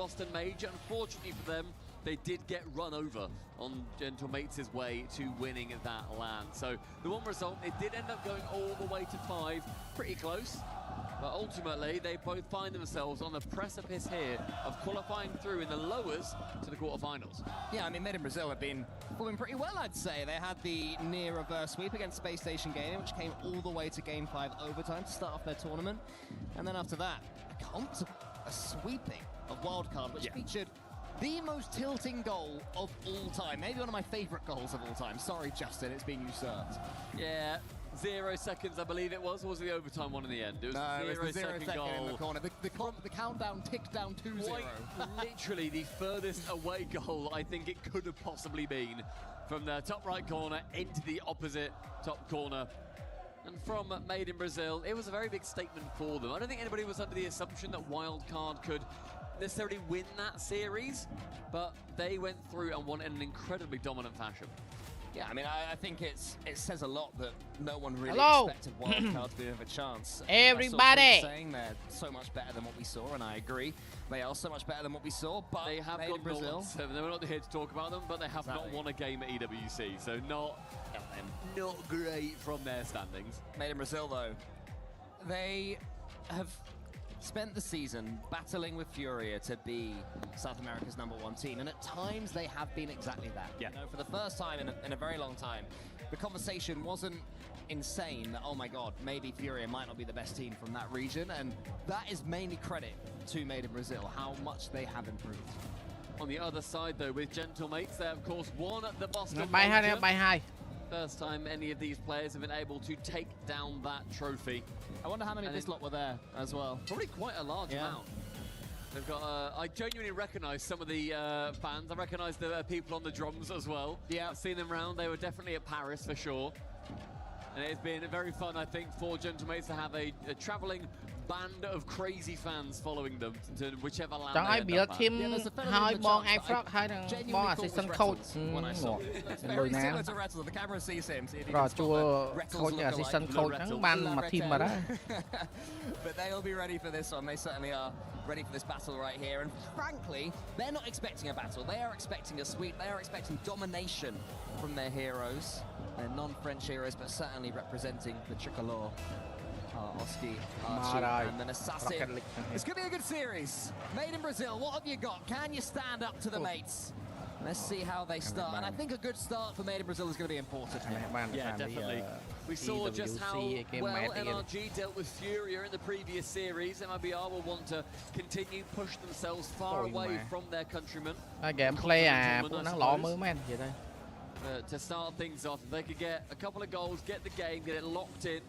Boston Major. Unfortunately for them, they did get run over on Gentlemates' way to winning that LAN. So the one result, it did end up going all the way to 5, pretty close. But ultimately, they both find themselves on the precipice here of qualifying through in the lowers to the quarterfinals. Yeah, I mean, Made in Brazil have been performing pretty well, I'd say. They had the near reverse sweep against Space Station Gaming, which came all the way to Game 5 overtime to start off their tournament. And then after that, a sweeping of Wildcard, which featured the most tilting goal of all time. Maybe one of my favorite goals of all time. Sorry, Justin, it's been usurped. Yeah. 0 seconds, I believe it was, or was the overtime one in the end? It was the 0 second goal. In the corner. The countdown ticked down 2-0. Literally the furthest away goal I think it could have possibly been. From the top right corner into the opposite top corner. And from Made in Brazil, it was a very big statement for them. I don't think anybody was under the assumption that Wildcard could necessarily win that series, but they went through and won in an incredibly dominant fashion. Yeah, I mean, I think it says a lot that no one really expected Wildcard to be of a chance. Everybody! Saying they're so much better than what we saw, and I agree. They are so much better than what we saw, but they have Made in Brazil. They were not here to talk about them, but they have not won a game at EWC, so not great from their standings. Made in Brazil, though, they have spent the season battling with Furia to be South America's #1 team, and at times they have been exactly that. Yeah. You know, for the first time in a very long time, the conversation wasn't insane that, oh my god, maybe Furia might not be the best team from that region, and that is mainly credit to Made in Brazil, how much they have improved. On the other side, though, with Gentlemates, they of course won at the Boston By Major. high. First time any of these players have been able to take down that trophy. I wonder how many of this lot were there as well. Probably quite a large amount. They've got. I genuinely recognise some of the fans. I recognise the people on the drums as well. Yeah, I've seen them around. They were definitely at Paris for sure. And it's been very fun, I think, for Gentlemates to have a travelling band of crazy fans following them to whichever land they end up at. Very similar to Rattle. The camera sees him. See if he can But they'll be ready for this one. They certainly are ready for this battle right here. And frankly, they're not expecting a battle. They are expecting a sweep. They are expecting domination from their heroes. They're non-French heroes, but certainly representing the tricolor. Oski, Archie, and then Assassin. It's going to be a good series. Made in Brazil, what have you got? Can you stand up to the mates? Let's see how they start. And I think a good start for Made in Brazil is going to be important. Yeah, definitely. We saw just how well NRG dealt with Furia in the previous series. MLBB will want to continue push themselves far away from their countrymen. To start things off, if they could get a couple of goals, get the game, get it locked in.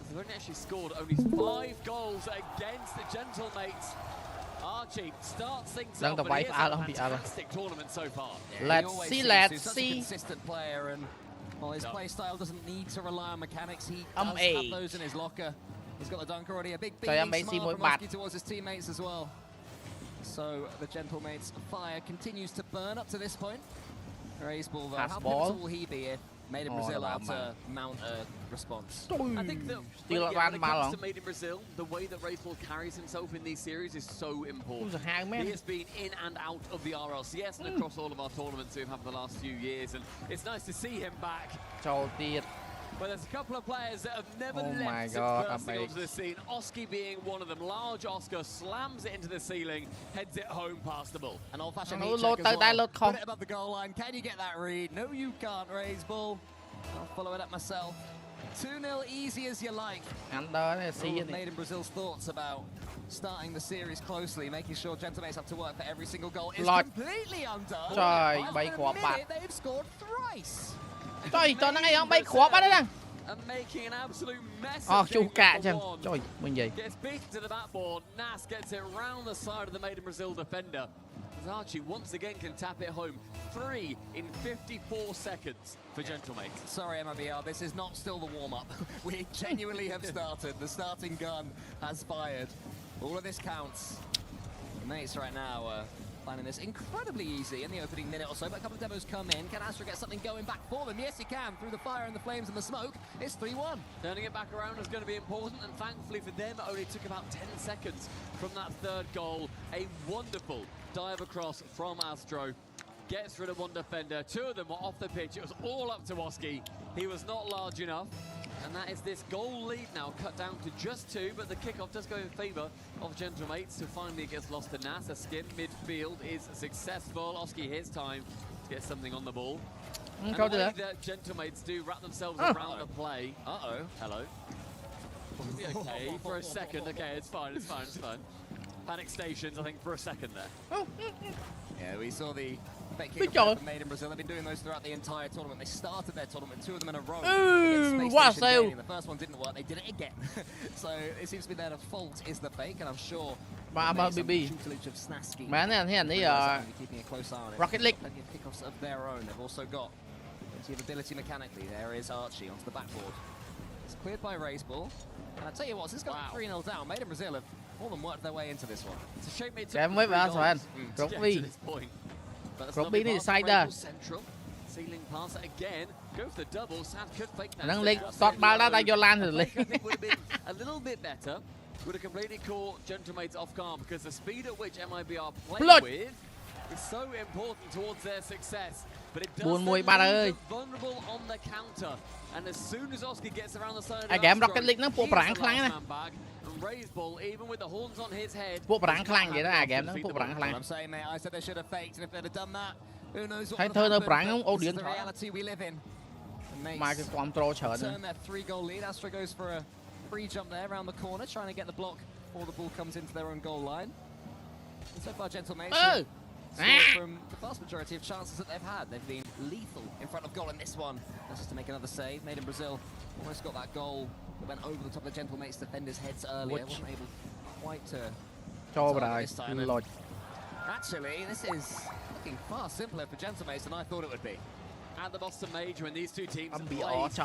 They've only actually scored only 5 goals against the Gentlemates. Archie starts things off, but he has a fantastic tournament so far. Yeah, let's see. Such a consistent player, and well, his play style doesn't need to rely on mechanics. He does have those in his locker. He's got the dunk already. A big smile from Oski towards his teammates as well. So the Gentlemates fire continues to burn up to this point. Raise ball though. How pivotal will he be if Made in Brazil out to mount a response? I think that when it comes to Made in Brazil, the way that Raceball carries himself in these series is so important. He has been in and out of the RLCS and across all of our tournaments we've had for the last few years, and it's nice to see him back. But there's a couple of players that have never left since bursting onto the scene. Oski being one of them. Large Oscar slams it into the ceiling, heads it home past the ball. An old-fashioned heat check as well. Put it above the goal line. Can you get that read? No, you can't, Raise ball. I'll follow it up myself. 2-0, easy as you like. Made in Brazil's thoughts about starting the series closely, making sure Gentlemates have to work for every single goal is completely undone. They've scored thrice. And making an absolute mess of Gets beaten to the backboard. Nas gets it round the side of the Made in Brazil defender. As Archie once again can tap it home. 3 in 54 seconds for Gentlemates. Sorry, MLBB, this is not still the warm-up. We genuinely have started. The starting gun has fired. All of this counts. The mates right now finding this incredibly easy in the opening minute or so, but a couple of demos come in. Can Astra get something going back for them? Yes, he can. Through the fire and the flames and the smoke, it's 3-1. Turning it back around is going to be important, and thankfully for them, it only took about 10 seconds from that third goal. A wonderful dive across from Astro. Gets rid of one defender. 2 of them were off the pitch. It was all up to Oski. He was not large enough. And that is this goal lead now cut down to just 2, but the kickoff does go in favour of Gentlemates, who finally gets lost to Nas. A skip midfield is successful. Oski, his time to get something on the ball. And the way that Gentlemates do wrap themselves around the play. Hello. We'll be okay for a second. Okay, it's fine, it's fine, it's fine. Panic stations, I think, for a second there. Yeah, we saw the fake kick made in Brazil. They've been doing those throughout the entire tournament. They started their tournament, 2 of them in a row. What sale? The first one didn't work, they did it again. So it seems to be their default is the fake, and I'm sure MLBB. Man, keeping a close eye on it. Rocket League. Plenty of kickoffs of their own. They've also got plenty of ability mechanically. There is Archie onto the backboard. It's cleared by Ray's ball. And I tell you what, since it's got 3-0 down, Made in Brazil have more than worked their way into this one. It's a shame it took 3 goals to get to this point. But that's Rugby lovely ni pass side from dah. Rachel Central. Ceiling pass again. Go for the double. Sad could fake that. Nâng lên sọt ball ra tay vô lan rồi lên. I think would have been a little bit better. Would have completely caught Gentlemates off guard, because the speed at which MIBR play with is so important towards their success. But it does leave them vulnerable on the counter. And as soon as Oski gets around the side of the game Rocket League nóពួកប្រាំងខ្លាំងណាស់ and Ray's ball, even with the horns on his head. ពួកប្រាំងខ្លាំងនិយាយណាហ្គេមហ្នឹងពួកប្រាំងខ្លាំង I'm saying, mate, I said they should have faked, and if they'd have done that, who knows what ហើយ would ធ្វើ have នៅ happened. ប្រាំងហ្នឹងអូ But ឌៀ it's ន the reality we live in. មកគេគ្រប់ត្រូលច្រើន Turn their 3-goal lead. Astro goes for a free jump there around the corner, trying to get the block before the ball comes into their own goal line. And so far, Gentlemates from the vast majority of chances that they've had. They've been lethal in front of goal in this one. That's just to make another save. Made in Brazil almost got that goal that went over the top of the Gentlemates defenders' heads earlier. Wasn't able quite to this time. Actually, this is looking far simpler for Gentlemates than I thought it would be. At the Boston Major, when these 2 teams played,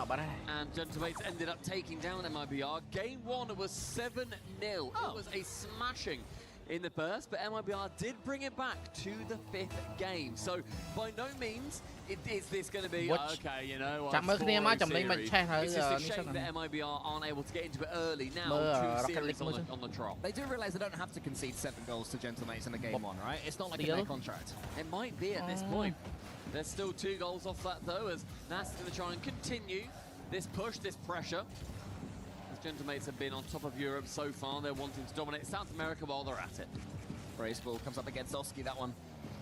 and Gentlemates ended up taking down MIBR. Game 1 was 7-0. It was a smashing in the first, but MIBR did bring it back to the 5th game. So by no means is this going to be okay, you know. It's just a shame that MIBR aren't able to get into it early now. 2 series on the trot. They do realise they don't have to concede 7 goals to Gentlemates in the game 1, right? It's not like in their contract. It might be at this point. There's still 2 goals off that though, as Nas is going to try and continue this push, this pressure. As Gentlemates have been on top of Europe so far, they're wanting to dominate South America while they're at it. Ray's ball comes up against Oski, that one.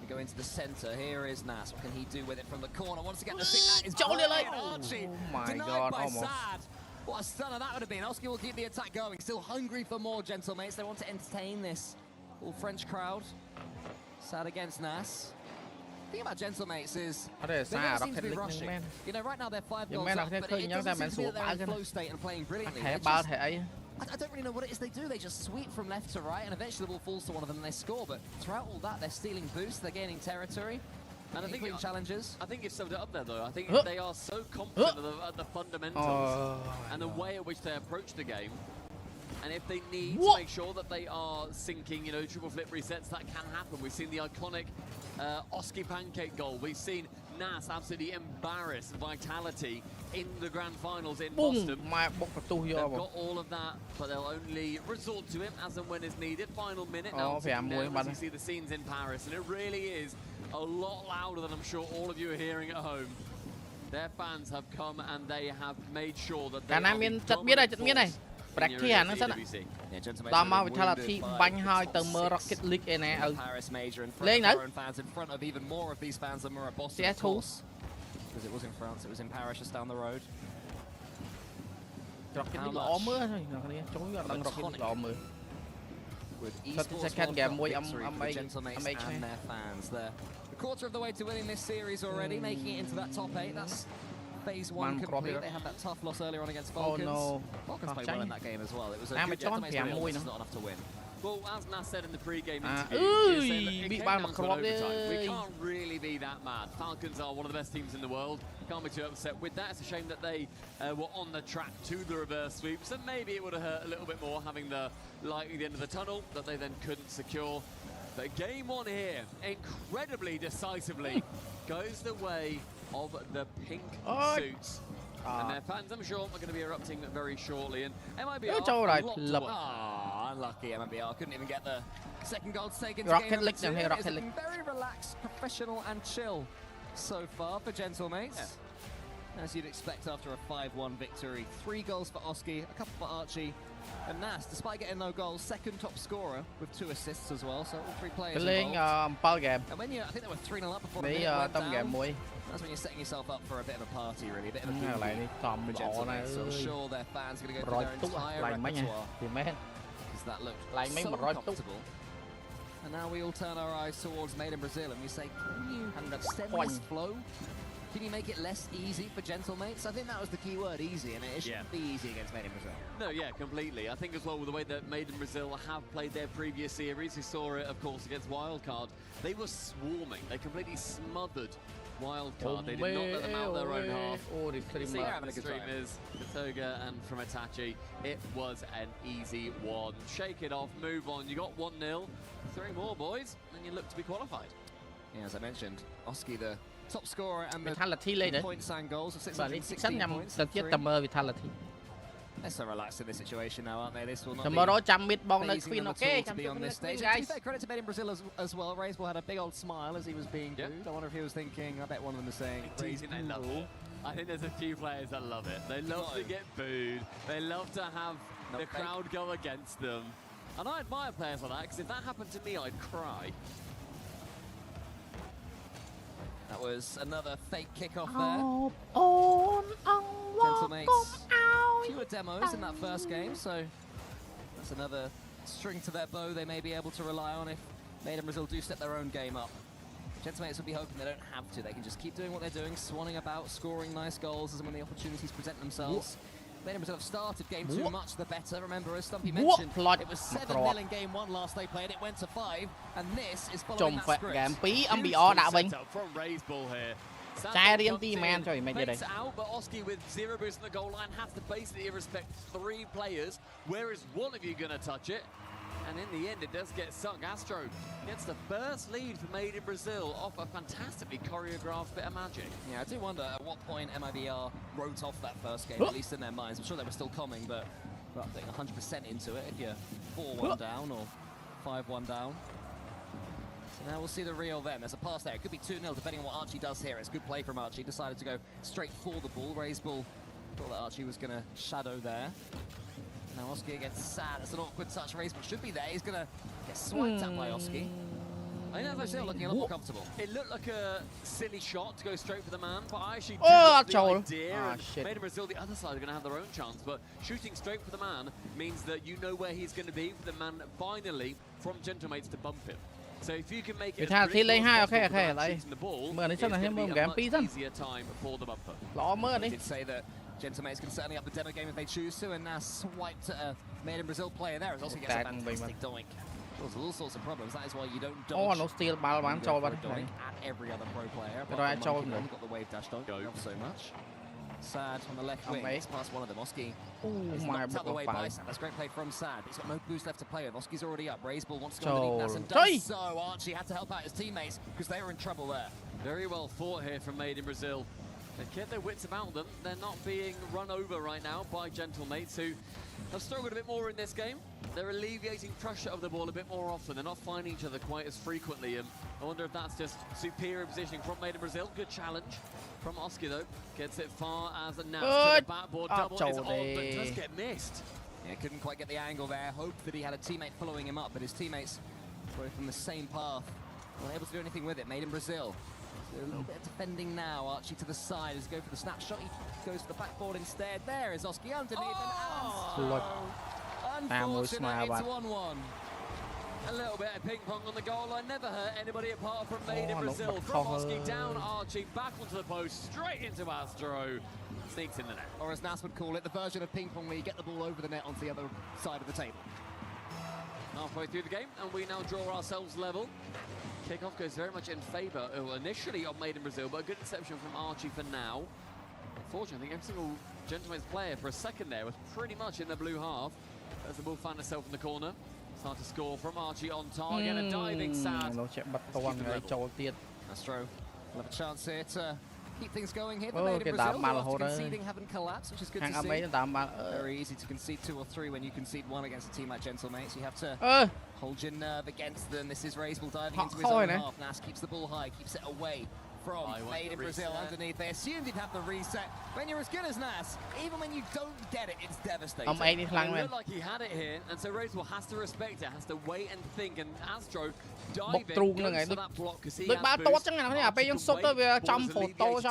We go into the centre, here is Nas. What can he do with it from the corner? Once again, the that is Archie. Oh my denied God, by almost. Sad. What a stunner that would have been. Oski will keep the attack going, still hungry for more, Gentlemates. They want to entertain this all French crowd. Sad against Nas. The thing about Gentlemates is they don't seem to be rushing. You know, right now they're 5 goals up, but it doesn't seem to be that they're in flow state and playing brilliantly. I don't really know what it is they do. They just sweep from left to right, and eventually the ball falls to one of them and they score. But throughout all that, they're stealing boosts, they're gaining territory, and I think challenges. I think you've summed it up there, though. I think they are so confident of the fundamentals and the way at which they approach the game. And if they need to make sure that they are sinking, you know, triple flip resets, that can happen. We've seen the iconic Oski pancake goal. We've seen Nas absolutely embarrass Vitality in the grand finals in Boston. They've got all of that, but they'll only resort to him as and when is needed. Final minute now, as you see the scenes in Paris, and it really is a lot louder than I'm sure all of you are hearing at home. Their fans have come and they have made sure that they are Practice អាហ្នឹងសិនដល់មក Vitality បាញ់ហើយទៅមើល Rocket League ឯណាឲ្យលេងនៅ fans in front of even more of these fans than were at Boston, of course. Because it was in France, it was in Paris just down the road. Rocket League ល្អមើលហើយអ្នកគ្នាជួយអត់ដឹង Rocket League ល្អមើល with esports Gentlemates and their fans. The quarter of the way to winning this series already, making it into that top 8. That's phase 1 complete. They had that tough loss earlier on against Falcons. Falcons played well in that game as well. It was a good Gentlemates win, but it's not enough to win. Well, as Nas said in the pre-game interview, we can't really be that mad. Falcons are one of the best teams in the world. Can't be too upset with that. It's a shame that they were on the track to the reverse sweep, so maybe it would have hurt a little bit more having the light at the end of the tunnel that they then couldn't secure. But game 1 here, incredibly decisively, goes the way of the pink suits. And their fans, I'm sure, are going to be erupting very shortly. And MIBR, unlucky MLBB. Couldn't even get the Second goal's taken. Rocket League and here, it's Rocket League. very relaxed, professional, and chill so far for Gentlemates. Yeah. As you'd expect after a 5-1 victory. 3 goals for Oski, a couple for Archie, and Nas, despite getting no goals, second top scorer with 2 assists as well. So all 3 players involved. Game. And when I think they were 3-0 up before the minute went down. That's when you're setting yourself up for a bit of a party, really, a bit of a boogie for Gentlemates. So I'm sure their fans are going to go through their entire repertoire. Because that looked so comfortable. And now we all turn our eyes towards Made in Brazil and we say, can you stem this flow? Can you make it less easy for Gentlemates? I think that was the key word, easy, and it shouldn't be easy against Made in Brazil. No, yeah, completely. I think as well with the way that Made in Brazil have played their previous series, we saw it, of course, against Wildcard. They were swarming. They completely smothered Wildcard. They did not let them out their own half. You see how the streamers, Katoga and from Itachi, it was an easy one. Shake it off, move on. You got 1-0, 3 more, boys, and you look to be qualified. Yeah, as I mentioned, Oski the top scorer and Vitality the points and goals of 616 points. They're so relaxed in this situation now, aren't they? This will not be phasing them at all to be on this stage. To be fair, credit to Made in Brazil as well. Raiseball had a big old smile as he was being booed. I wonder if he was thinking, I bet one of them was saying, I think there's a few players that love it. They love to get booed. They love to have the crowd go against them. And I admire players like that, because if that happened to me, I'd cry. That was another fake kickoff there. Gentlemates, fewer demos in that first game, so that's another string to their bow they may be able to rely on if Made in Brazil do step their own game up. Gentlemates would be hoping they don't have to. They can just keep doing what they're doing, swanning about, scoring nice goals as and when the opportunities present themselves. Made in Brazil have started game 2 much the better. Remember, as Stumpy mentioned, it was 7-0 in game 1 last they played. It went to 5, and this is following that script. From Raiseball here. Makes out, but Oski with 0 boost in the goal line has to basically respect 3 players. Where is one of you going to touch it? And in the end, it does get sunk. Astro gets the first lead for Made in Brazil off a fantastically choreographed bit of magic. Yeah, I do wonder at what point MIBR wrote off that first game, at least in their minds. I'm sure they were still coming, but we're not putting 100% into it if you're 4-1 down or 5-1 down. So now we'll see the reel then. There's a pass there. It could be 2-0 depending on what Archie does here. It's good play from Archie. Decided to go straight for the ball. Raiseball thought that Archie was going to shadow there. Now Oski gets sad. It's an awkward touch. Raiseball should be there. He's going to get swiped at by Oski. I think as I said, looking a lot more comfortable. It looked like a silly shot to go straight for the man, but I actually do love the idea. Made in Brazil, the other side are going to have their own chance, but shooting straight for the man means that you know where he's going to be for the man finally from Gentlemates to bump him. So if you can make it shooting the ball, it's going to be a much easier time for the bumper. I did say that Gentlemates can certainly up the demo game if they choose to, and now swiped at a Made in Brazil player there. It also gets a fantastic doink. There's all sorts of problems. That is why you don't dodge. No steal ball one doink at every other pro player. But I got the wave dash doink. Not so much. Sad on the left wing. It's past one of them. Oski is knocked out the way by Sad. That's great play from Sad. He's got no boost left to play with. Oski's already up. Raiseball wants to go underneath Nas and does so. Archie had to help out his teammates because they were in trouble there. Very well fought here from Made in Brazil. They kept their wits about them. They're not being run over right now by Gentlemates, who have struggled a bit more in this game. They're alleviating pressure of the ball a bit more often. They're not finding each other quite as frequently. And I wonder if that's just superior positioning from Made in Brazil. Good challenge from Oski, though. Gets it far as a Nas to the backboard. Double is on, but does get missed. Yeah, couldn't quite get the angle there. Hoped that he had a teammate following him up, but his teammates were from the same path. Weren't able to do anything with it. Made in Brazil. A little bit of defending now. Archie to the side. Let's go for the snapshot. He goes to the backboard instead. There is Oski underneath. Unfortunately, it's 1-1. A little bit of ping pong on the goal line. Never hurt anybody apart from Made in Brazil. From Oski down Archie, back onto the post, straight into Astro. Sneaks in the net. Or as Nas would call it, the version of ping pong where you get the ball over the net onto the other side of the table. Halfway through the game, and we now draw ourselves level. Kickoff goes very much in favour, initially of Made in Brazil, but a good interception from Archie for now. Unfortunately, I think every single Gentlemates player for a second there was pretty much in the blue half as the ball found itself in the corner. Start to score from Archie on target, and a diving Sad. Astro will have a chance here to keep things going here. Made in Brazil, after conceding, haven't collapsed, which is good to see. Very easy to concede 2 or 3 when you concede 1 against a team like Gentlemates. You have to hold your nerve against them. This is Raisball diving into his own half. Nas keeps the ball high, keeps it away from Made in Brazil underneath. They assumed he'd have the reset. When you're as good as Nas, even when you don't get it, it's devastating. It looked like he had it here, and so Raisball has to respect it, has to wait and think, and Astro diving goes for that block because he has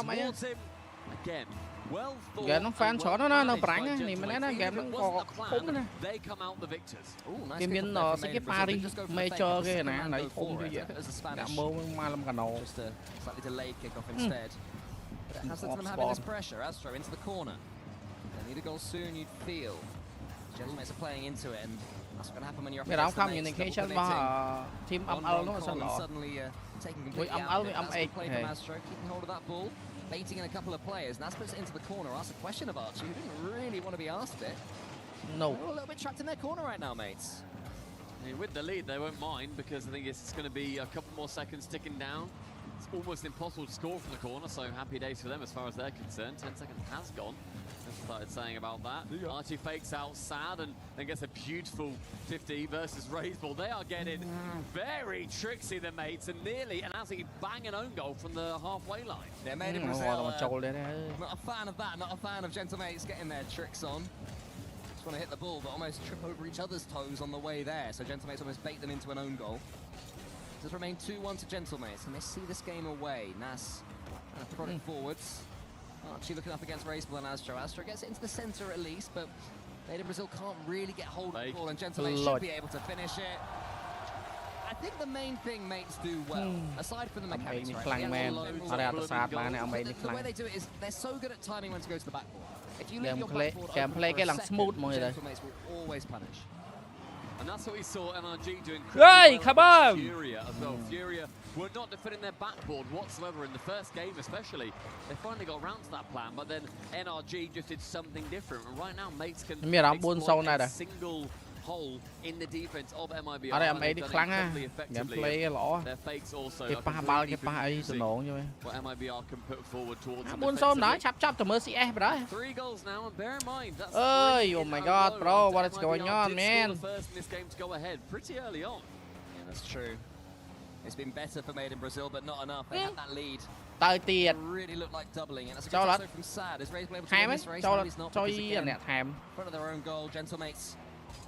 boost. Again, well thought. Game nó fan chó nó bránh á, thì mình nói game nó có khủng nữa. They come out the victors. Game biến nó sẽ cái Paris major cái này lấy khủng như vậy. Đã mơ mà làm cả nổ. Slightly delayed kickoff instead. But it has led to them having this pressure. Astro into the corner. They need a goal soon, you'd feel. Gentlemates are playing into it, and that's going to happen when you're up against the mates. Communication mà team âm alo nó sao nọ. Suddenly taking completely out of it. Play from Astro, keeping hold of that ball. Baiting in a couple of players. Nas puts it into the corner, asks a question of Archie, who didn't really want to be asked it. No. They're a little bit trapped in their corner right now, mates. With the lead, they won't mind because I think it's going to be a couple more seconds ticking down. It's almost impossible to score from the corner, so happy days for them as far as they're concerned. 10 seconds has gone. Just started saying about that. Archie fakes out sad and then gets a beautiful 50 versus Raisball. They are getting very tricksy, the mates, and nearly and as he bang an own goal from the halfway line. Yeah, Made in Brazil. Not a fan of that, not a fan of Gentlemates getting their tricks on. Just want to hit the ball, but almost trip over each other's toes on the way there. So Gentlemates almost bait them into an own goal. Does remain 2-1 to Gentlemates, and they see this game away. Nas trying to prod it forwards. Archie looking up against Raisball and Astro. Astro gets it into the centre at least, but Made in Brazil can't really get hold of the ball, and Gentlemates should be able to finish it. I think the main thing mates do well, aside from the mechanics, right? The way they do it is they're so good at timing when to go to the backboard. If you leave your backboard open for a second, Gentlemates will always punish. And that's what we saw NRG doing. Hey, come on! Furia as well. Furia were not defending their backboard whatsoever in the first game, especially. They finally got around to that plan, but then NRG just did something different. And right now, mates can exploit a single hole in the defense of MIBR. Ở đây em ấy đi khăn á, gameplay lỏ. Cái pa bao cái pa ấy sờ nổ như vậy. What MIBR can put forward towards. Buôn xôm đó, chắp từ Mercy F đó. 3 goals now, and bear in mind that's. Oh my God, bro, what is going on, man? First in this game to go ahead pretty early on. Yeah, that's true. It's been better for Made in Brazil, but not enough. They had that lead. Tới tiền. Really looked like doubling, and that's a good also from Sad. Is Raisball able to win this race? No, he's not. Cho nè thèm. In front of their own goal, Gentlemates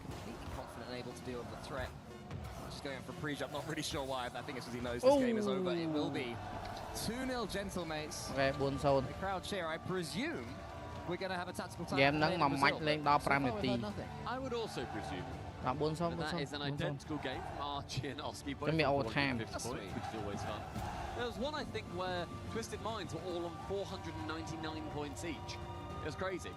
completely confident and able to deal with the threat. Just going for a pre-jump, not really sure why. I think it's because he knows this game is over. It will be 2-0 Gentlemates. Okay, buôn xôn. The crowd cheer. I presume we're going to have a tactical time. Game nắng mà mạch lên đó 5 naty. I would also presume. That is an identical game from Archie and Oski. Both old time. Which is always fun. There was one, I think, where Twisted Minds were all on 499 points each. It was crazy.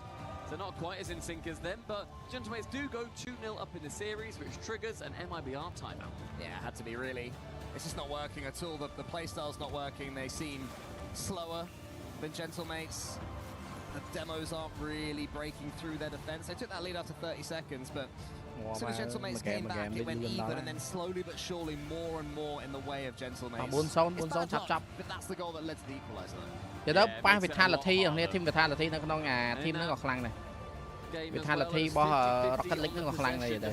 So not quite as in sync as them, but Gentlemates do go 2-0 up in the series, which triggers an MIBR timeout. Yeah, it had to be really. It's just not working at all. The playstyle's not working. They seem slower than Gentlemates. The demos aren't really breaking through their defense. They took that lead after 30 seconds, but as soon as Gentlemates came back, it went even, and then slowly but surely more and more in the way of Gentlemates. Buôn xôn chắp. But that's the goal that led to the equaliser. Giờ đó ba Vitality, thằng này team Vitality nó có nhà team nó còn khăn này. Vitality bỏ Rocket League nó còn khăn này rồi.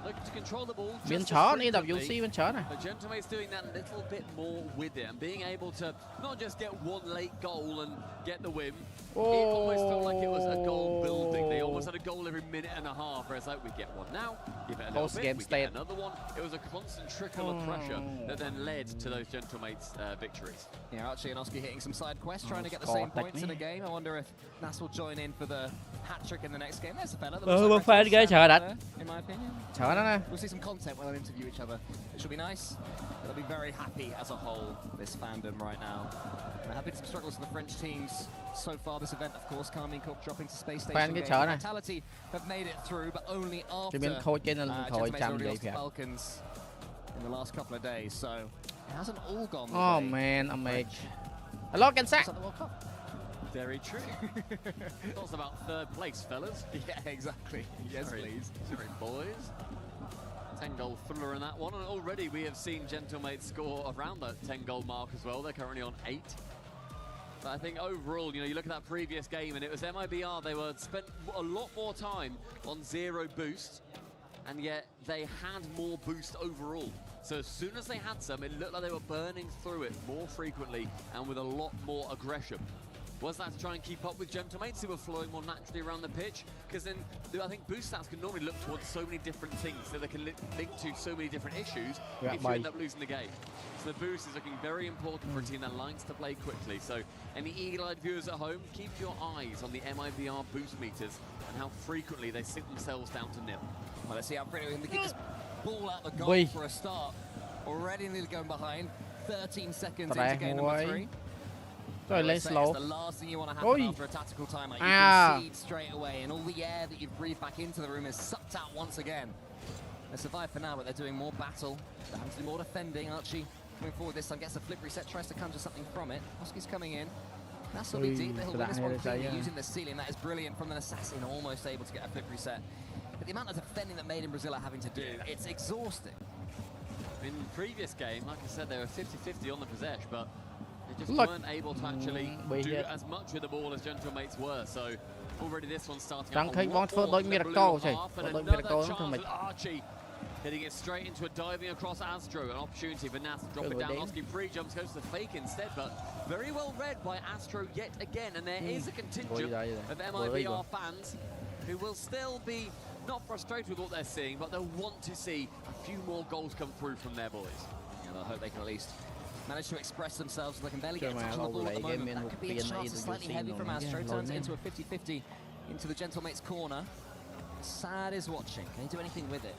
Looking to control the ball. Bên chó EWC bên chó này. But Gentlemates doing that a little bit more with it and being able to not just get one late goal and get the win. It almost felt like it was a goal building. They almost had a goal every minute and a half. Whereas like we get one now, give it a little bit, we get another one. It was a constant trickle of pressure that then led to those Gentlemates victories. Yeah, Archie and Oski hitting some side quests, trying to get the same points in the game. I wonder if Nas will join in for the hat trick in the next game. There's a fella. In my opinion. We'll see some content when they'll interview each other. It should be nice. They'll be very happy as a whole, this fandom right now. There have been some struggles for the French teams so far this event, of course. Carmine Corp dropping to Space Station. Vitality have made it through, but only after Gentlemates Falcons in the last couple of days. So it hasn't all gone the way. Oh man, amazing. A lot can sack. Very true. Thoughts about third place, fellas? Yeah, exactly. Yes, please. Sorry, boys. 10-goal thriller in that one, and already we have seen Gentlemates score around that 10-goal mark as well. They're currently on 8. But I think overall, you know, you look at that previous game and it was MIBR, they were spent a lot more time on 0 boost, and yet they had more boost overall. So as soon as they had some, it looked like they were burning through it more frequently and with a lot more aggression. Was that to try and keep up with Gentlemates who were flowing more naturally around the pitch? Because then I think boost stats can normally look towards so many different things, so they can link to so many different issues if you end up losing the game. So the boost is looking very important for a team that likes to play quickly. So any eagle-eyed viewers at home, keep your eyes on the MIBR boost meters and how frequently they sink themselves down to 0. Well, let's see how frequently we can get this ball out the goal for a start. Already nearly going behind. 13 seconds into game number 3. Rồi lên slow. The last thing you want to happen after a tactical timeout. You concede straight away, and all the air that you've breathed back into the room is sucked out once again. They survive for now, but they're doing more battle. They're having to do more defending. Archie coming forward this time, gets a flip reset, tries to conjure something from it. Oski's coming in. That's will be deep, but he'll win this one cleanly using the ceiling. That is brilliant from an assassin, almost able to get a flip reset. But the amount of defending that Made in Brazil are having to do, it's exhausting. In the previous game, like I said, they were 50-50 on the possession, but they just weren't able to actually do as much with the ball as Gentlemates were. So already this one's starting out a lot more than the blue half, and another chance with Archie hitting it straight into a diving across Astro. An opportunity for Nas to drop it down. Oski free jumps, goes to the fake instead, but very well read by Astro yet again. And there is a contingent of MIBR fans who will still be not frustrated with what they're seeing, but they'll want to see a few more goals come through from their boys. And I hope they can at least manage to express themselves. They can barely get a touch on the ball at the moment. That could be a chance. Slightly heavy from Astro. Turns it into a 50-50 into the Gentlemates corner. Sad is watching. Can he do anything with it?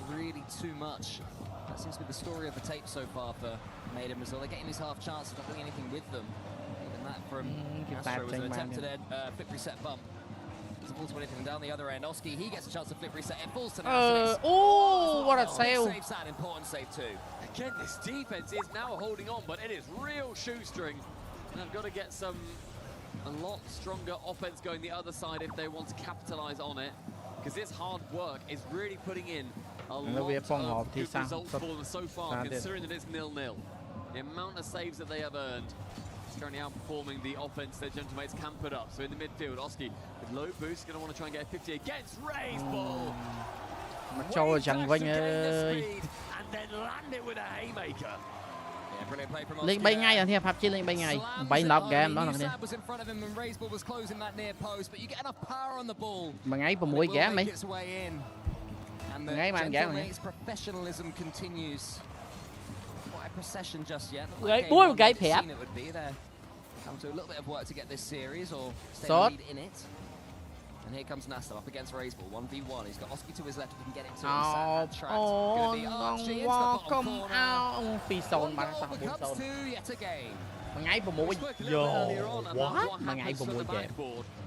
Really too much. That seems to be the story of the tape so far for Made in Brazil. They're getting these half chances, not doing anything with them. Even that from Astro was an attempted flip reset bump. Doesn't fall to anything down the other end. Oski, he gets a chance to flip reset. It falls to Nas. Oh, what a save! Saves that, important save too. Again, this defense is now holding on, but it is real shoestring. And I've got to get a lot stronger offense going the other side if they want to capitalize on it. Because this hard work is really putting in a lot of good results for them so far, considering that it's 0-0. The amount of saves that they have earned is currently outperforming the offense that Gentlemates can put up. So in the midfield, Oski with low boost, going to want to try and get a 50 against Ray's ball. Cho chẳng Vinh ơi. And then land it with a haymaker. Yeah, brilliant play from Lên bay ngay à, thiệp hấp chi lên bay ngay. Bay nộp game đó nè. Was in front of him and Ray's ball was closing that near post, but you get enough power on the ball. Mà ngay vào mũi game mấy. And the Gentlemates professionalism continues. Quite a procession just yet. Ui, một cái phép. It would be there. Come to a little bit of work to get this series or stay the lead in it. And here comes Nasta up against Ray's ball, 1v1. He's got Oski to his left, he can get into him. Oh, come out. Phi sồn mà sao không sồn. Yet again. Mà ngay vào mũi. What? Mà ngay vào mũi game.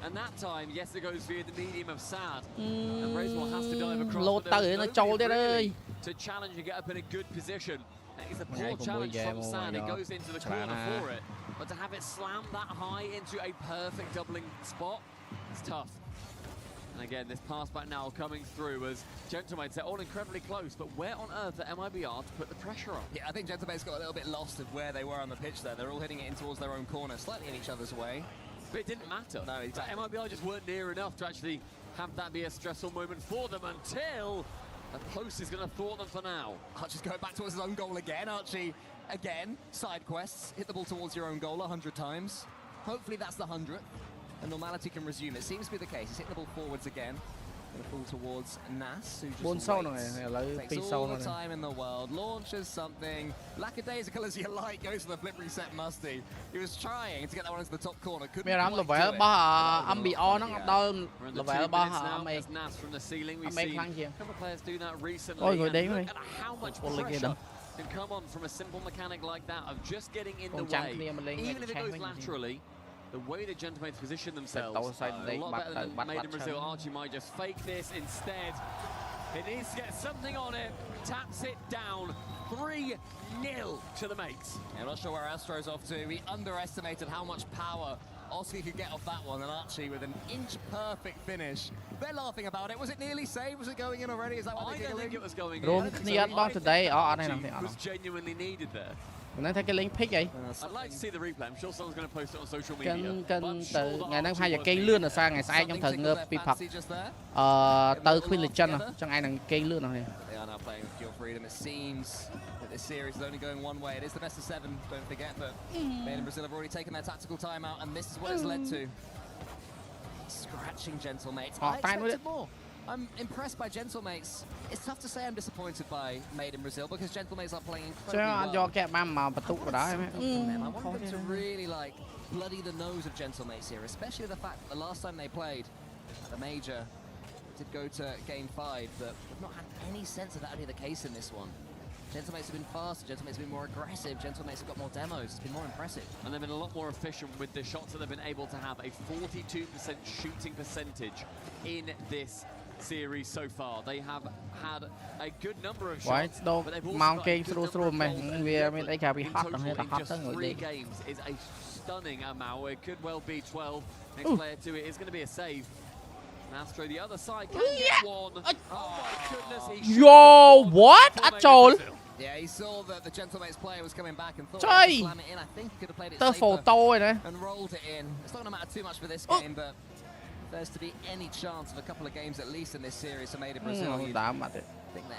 And that time, yes, it goes via the medium of Sad. And Ray's ball has to dive across. Lột tới nó trâu đấy ơi. To challenge and get up in a good position. It's a poor challenge from Sad. It goes into the corner for it. But to have it slam that high into a perfect doubling spot, it's tough. And again, this pass back now coming through as Gentlemates, they're all incredibly close, but where on earth are MIBR to put the pressure on? Yeah, I think Gentlemates got a little bit lost of where they were on the pitch there. They're all hitting it in towards their own corner, slightly in each other's way. But it didn't matter. No, exactly. MIBR just weren't near enough to actually have that be a stressful moment for them until a post is going to thwart them for now. Archie's going back towards his own goal again. Archie, again, side quests. Hit the ball towards your own goal 100 times. Hopefully that's the 100th. And normality can resume. It seems to be the case. He's hitting the ball forwards again. Going to fall towards Nas, who just waits. Takes all the time in the world. Launches something. Lackadaisical as you like. Goes for the flip reset Musty. He was trying to get that one into the top corner. Couldn't quite do it. MBO nó đâu là vẻ ba hả mày. Nas from the ceiling. We've seen a couple of players do that recently. Ôi người đấy mày. Look at how much pressure can come on from a simple mechanic like that of just getting in the way. Even if it goes laterally. The way the Gentlemates position themselves, a lot better than Made in Brazil. Archie might just fake this instead. He needs to get something on it, taps it down, 3-0 to the mates. Yeah, I'm not sure where Astro's off to. He underestimated how much power Oscar could get off that one, and Archie with an inch-perfect finish. They're laughing about it. Was it nearly saved? Was it going in already? Is that why they're giggling? I don't think it was going in. Was genuinely needed there. Nên thấy cái link pick vậy. I'd like to see the replay. I'm sure someone's going to post it on social media. Cần từ ngày năng hay là cây lươn là sang ngày sai trong thời ngơ bị phật. Từ Queen Legend à, trong ai năng cây lươn nào này. They are now playing with pure freedom. It seems that this series is only going one way. It is the best of 7. Don't forget, but Made in Brazil have already taken their tactical timeout, and this is what it's led to. Scratching Gentlemates. I expected more. I'm impressed by Gentlemates. It's tough to say I'm disappointed by Made in Brazil because Gentlemates are playing incredibly well. I want them to really like bloody the nose of Gentlemates here, especially the fact that the last time they played at the major did go to game 5, but we've not had any sense of that being the case in this one. Gentlemates have been faster, Gentlemates have been more aggressive, Gentlemates have got more demos, it's been more impressive. And they've been a lot more efficient with the shots that they've been able to have. A 42% shooting percentage in this series so far. They have had a good number of shots, but they've also got a good number of goals. In total, in just 3 games is a stunning amount. It could well be 12. Next player to it is going to be a save. Astro the other side can get one. Oh my goodness, yo, what? At all? Yeah, he saw that the Gentlemates player was coming back and thought he could slam it in. I think he could have played it safer and rolled it in. It's not going to matter too much for this game, but if there's to be any chance of a couple of games at least in this series for Made in Brazil, I think that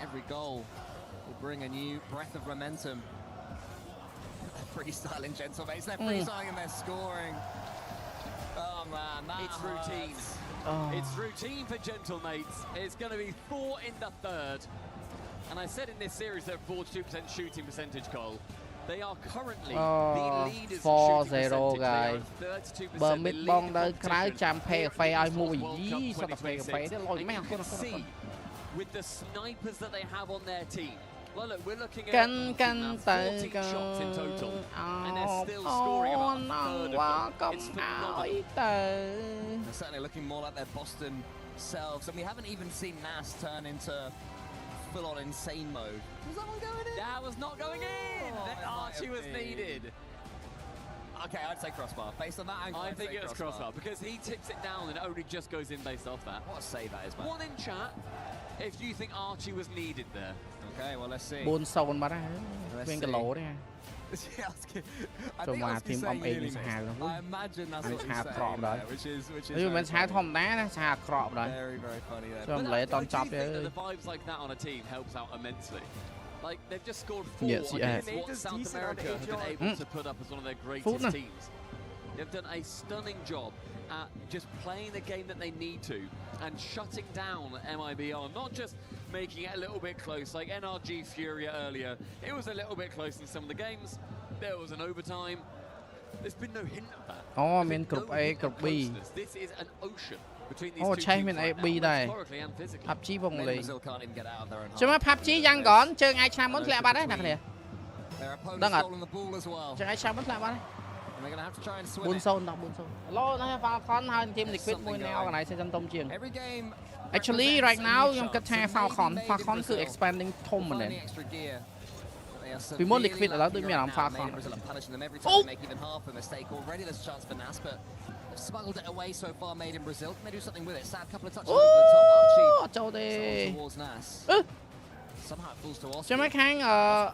every goal will bring a new breath of momentum. They're freestyling Gentlemates, they're freestyling and they're scoring. Oh man, it's routine. It's routine for Gentlemates. It's going to be 4 in the 3rd. And I said in this series they're 42% shooting percentage goal. They are currently the leaders in shooting percentage. They are 32% the leading competition. You can see with the snipers that they have on their team. Well, look, we're looking at 14 shots in total, and they're still scoring about a third of them. It's phenomenal. They're certainly looking more like their Boston selves, and we haven't even seen Nas turn into full-on insane mode. Was that one going in? That was not going in! Archie was needed. Okay, I'd say crossbar. Based on that angle, I think it was crossbar, because he tips it down and it only just goes in based off that. What a save that is, man. One in chat, if you think Archie was needed there. Okay, well, let's see. 4 sôn mà đấy. Nguyên cái lỗ đấy. I think I was saying nearly missed. I imagine that's what he's saying there, which is very funny there. But I do think that the vibes like that on a team helps out immensely. Like, they've just scored 4 against what South America have been able to put up as one of their greatest teams. They've done a stunning job at just playing the game that they need to and shutting down MIBR, not just making it a little bit close, like NRG Furia earlier. It was a little bit close in some of the games. There was an overtime. There's been no hint of that. Oh, I mean, group A, group B. This is an ocean between these two teams right now, metaphorically and physically. PUBG vòng lì. Chứ mà PUBG giăng gọn, chơi ai xem muốn lẹ ba đấy nè kìa. Đang ạ. Chơi ai xem muốn lẹ ba đấy. Buôn sôn đâu, buôn sôn. Lo nó Falcon hơn team Liquid mùi nào cái này sẽ chân tông chiền. Actually, right now, trong cái thang Falcon cứ expanding thông mà nè. Vì muốn Liquid ở đó tôi mới làm Falcon. Smuggled it away so far, Made in Brazil. Can they do something with it? Sad couple of touches over the top. Archie towards Nas. Somehow it falls to Oscar. Cho mấy kháng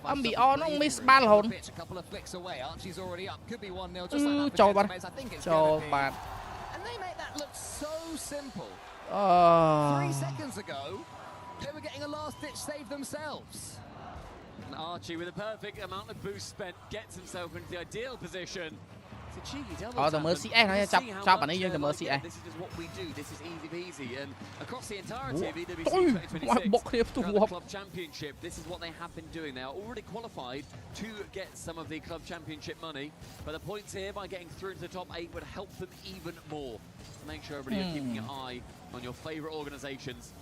MBO nó miss ba hồn. A couple of flicks away. Archie's already up. Could be 1-0 just like that. Cho bạn. I think it's cho bạn. And they make that look so simple. 3 seconds ago, they were getting a last-ditch save themselves. And Archie, with a perfect amount of boost spent, gets himself into the ideal position. It's a cheeky double the Mercy nó chọc bạn ấy vô the Mercy. This is just what we do. This is easy peasy. And across the entirety of EWC 2026 the Club Championship, this is what they have been doing. They are already qualified to get some of the Club Championship money. But the points here, by getting through into the top 8, would help them even more. So make sure everybody are keeping an eye on your favourite organisations.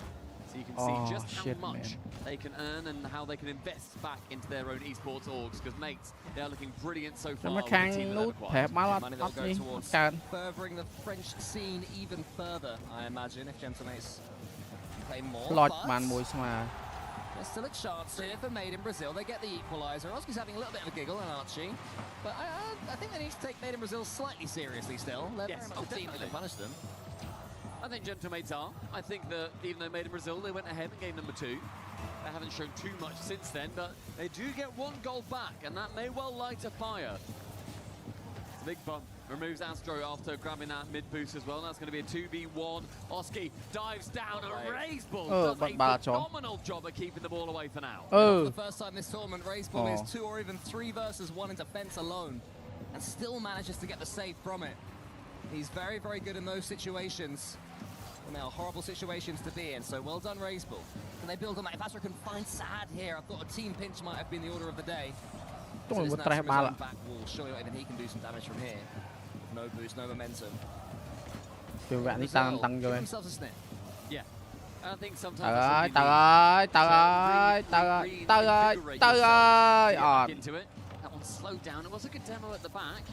So you can see just how much they can earn and how they can invest back into their own esports orgs. Because mates, they are looking brilliant so far with the team that they've acquired. Money they'll go towards furthering the French scene even further, I imagine, if Gentlemates play more. There's still a chance here for Made in Brazil. They get the equaliser. Oski's having a little bit of a giggle, and Archie. But I think they need to take Made in Brazil slightly seriously still. They're very much a team that can punish them. I think Gentlemates are. I think that even though Made in Brazil, they went ahead in game number 2. They haven't shown too much since then, but they do get 1 goal back, and that may well light a fire. It's a big bump. Removes Astro after grabbing that mid boost as well. That's going to be a 2v1. Oski dives down and Raiseball does a phenomenal job of keeping the ball away for now. For the first time this tournament, Raiseball is 2 or even 3 versus 1 in defense alone and still manages to get the save from it. He's very, very good in those situations. And they are horrible situations to be in, so well done, Raiseball. Can they build on that? If Astro can find Sad here, I thought a team pinch might have been the order of the day. So this back wall, showing even he can do some damage from here. No boost, no momentum. Trường vạn đi tăng rồi. Yeah. I think sometimes into it. That one slowed down. It was a good demo at the back,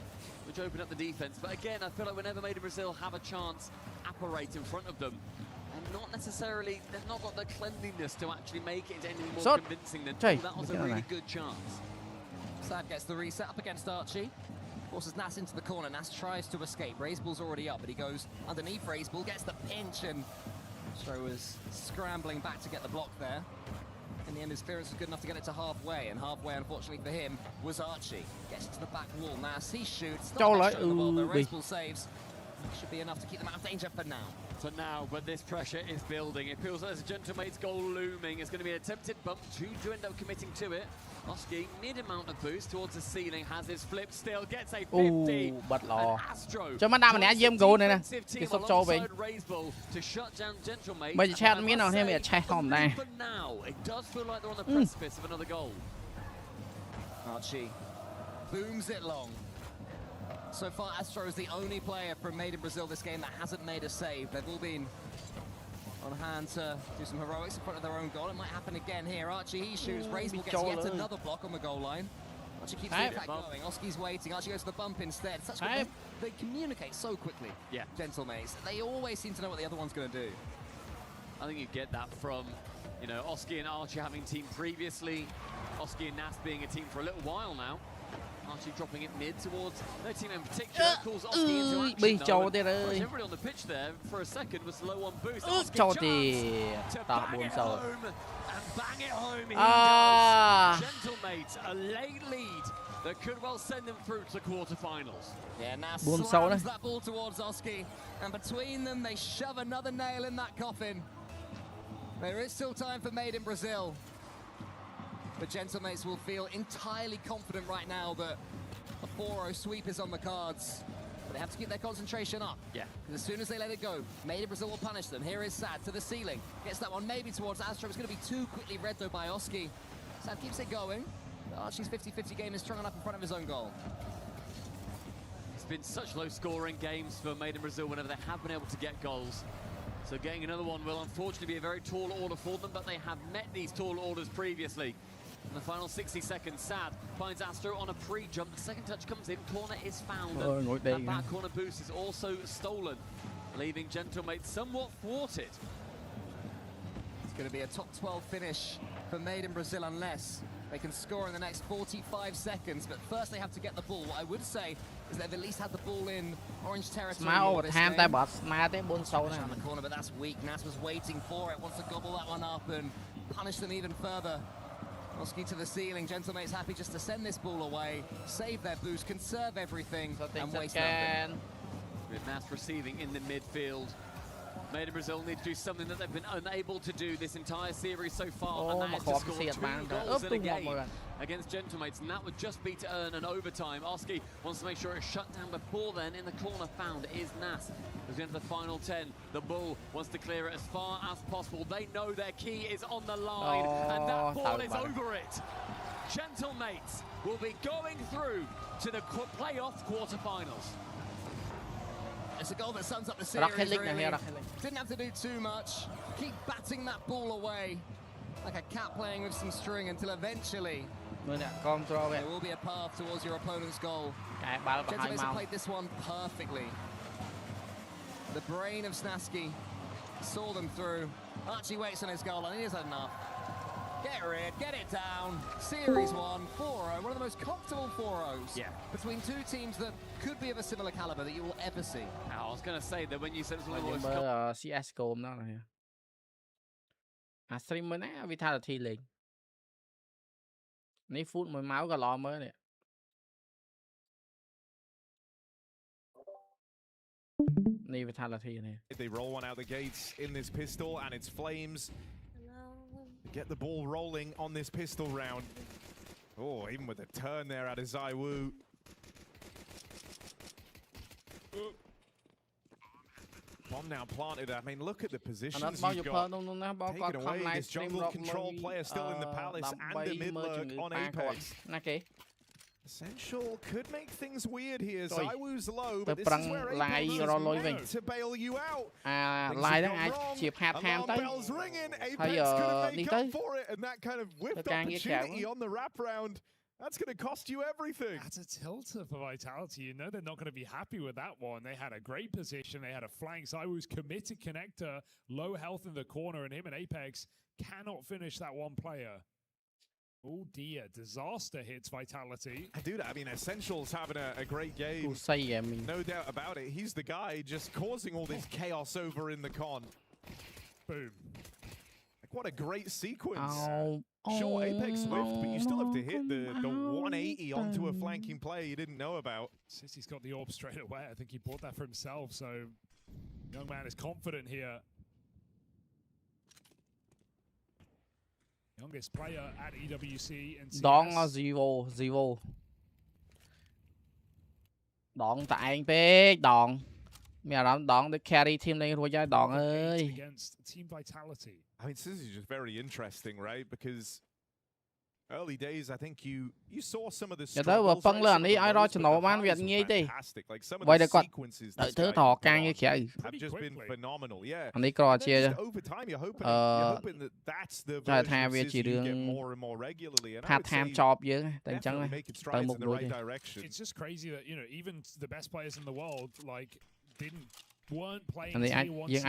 which opened up the defense. But again, I feel like whenever Made in Brazil have a chance, apparate in front of them, and not necessarily, they've not got the cleanliness to actually make it into anything more convincing than that was a really good chance. Sad gets the reset up against Archie. Forces Nas into the corner. Nas tries to escape. Raiseball's already up, but he goes underneath Raiseball, gets the pinch, and Astro was scrambling back to get the block there. In the end, his clearance was good enough to get it to halfway, and halfway, unfortunately for him, was Archie. Gets to the back wall. Nas, he shoots. Raiseball saves. Should be enough to keep them out of danger for now. For now, but this pressure is building. It feels like there's a Gentlemate's goal looming. It's going to be an attempted bump. 2 do end up committing to it. Oski, mid-amount of boost towards the ceiling, has his flip still, gets a 50. Bật lò. Astro. Cho mắt đam mình dêm goal này nè. Cái sốc cho mình. Bây giờ chat miếng nào thêm bây giờ chat hòm này. Archie booms it long. So far, Astro is the only player from Made in Brazil this game that hasn't made a save. They've all been on hand to do some heroics in front of their own goal. It might happen again here. Archie, he shoots. Raiseball gets yet another block on the goal line. Archie keeps the attack going. Oski's waiting. Archie goes to the bump instead. Such good. They communicate so quickly. Yeah. Gentlemates. They always seem to know what the other one's going to do. I think you get that from, you know, Oski and Archie having teamed previously. Oski and Nas being a team for a little while now. Archie dropping it mid towards their team in particular, calls Oski into action. Everybody on the pitch there for a second was low on boost. Oski to bang it home, and bang it home he does. Gentlemates, a late lead that could well send them through to the quarterfinals. Yeah, Nas slams that ball towards Oski, and between them they shove another nail in that coffin. There is still time for Made in Brazil. But Gentlemates will feel entirely confident right now that a 4-0 sweep is on the cards. But they have to keep their concentration up. Yeah. Because as soon as they let it go, Made in Brazil will punish them. Here is Sad to the ceiling. Gets that one maybe towards Astro. It's going to be too quickly read though by Oski. Sad keeps it going. Archie's 50-50 game is strong enough in front of his own goal. It's been such low scoring games for Made in Brazil whenever they have been able to get goals. So getting another one will unfortunately be a very tall order for them, but they have met these tall orders previously. In the final 60 seconds, Sad finds Astro on a pre-jump. The second touch comes in, corner is found. And that back corner boost is also stolen, leaving Gentlemates somewhat thwarted. It's going to be a top 12 finish for Made in Brazil unless they can score in the next 45 seconds. But first they have to get the ball. What I would say is they've at least had the ball in orange territory. Around the corner, but that's weak. Nas was waiting for it, wants to gobble that one up and punish them even further. Oski to the ceiling. Gentlemates happy just to send this ball away, save their boost, conserve everything, and waste nothing. With Nas receiving in the midfield. Made in Brazil need to do something that they've been unable to do this entire series so far, and that is to score 2 goals in a game against Gentlemates, and that would just be to earn an overtime. Oski wants to make sure it's shut down before then. In the corner found is Nas. As we enter the final 10, the Bull wants to clear it as far as possible. They know their key is on the line, and that ball is over it. Gentlemates will be going through to the playoff quarterfinals. It's a goal that sums up the series, really. Didn't have to do too much. Keep batting that ball away like a cat playing with some string until eventually there will be a path towards your opponent's goal. Gentlemates have played this one perfectly. The brain of Snaski saw them through. Archie waits on his goal and he has had enough. Get rid, get it down. Series 1, 4-0, one of the most comfortable 4-0s between two teams that could be of a similar caliber that you will ever see. Now, I was going to say that when you said it's one of the most CSGO đó này. Streamer nè, Vitality lên. Ní phút mới máu cả lò mới nè. Ní Vitality nè. They roll one out the gates in this pistol, and it's Flames. Get the ball rolling on this pistol round. Oh, even with a turn there out of ZywOo. Bomb now planted. I mean, look at the positions you've got. Taken away, this jungle control player still in the palace and the mid-lurk on Apex. Okay. Essential could make things weird here. ZywOo's low, but this is where Apex is meant to bail you out. Lại đó ai chìa hạt ham tới. Bây giờ đi tới. And that kind of whipped opportunity on the wrap round. That's going to cost you everything. That's a tilter for Vitality. You know they're not going to be happy with that one. They had a great position. They had a flank. ZywOo's committed connector, low health in the corner, and him and Apex cannot finish that one player. Oh dear, disaster hits Vitality. Dude, I mean, Essential's having a great game. No doubt about it. He's the guy just causing all this chaos over in the con. Boom. Like, what a great sequence. Sure, Apex whiffed, but you still have to hit the 180 onto a flanking play you didn't know about. City's got the orb straight away. I think he bought that for himself, so young man is confident here. Youngest player at EWC and CS. Đón Zero. Đón tại anh bé, đón. Mẹ đón để carry team lên rồi chứ đón ơi. Against Team Vitality. I mean, this is just very interesting, right? Because early days, I think you saw some of the struggles. Phân lên đi, ai đó cho nó bán Việt nghe đi. Vậy để con đợi thứ thọ càng như kìa. Have just been phenomenal, yeah. Anh đi coi chia. Over time, you're hoping that that's the version of Sissy you get more and more regularly. And I would say definitely making strides in the right direction. It's just crazy that, you know, even the best players in the world, like, weren't playing Tier 1 CS,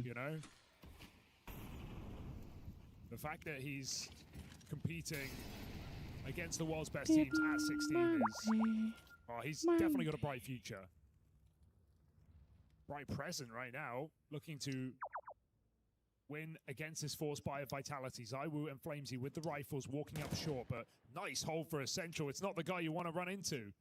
you know? The fact that he's competing against the world's best teams at 16 is... Oh, he's definitely got a bright future. Bright present right now, looking to win against this force by Vitality. ZywOo and Flamesy with the rifles walking up short, but nice hold for Essential. It's not the guy you want to run into.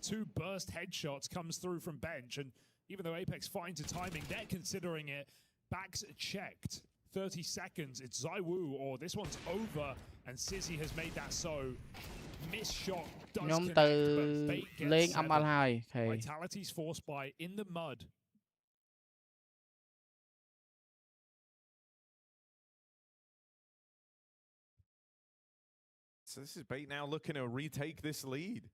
2 burst headshots comes through from bench, and even though Apex finds the timing, they're considering it. Backs checked. 30 seconds, it's ZywOo, or this one's over, and Sissy has made that so. Miss shot does connect, but Bait gets 7. Vitality's force buy in the mud. So this is Bait now looking to retake this lead.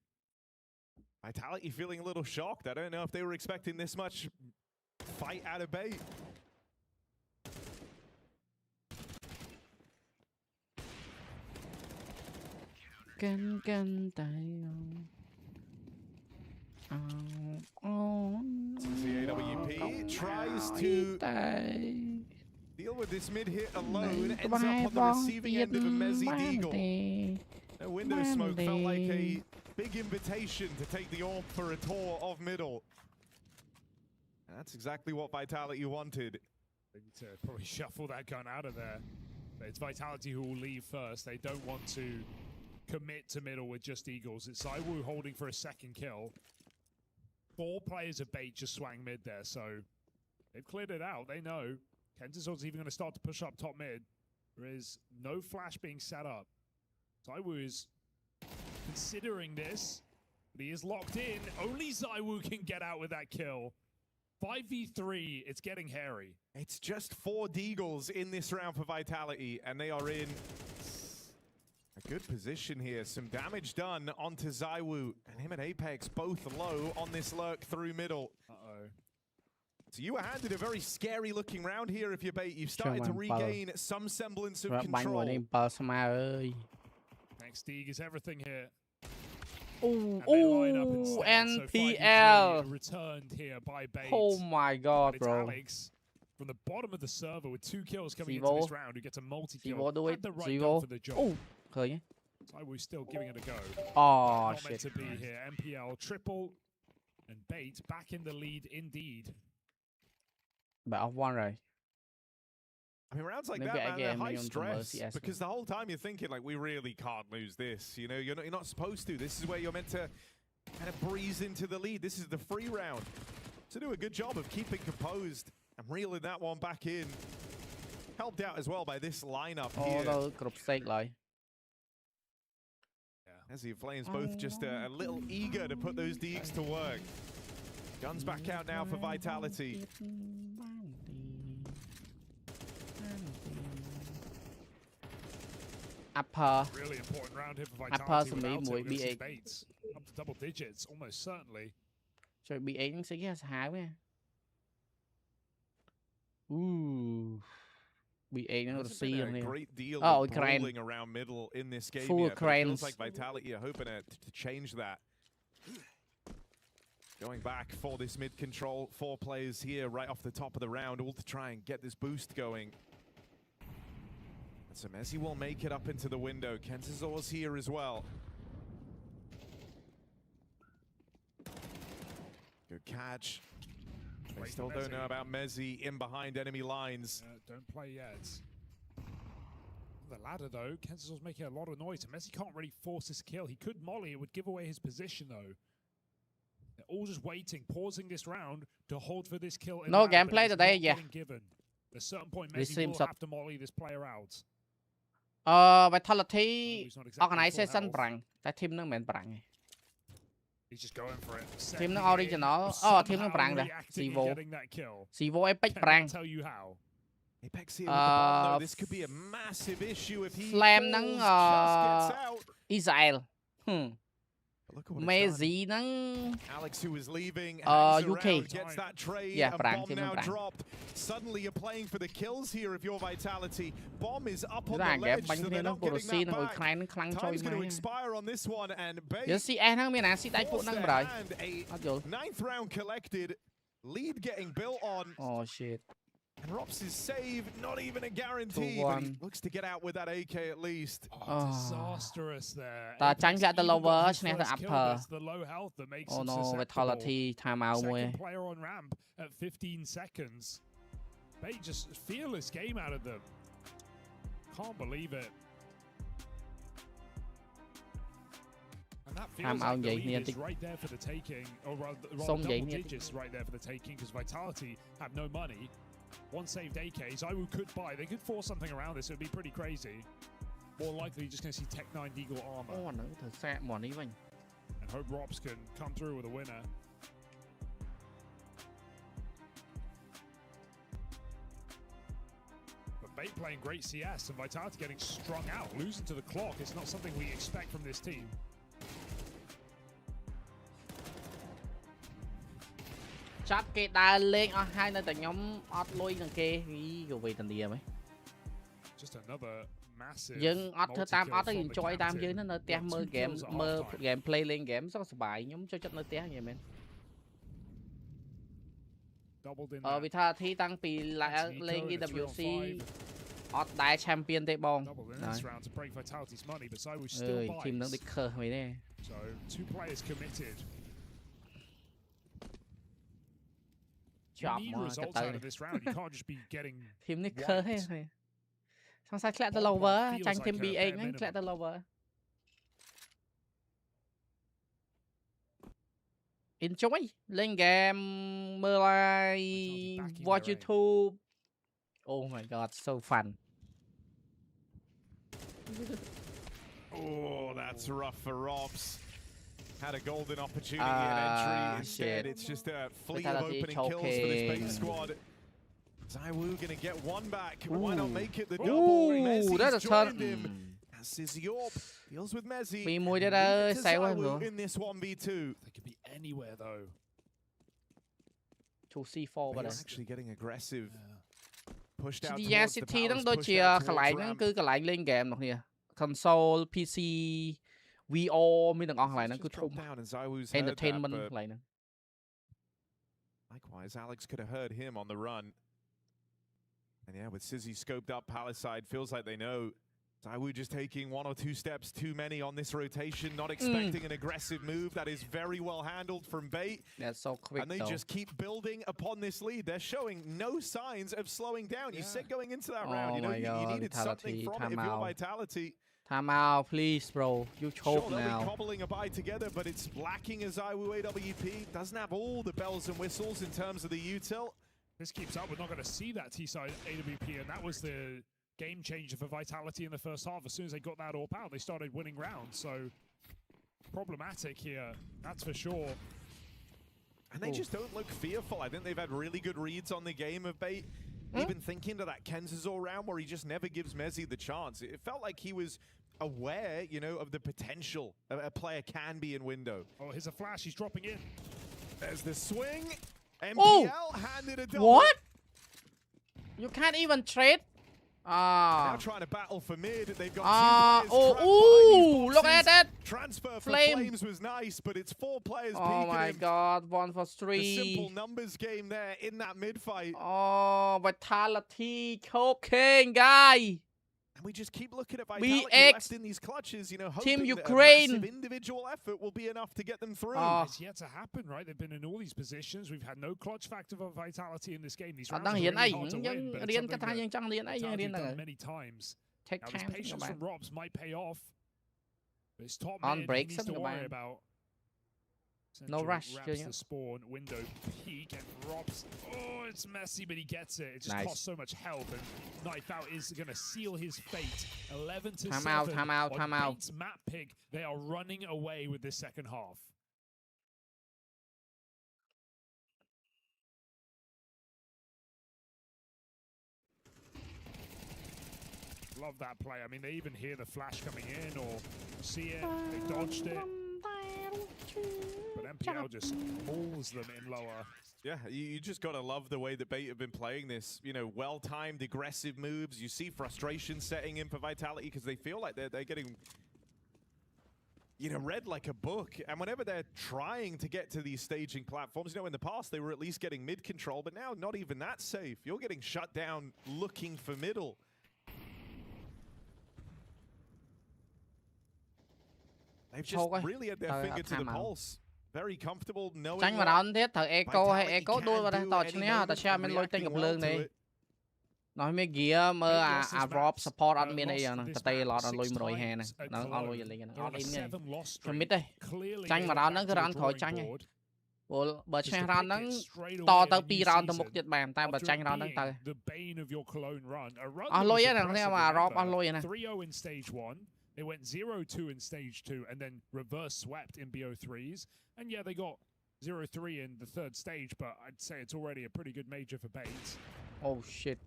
Vitality feeling a little shocked. I don't know if they were expecting this much fight out of Bait. CAWP tries to deal with this mid hit alone, ends up on the receiving end of a Mezzy Deagle. No window smoke felt like a big invitation to take the orb for a tour of middle. And that's exactly what Vitality wanted. They need to probably shuffle that gun out of there. But it's Vitality who will leave first. They don't want to commit to middle with just Eagles. It's ZywOo holding for a second kill. 4 players of Bait just swang mid there, so they've cleared it out. They know. Kentasaur's even going to start to push up top mid. There is no flash being set up. ZywOo is considering this, but he is locked in. Only ZywOo can get out with that kill. 5v3, it's getting hairy. It's just 4 Deagles in this round for Vitality, and they are in a good position here. Some damage done onto ZywOo, and him and Apex both low on this lurk through middle. Uh-oh. So you were handed a very scary looking round here if you're Bait. You've started to regain some semblance of control. Next Deag is everything here. NPL returned here by Bait. Oh my god, bro. Alex from the bottom of the server with 2 kills coming into this round, who gets a multi-kill. Had the right gun for the job. Oh, okay. We're still giving it a go. Oh, not shit. meant to be here. MPL triple and bait back in the lead indeed. But off one right. I mean, rounds like Maybe that, man, they're high again, stress because the whole time you're thinking like, we really can't lose this. You know, you're not supposed to. This is where you're meant to kind of breeze into the lead. This is the free round. So do a good job of keeping composed and reeling that one back in. Helped out as well by this lineup here. As the Flames both just a little eager to put those Deeks to work. Guns back out now for Vitality. Upper. Really important round here for Upper Vitality. for me, Without be it, baits up to double digits, almost certainly. So bị ấy sẽ ghé hái nha. Bị ấy nó see a great deal of brawling around middle in this game. Full It feels like Vitality are hoping to change that. Going back for this mid control, 4 players here right off the top of the round, all to try and get this boost going. And so Messi will make it up into the window. Kenzazor's here as well. Good catch. They still don't know about Messi in behind enemy lines. Don't play yet. The ladder though, Kenzazor's making a lot of noise, and Messi can't really force this kill. He could molly, it would give away his position though. They're all just waiting, pausing this round to hold for this kill. No gameplay today, yeah. Given. At a certain point, Messi will have to molly this player out. Vitality organization brand. That team nó men brand. He's just going for it. Team nó original. Team nó brand rồi. Sivo Epic brand. Tell you how. Apex here with the bomb, though. This could be a massive issue if he Slam just nắng gets out. Israel. Messi nắng Alex, who was leaving, UK gets that trade. Yeah, bomb now dropped. Suddenly you're playing for the kills here if you're Vitality. Bomb is up on the ledge, so they're not getting that back. Time's going to expire on this one, and base and a 9th round collected. Lead getting built on. Oh shit. And Rops' save, not even a guarantee, but he looks to get out with that AK at least. Disastrous there. The lower, it's the low health that makes him susceptible. Vitality timeout. Second player on ramp at 15 seconds. They just fearless game out of them. Can't believe it. And that feels like the lead is right there for the taking, or rather double digits right there for the taking, because Vitality have no money. One saved AK, Zaiwu could buy. They could force something around this. It would be pretty crazy. More likely, just going to see Tech 9 Deagle armor. And hope Rops can come through with a winner. But Bait playing great CS and Vitality getting strung out. Losing to the clock is not something we expect from this team. Chắc cái đá lên hai nơi tại nhóm ót lôi thằng kia cái về thằng đi mấy. Nhưng ót thứ 8 ót tới enjoy tam dưới nó nơi té mơ gameplay lên game rất là bài nhóm cho chất nơi té vậy mình. Vì tha thi tăng pì lại lên EWC ót đại champion tệ bong. Team nó đi khờ mày nè. Need results out of this round. You can't just be getting team nick khơi hay xong sai clap the lower tranh team B ấy ngay clap the lower enjoy lên game mơ like watch YouTube. Oh my god, so fun. Oh, that's rough for Robs. Had a golden opportunity at entry. Instead, it's just a fleet of opening kills for this base squad. Zaiwu gonna get one back. Why not make it the double? Messi's joined him. Siziorp deals with Messi. Zaiwu in this 1v2. They could be anywhere though. To C4 but actually getting aggressive. Pushed out towards the powers, pushed out towards ramp. Lên game nè. Console, PC, VR មានទាំងអស់កន្លែងហ្នឹងគឺធំ entertainment កន្លែងហ្នឹង Likewise, Alex could have heard him on the run. And yeah, with Sizzy scoped up Palisade, feels like they know. ZywOo just taking 1 or 2 steps too many on this rotation, not expecting an aggressive move. That is very well handled from Bait. That's so quick, and they just keep building upon this lead. They're showing no signs of slowing down. You said going into that round, you know, you needed something from it if you're Vitality. Time out, please, bro. You choke now. now. Be cobbling a buy together, but it's lacking as ZywOo AWP doesn't have all the bells and whistles in terms of the util. This keeps up. We're not going to see that T-side AWP, and that was the game changer for Vitality in the first half. As soon as they got that AWP out, they started winning rounds. So problematic here, that's for sure. And they just don't look fearful. I think they've had really good reads on the game of Bait. Even thinking to that Kenzazor round where he just never gives Mezzy the chance. It felt like he was aware, you know, of the potential a player can be in window. Oh, here's a flash. He's dropping in. There's the swing. MPL handed a double. What? You can't even trade? Now trying to battle for mid. They've got 2 players. Look at that. Transfer for Flames was nice, but it's 4 players peeking Oh my god, 1 for 3. The simple numbers game there in that mid fight. Oh, Vitality choking, guy. And we just keep looking at Vitality left in these clutches, you know, hoping Team Ukraine. That a massive individual effort will be enough to get them through. It's yet to happen, right? They've been in all these positions. We've had no clutch factor for Vitality in this game. These rounds are really hard to win, but it's something that Vitality have done many times. Now, this patience from Robs might pay off. But it's top mid, he needs to worry about. No rush. Wraps the spawn, window peek, and Robs. Oh, it's messy, but he gets it. It just costs so much health, and Knife Out is going to seal his fate. 11-7. Time out. Bait's map pick. They are running away with this second half. Love that play. I mean, they even hear the flash coming in or see it. They dodged it. But MPL just pulls them in lower. Yeah, you just got to love the way that Bait have been playing this. You know, well-timed, aggressive moves. You see frustration setting in for Vitality because they feel like they're getting, you know, read like a book. And whenever they're trying to get to these staging platforms, you know, in the past they were at least getting mid control, but now not even that safe. You're getting shut down looking for middle. They've just really had their finger to the pulse. Very comfortable knowing Tránh vào đó tiếp thằng Echo hay Echo đuôi vào đây tỏ chứ nhá, ta xem mình lôi tên gặp lương này. Nói mấy gear mơ drop support on miền này nè, ta tay lọt lôi mồi hè nè, nó lôi gì này, nó in này. From mid đây. Tránh vào đó nó cứ run khỏi tránh này. Bờ tranh round nó to tới 2 round tới 1 ទៀតបានតែបើចាញ់ round ហ្នឹងទៅអស់លុយហ្នឹងគ្នាមក drop អស់លុយណា 3-0 in stage 1. They went 0-2 in stage 2 and then reverse swept in BO3s. And yeah, they got 0-3 in the 3rd stage, but I'd say it's already a pretty good major for Bait. Oh shit.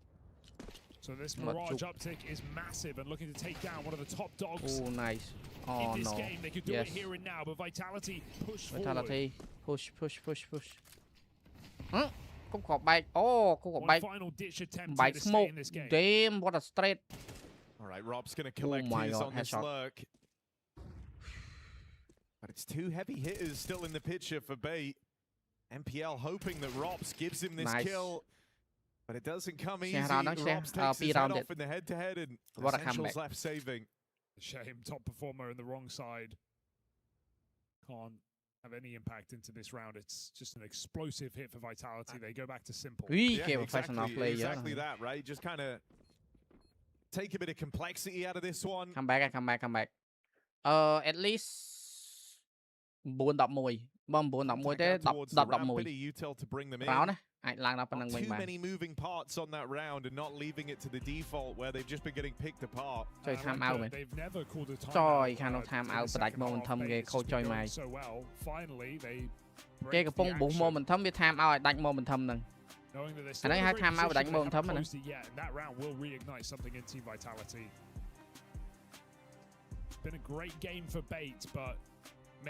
So this Mirage uptick is massive and looking to take down one of the top dogs. Oh nice. Oh in this game. They could do it here and now, but Vitality push Vitality push. Cũng có bike. Oh, cũng có bike. Final ditch attempt bike to smoke. Stay in this game. Damn, what a straight. All right, Rob's going to collect his on this lurk. But it's 2 heavy hitters still in the picture for Bait. MPL hoping that Robs gives him this kill. But it doesn't come easy. Robs takes his head off in the head-to-head and Essentials left saving. Shame, top performer in the wrong side. Can't have any impact into this round. It's just an explosive hit for Vitality. They go back to simple. Exactly that, right? Just kind of take a bit of complexity out of this one. Come back. At least 4-11 បង9-11ទេ10-11 Round ណាអាចឡើងដល់ប៉ុណ្្នឹងវិញបាន Too many moving parts on that round and not leaving it to the default where they've just been getting picked apart. ចុយ time out មែន They've never called a time ចុយខាងនោះ time out ផ្ដាច់ momentum គេខូចចុយមក Finally they គេកំពុង boost momentum វា time out ឲ្យដាច់ momentum ហ្នឹង អាហ្នឹងហៅ time out ដាច់ momentum ហ្នឹង That round will reignite something in Team Vitality. Been a great game for Bait, but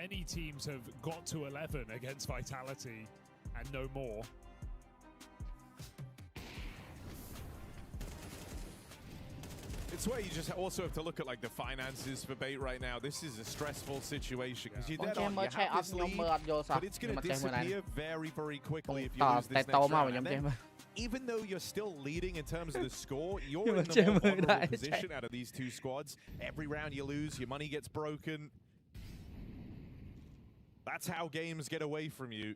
many teams have got to 11 against Vitality and no more. It's where you just also have to look at like the finances for Bait right now. This is a stressful situation because you're dead on, you have this lead, but it's going to disappear very, very quickly if you lose this next round. even though you're still leading in terms of the score, you're in the more vulnerable position out of these two squads. Every round you lose, your money gets broken. That's how games get away from you.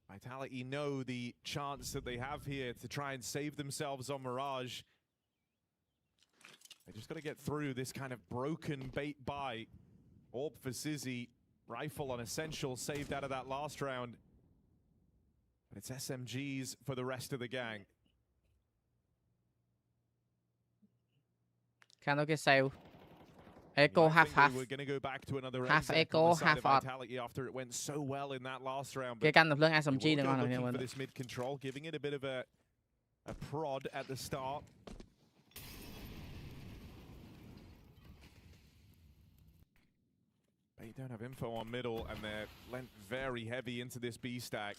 Vitality know the chance that they have here to try and save themselves on Mirage. They just got to get through this kind of broken bait buy. Orb for Sizzy, rifle on Essential saved out of that last round. But it's SMGs for the rest of the gang. Can I get save? Echo half. We're going to go back to another half echo, half Vitality after it went so well in that last round. Cái căn được lên SMG nữa looking for this mid control, giving it a bit of a prod at the start. They don't have info on middle, and they're lent very heavy into this B stack.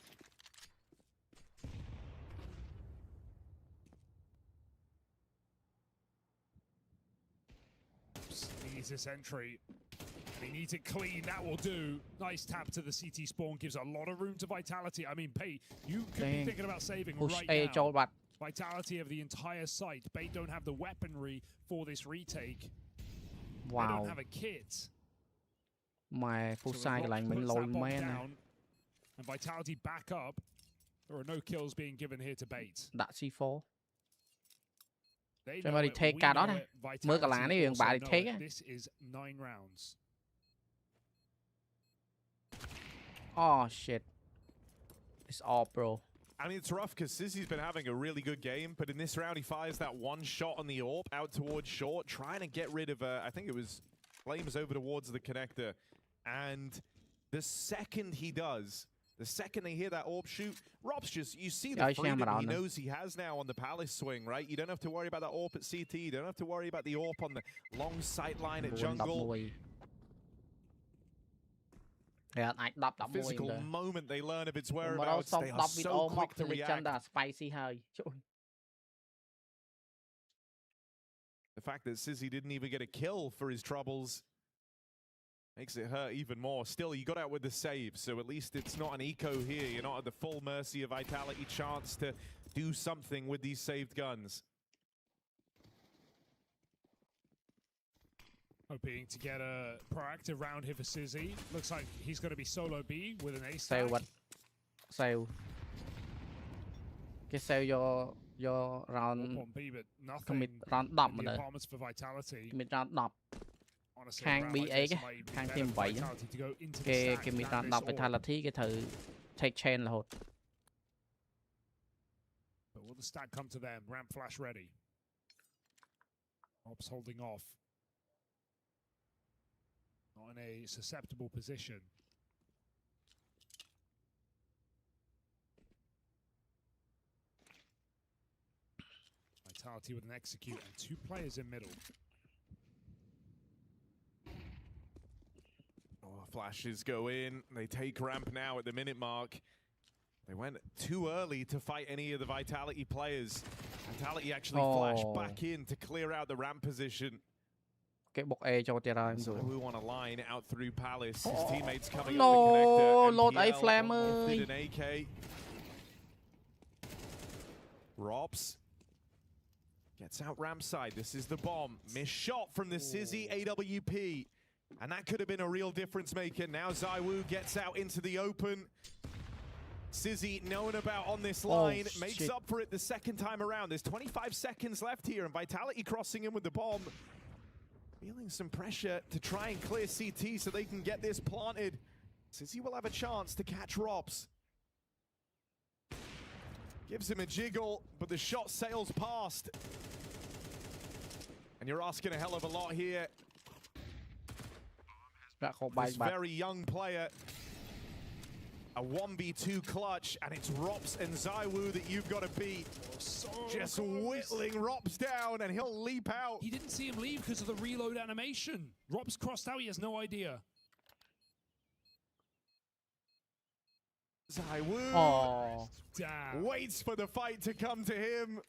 Needs this entry. He needs it clean. That will do. Nice tap to the CT spawn. Gives a lot of room to Vitality. I mean, Bait, you could be thinking about saving right now. Vitality of the entire site. Bait don't have the weaponry for this retake. Wow. They don't have a kit. My full side like man. And Vitality back up. There are no kills being given here to Bait. That's C4. They know it, take that on. This is 9 rounds. Oh shit. It's all bro. I mean, it's rough because Sizzy's been having a really good game, but in this round he fires that one shot on the AWP out towards short, trying to get rid of, I think it was Flames over towards the connector. And the second he does, the second they hear that AWP shoot, Rob's just, you see the freedom he knows he has now on the Palace swing, right? You don't have to worry about that AWP at CT. You don't have to worry about the AWP on the long sight line at jungle. Yeah, the physical moment they learn of its whereabouts, they are so quick to react. The fact that Sizzy didn't even get a kill for his troubles makes it hurt even more. Still, you got out with the save, so at least it's not an eco here. You're not at the full mercy of Vitality. Chance to do something with these saved guns. Hoping to get a proactive round here for Sizzy. Looks like he's going to be solo B with an ace. Save what? Save. Get save your round. B, but nothing. Commit round 10 the apartments for Vitality. Commit round 10. Honestly, Khang BA cái Khang team 7 cái mình round 10 Vitality cái thử take chain là hột. But will the stack come to them? Ramp flash ready. Ops holding off. Not in a susceptible position. Vitality with an execute and 2 players in middle. Oh, flashes go in. They take ramp now at the minute mark. They went too early to fight any of the Vitality players. Vitality actually flashed back in to clear out the ramp position. Cái bọc A cho tiền rồi. So we want a line out through Palace. His teammates coming up the connector. Lột A Flam ơi. An AK. Robs gets out ramp side. This is the bomb. Missed shot from the Sizzy AWP. And that could have been a real difference maker. Now ZywOo gets out into the open. Sizzy, known about on this line, makes up for it the second time around. There's 25 seconds left here, and Vitality crossing in with the bomb. Feeling some pressure to try and clear CT so they can get this planted. Sizzy will have a chance to catch Robs. Gives him a jiggle, but the shot sails past. And you're asking a hell of a lot here. This very young player. A 1v2 clutch, and it's Robs and ZywOo that you've got to beat. Just whittling Robs down, and he'll leap out. He didn't see him leave because of the reload animation. Robs crossed out, he has no idea. ZywOo waits for the fight to come to him.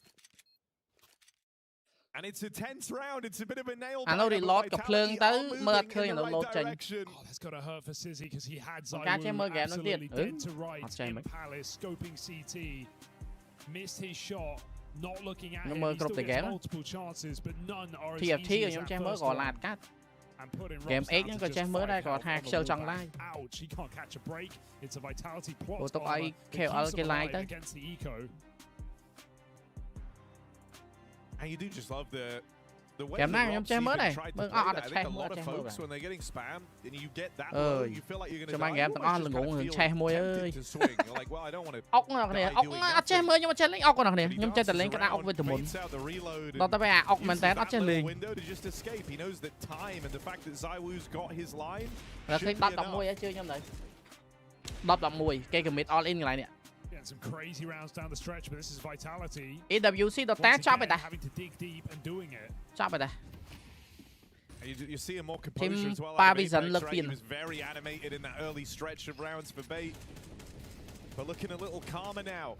And it's a tense round. It's a bit of a nail biter. Vitality are moving in the right direction. Oh, that's got to hurt for Sizzy because he had ZywOo absolutely dead to right in Palace, scoping CT. missed his shot, not looking at nhưng him. mà He still cột gets game multiple chances, but none are as TFT easy rồi as nhưng that chơi mới first gọi one. là cắt And putting game Robs X down nhưng to có chơi just mới đây 5 còn health hai on the sell trong wallback. live Ouch, he can't catch a break. It's a vitality plot ủa tụi armor ai that kêu keeps cái him like alive tới against the eco. And you do just love the way Game that này Robs chơi mới even này tried to mới play ở that. I chơi think a mới lot of chơi mới folks when they're getting spammed and you get that low, you feel like you're cho gonna mấy die. game You tụi almost là just ngủ kind of người feel chơi môi ơi tempted to swing. You're like, well, I don't want to. ốc nó nè ốc nó chơi mới nhưng mà chơi lính ốc nó nè But he nhưng chơi từ dances lính cái ốc around, với tụi mình baits out the reload, đó and tới bây giờ ốc mình uses té ốc that chơi little liền window to just escape. He knows that time and the fact that ZywOo's got his line là cái should be đập đập enough. mùi á chưa nhầm đấy đập mùi cây commit all in lại nè Getting some crazy rounds down the stretch, but this is vitality. EWC đó té Once chop again, vậy ta having to dig deep and doing it. chop vậy ta You see him more composure as well. ba Out of bị dẫn Apex, lực right? phiền. He was very animated in that early stretch of rounds for Bait, but looking a little calmer now.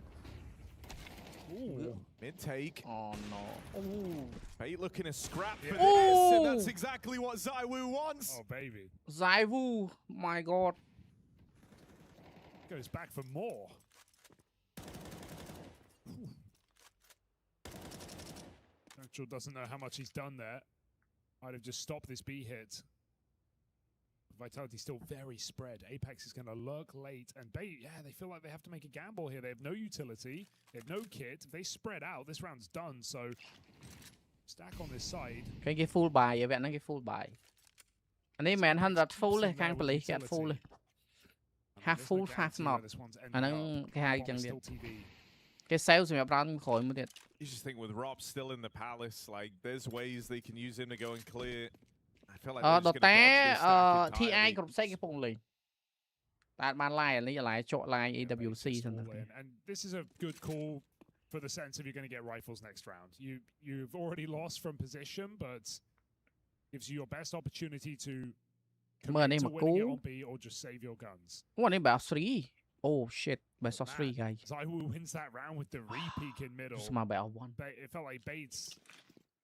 Ooh. Mid take. oh no ooh Bait looking a scrap for Yeah. this, and Ooh. that's exactly what ZywOo wants. Oh, baby. ZywOo my god Goes back for more. Natural doesn't know how much he's done there. Might have just stopped this B hit. Vitality still very spread. Apex is going to lurk late, and Bait, yeah, they feel like they have to make a gamble here. They have no utility, they have no kit. If they spread out, this round's done. So stack on this side. cái full bài vậy nó cái full bài anh ấy man 100 fullเลยcàng beli cái fullเลยhalf There's full no half guarantee knock where this one's ending anh nó up. cái hai Bomb chân is điện still TV. cái sale sẽ ra khỏi một điện You just think with Rob still in the palace, like there's ways they can use him to go and clear. I feel like they're đồ just gonna té dodge this stack TI entirely. cũng sẽ cái phùng liền tại ban live lấy lại chỗ live EWC All xong in. And this is a good call for the sense of you're going to get rifles next round. You've already lost from position, but gives you your best opportunity to Mơ này commit mà to winning it cú on B or just save your guns. Ủa này bảo 3 oh shit bảo 3 guys ZywOo wins that round with the re-peek in middle. mà bảo 1 It felt like Bates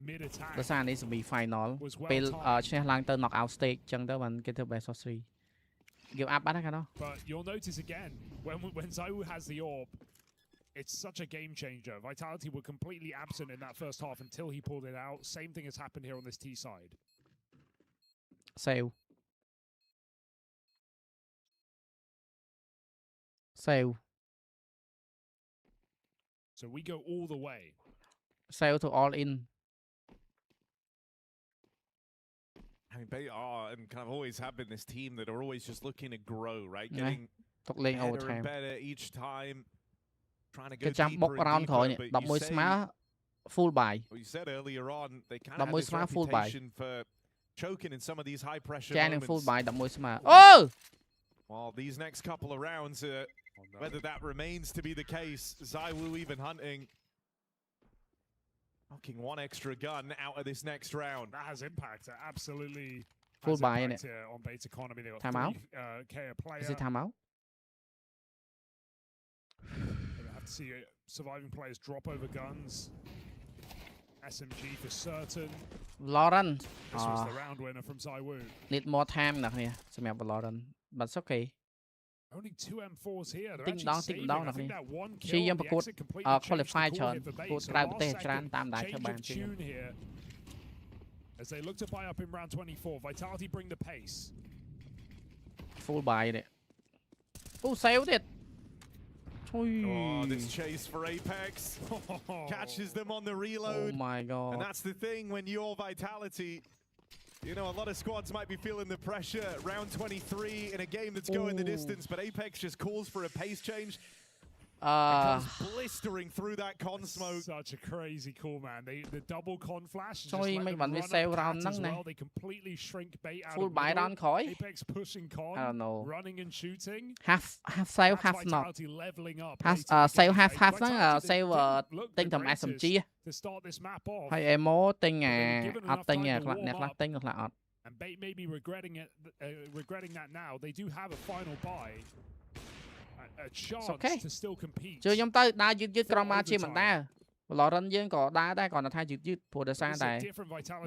mid-attack ដោយសារនេះsẽ bị final was well ពេល timed. ឈ្នះឡើងទៅ knock out stage ចឹងទៅបានគេធ្វើ best of 3 give up បាត់ហើយកាលនោះ But you'll notice again, when ZywOo has the orb, it's such a game changer. Vitality were completely absent in that first half until he pulled it out. Same thing has happened here on this T side. sale So we go all the way. sale to all in I mean, they are and kind of always have been this team that are always just looking to grow, right? Yeah. Getting ទុកលេង better overtime and better each time, trying to គេ go ចាំបុក deeper round and ក្រោយ deeper. នេះ But you 11 ស្មើ say, full buy well, you said earlier on, they kind of 11 have this ស្មើ full buy reputation for choking in some of these high pressure ចានឹង full moments. buy 11 ស្មើអូ Well, these next couple of rounds, Oh, no. whether that remains to be the case, ZywOo even hunting. Knocking one extra gun out of this next round. That has impact. It absolutely Full has buy, impact innit? here on Bates economy. They got Time out. 3K a player. is it time out Gonna have to see surviving players drop over guns. SMG for certain. Lauren This was the round winner from ZywOo. need more time អ្នកគ្នាសម្រាប់ Lauren but it's okay Only 2 M4s here. They're Tick actually down, tick saving. down I think nè. that one ព្យាយា kill, ម the ប្រកួត exit completely changed the qualify call ច្រើន here for ប្រ Bates. កួត So ក្រៅ last ប្រទេសច្រើន second តាមដានធ្វើ change បាន of ជាង tune here as they look to buy up in round 24. Vitality bring the pace. full buy នេះអូ save ទៀត Oh, this chase for Apex catches them on the oh reload. my god And that's the thing when you're Vitality. You know, a lot of squads might be feeling the pressure. Round 23 in a game that's going the distance, but Apex just calls for a pace change. Comes blistering through that con smoke. Such a crazy call, man. The double con flash. Just Sorry, let mấy them bạn biết run sale up round paths as nắng này. well. They completely shrink Bait out full of buy middle. round khỏi Apex pushing con, I don't know running and shooting. half sale That's half knock Vitality leveling up. half late in the sale game, half mate. half ហ្នឹង Vitality sale didn't look ទិញ the តែ greatest SMG to start this map off. ហើយ ammo ទិញ given អត់ enough ទិញ time to ខ្លះ warm អ្នកខ្លះ up. ទិញអ្នកខ្លះអត់ And Bait may be regretting that now. They do have a final buy. A chance okay. to still compete. ជឿខ្ញុំទៅដើរយឺតក្រុមមកជាមិនដែរ Valorant យើងក៏ដើរដែរគ្រាន់តែថាយឺតព្រោះដោយសារតែ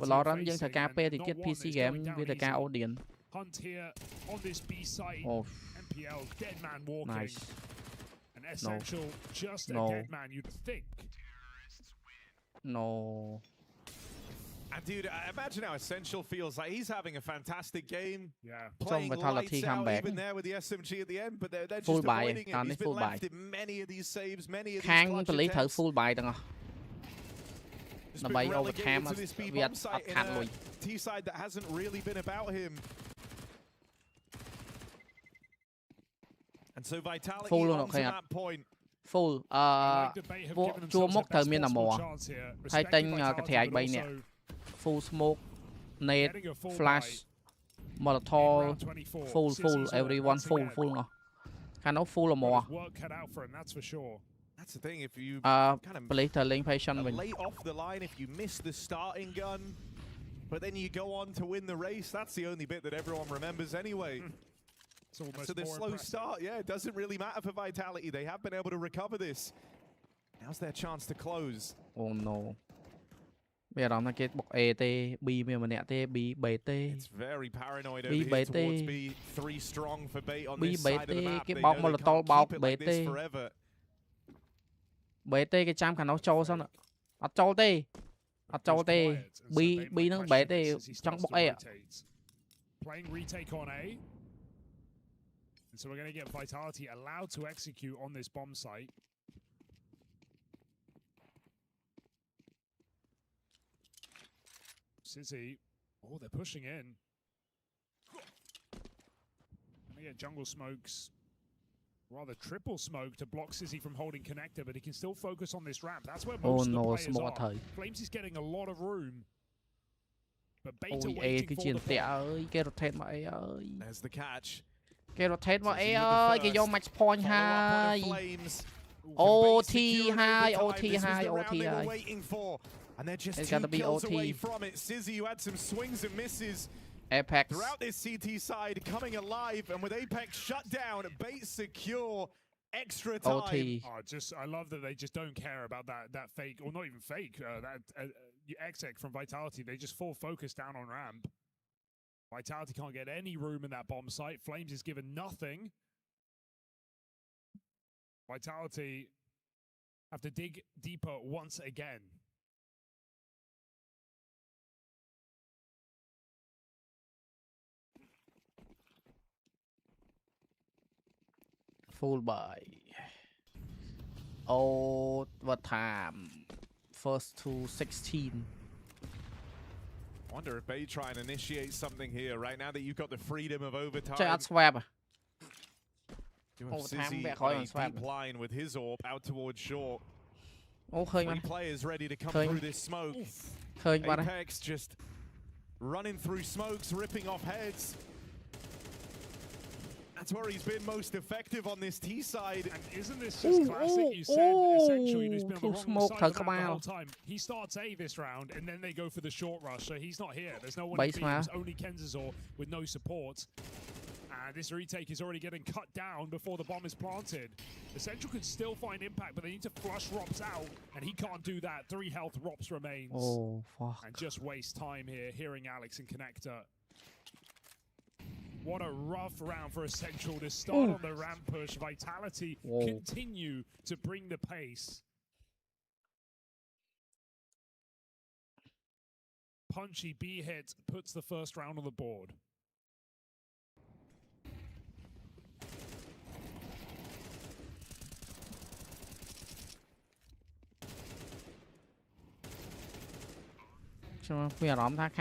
Valorant យើងត្រូវការពេលទៅទៀត PC game វាត្រូវការ audience Hunt here on this B site. oh MPL dead man walking. nice And And Essential just a dead man, you'd think. No. And dude, I imagine how Essential feels. Like he's having a fantastic game. Yeah. Playing lights out even there with the SMG at the end, but they're just avoiding it. He's been left in many of these saves, many of these clutch attempts. full buy ទាំងអស់ ដើម្បី overcome វាអត់ខាត់លុយ T-side that hasn't really been about him. And so Vitality on to that point. Full ពួកជួមុខត្រូវមានអាម៉័រហើយតែងកន្ត្រៃ3នាក់ full smoke nade flash molotov full everyone full អស់ខាងនោះ full អាម៉័រ That's the thing, if you kind of play to lane patient late off the line, if you miss the starting gun, but then you go on to win the race, that's the only bit that everyone remembers anyway. So the slow start, yeah, it doesn't really matter for Vitality. They have been able to recover this. Now's their chance to close. Oh no. It's very paranoid over here towards B. 3 strong for bait on this side of the map. They know they can't keep it like this forever. Bait cái cham khả nó trâu sao nữa. Trâu tê. B nó bait tê trong box A. Playing retake on A. And so we're going to get Vitality allowed to execute on this bomb site. Sizzy. Oh, they're pushing in. And they get jungle smokes. Rather triple smoke to block Sizzy from holding connector, but he can still focus on this ramp. That's where most of the players are. Flames is getting a lot of room. But Beta waiting for the There's the catch. Cái rotate vào A ơi, cái vô match point 2 OT 2 OT 2 OT 2 And they're just 2 kills away from it. Sizzy, who had some swings and misses Apex throughout this CT side, coming alive, and with Apex shut down, bait secure, extra time. OT. I love that they just don't care about that fake, or not even fake, that exec from Vitality. They just full focus down on ramp. Vitality can't get any room in that bomb site. Flames is given nothing. Vitality have to dig deeper once again. Full buy. Oh, what time? First to 16. I wonder if they try and initiate something here right now that you've got the freedom of overtime. Check out swab. Sizzy deep line with his orb out towards short. Oh, 3 players ready to come through this smoke. Apex just running through smokes, ripping off heads. That's where he's been most effective on this T side. And isn't this just classic? You said essentially he's been on the wrong side of the whole time. He starts A this round, and then they go for the short rush, so he's not here. There's no one in B. There's only Kenzazor with no support. And this retake is already getting cut down before the bomb is planted. Essential could still find impact, but they need to flush Rops out, and he can't do that. 3 health, Rops remains. Oh, fuck. And just waste time here, hearing Alex and Connector. What a rough round for Essential to start on the ramp push. Vitality continue to bring the pace. Punchy B hit puts the first round on the board. Watching that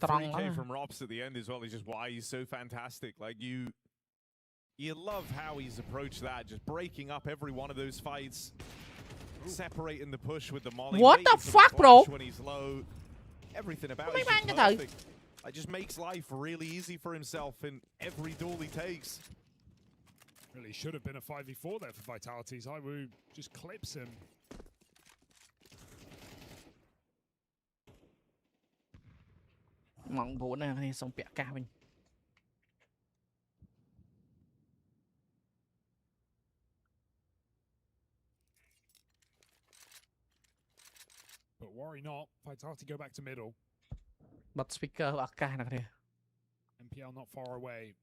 3K from Rops at the end as well is just why he's so fantastic. Like you love how he's approached that, just breaking up every one of those fights, separating the push with the molly. What the fuck, bro? When he's low, everything about it is perfect. It just makes life really easy for himself in every duel he takes. Really should have been a 5v4 there for Vitality. Zaiwu just clips him. Mong bố này thì xong bẹt ca mình. But worry not, Vitality go back to middle. Bật speaker bạc ca nào kìa. MPL not far away.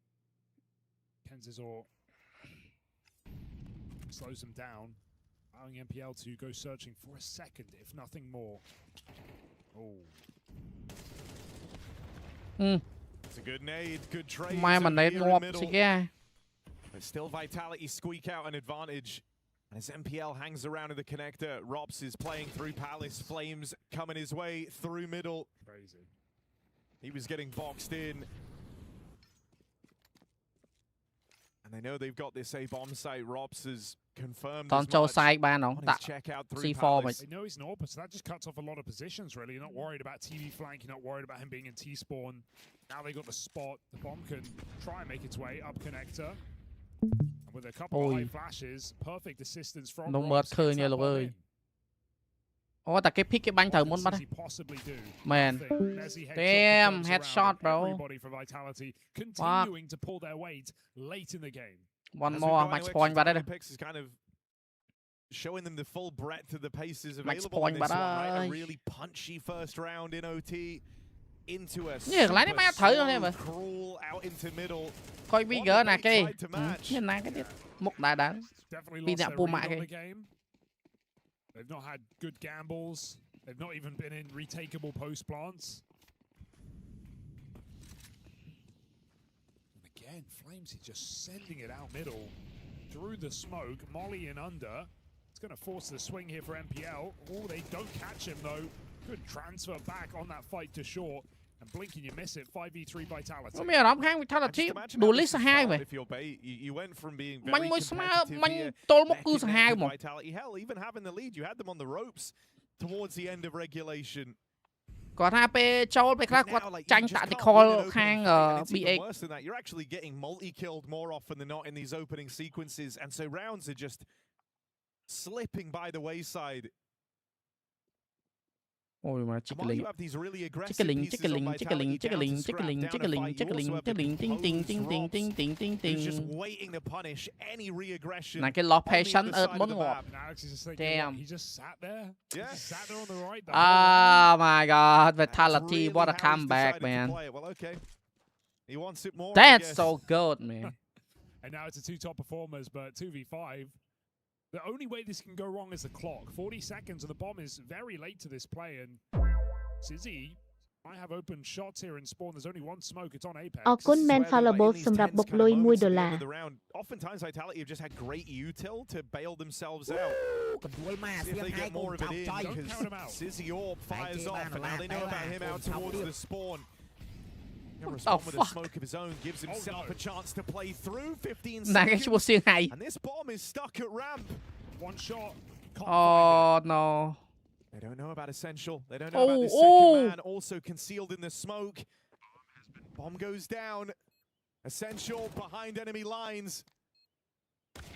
Kenzazor slows them down, allowing MPL to go searching for a second, if nothing more. Oh. It's a good nade, good trade. But still Vitality squeak out an advantage. And as MPL hangs around in the connector, Rops is playing through Palace. Flames coming his way through middle. Crazy. He was getting boxed in. And they know they've got this A bomb site. Rops has confirmed as much on his check out through Palace. They know he's an AWP, so that just cuts off a lot of positions, really. You're not worried about TV flank. You're not worried about him being in T-spawn. Now they got the spot. The bomb can try and make its way up connector. And with a couple of high flashes, perfect assistance from Rops. Oh, ta cái pick cái banh thử muốn bắt đấy. Man. Damn, headshot, bro. Continuing to pull their weight late in the game. One more match point vào đây đây. Showing them the full breadth of the paces available in this one, right? A really punchy first round in OT into a crawl out into middle. Coi bigger nè cái. Nhìn nè cái tiết. Mục đại đá. Vì nè bùa mạ cái. They've not had good gambles. They've not even been in retakeable post plants. And again, Flames is just sending it out middle through the smoke. Molly in under. It's going to force the swing here for MPL. Oh, they don't catch him though. Good transfer back on that fight to short. And blink and you miss it. 5v3 Vitality. Không biết kháng Vitality đủ lý số 2 vậy. Mình mới smart, mình tol một cú số 2 mà. Hell, even having the lead, you had them on the ropes towards the end of regulation. Còn HPចូលពេលខ្លះគាត់ចាញ់ tactical ខាង BA. Worse than that, you're actually getting multi-killed more often than not in these opening sequences, and so rounds are just slipping by the wayside. Ôi mà chickling, này cái lock patient muốn ngọt. Damn. Oh my god, Vitality, what a comeback, man. That's so good, man. And now it's a two top performers, but 2v5. The only way this can go wrong is the clock. 40 seconds and the bomb is very late to this play, and Sizzy might have open shots here in spawn. There's only one smoke. It's on Apex. Oftentimes Vitality have just had great util to bail themselves out. If they get more of it in, because Sizzy Orb fires off, and now they know about him out towards the spawn. Respond with a smoke of his own, gives himself a chance to play through 15 seconds. And this bomb is stuck at ramp. One shot. Oh no. They don't know about Essential. They don't know about this second man also concealed in the smoke. Bomb goes down. Essential behind enemy lines.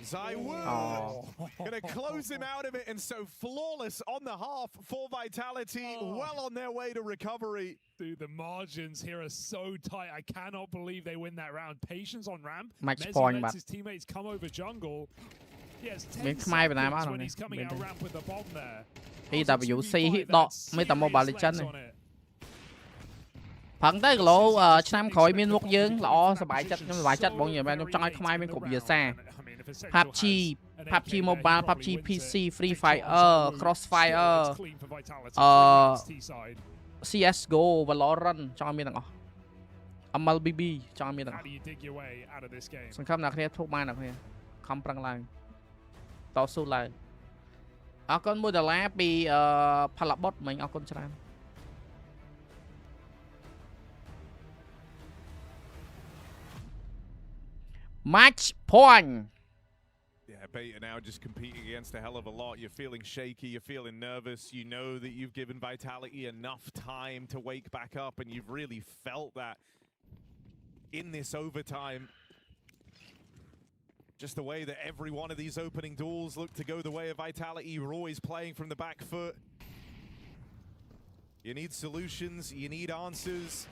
ZywOo gonna close him out of it, and so flawless on the half for Vitality, well on their way to recovery. Dude, the margins here are so tight. I cannot believe they win that round. Patience on ramp. Match point, lets his teammates come over jungle. Yes, 10 seconds when he's coming out ramp with the bomb there. EWC hit dot mấy tầm mobile legend này. ផឹងទៅគីឡូឆ្នាំក្រោយមានមុខយើងល្អសប្បាយចិត្តខ្ញុំសប្បាយចិត្តបងនិយាយមែនខ្ញុំចង់ឲ្យខ្មែរមានគ្រប់វាសា PUBG Mobile, PUBG PC, Free Fire, Crossfire, CS:GO, Valorant ចង់ឲ្យមានទាំងអស់ MLBB ចង់ឲ្យមានទាំងអស់សង្ឃឹមអ្នកគ្នាធូបបានអ្នកគ្នាខំប្រឹងឡើងតស៊ូឡើងអរគុណ$1ពីផលបុតមិញអរគុណច្រើន Match point. Yeah, Beta now just competing against a hell of a lot. You're feeling shaky, you're feeling nervous. You know that you've given Vitality enough time to wake back up, and you've really felt that in this overtime. Just the way that every one of these opening duels look to go the way of Vitality. You're always playing from the back foot. You need solutions, you need answers.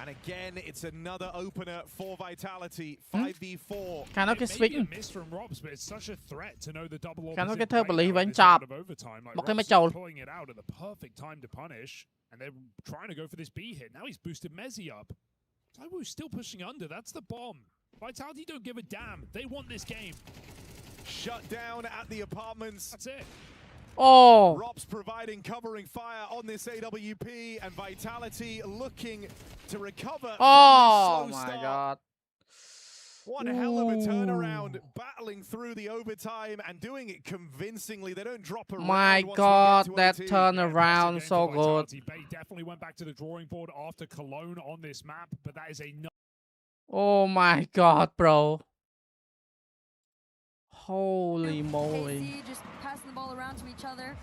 And again, it's another opener for Vitality. 5v4. Cannot get switch. Miss from Robs, but it's such a threat to know the double Cannot get her believe in job. Pulling it out at the perfect time to punish, and they're trying to go for this B hit. Now he's boosted Mezzi up. ZywOo's still pushing under. That's the bomb. Vitality don't give a damn. They want this game. shut down at the apartments. That's it. Oh. Rops providing covering fire on this AWP, and Vitality looking to recover. Oh from the slow my start. god. One hell of a turnaround, battling through the overtime and doing it convincingly. They don't drop a My round once god, we that get to 18. turnaround so good. Vitality. Bay definitely went back to the drawing board after Cologne on this map, but that is a Oh my god, bro. Holy moly. KC just passing the ball around to each other.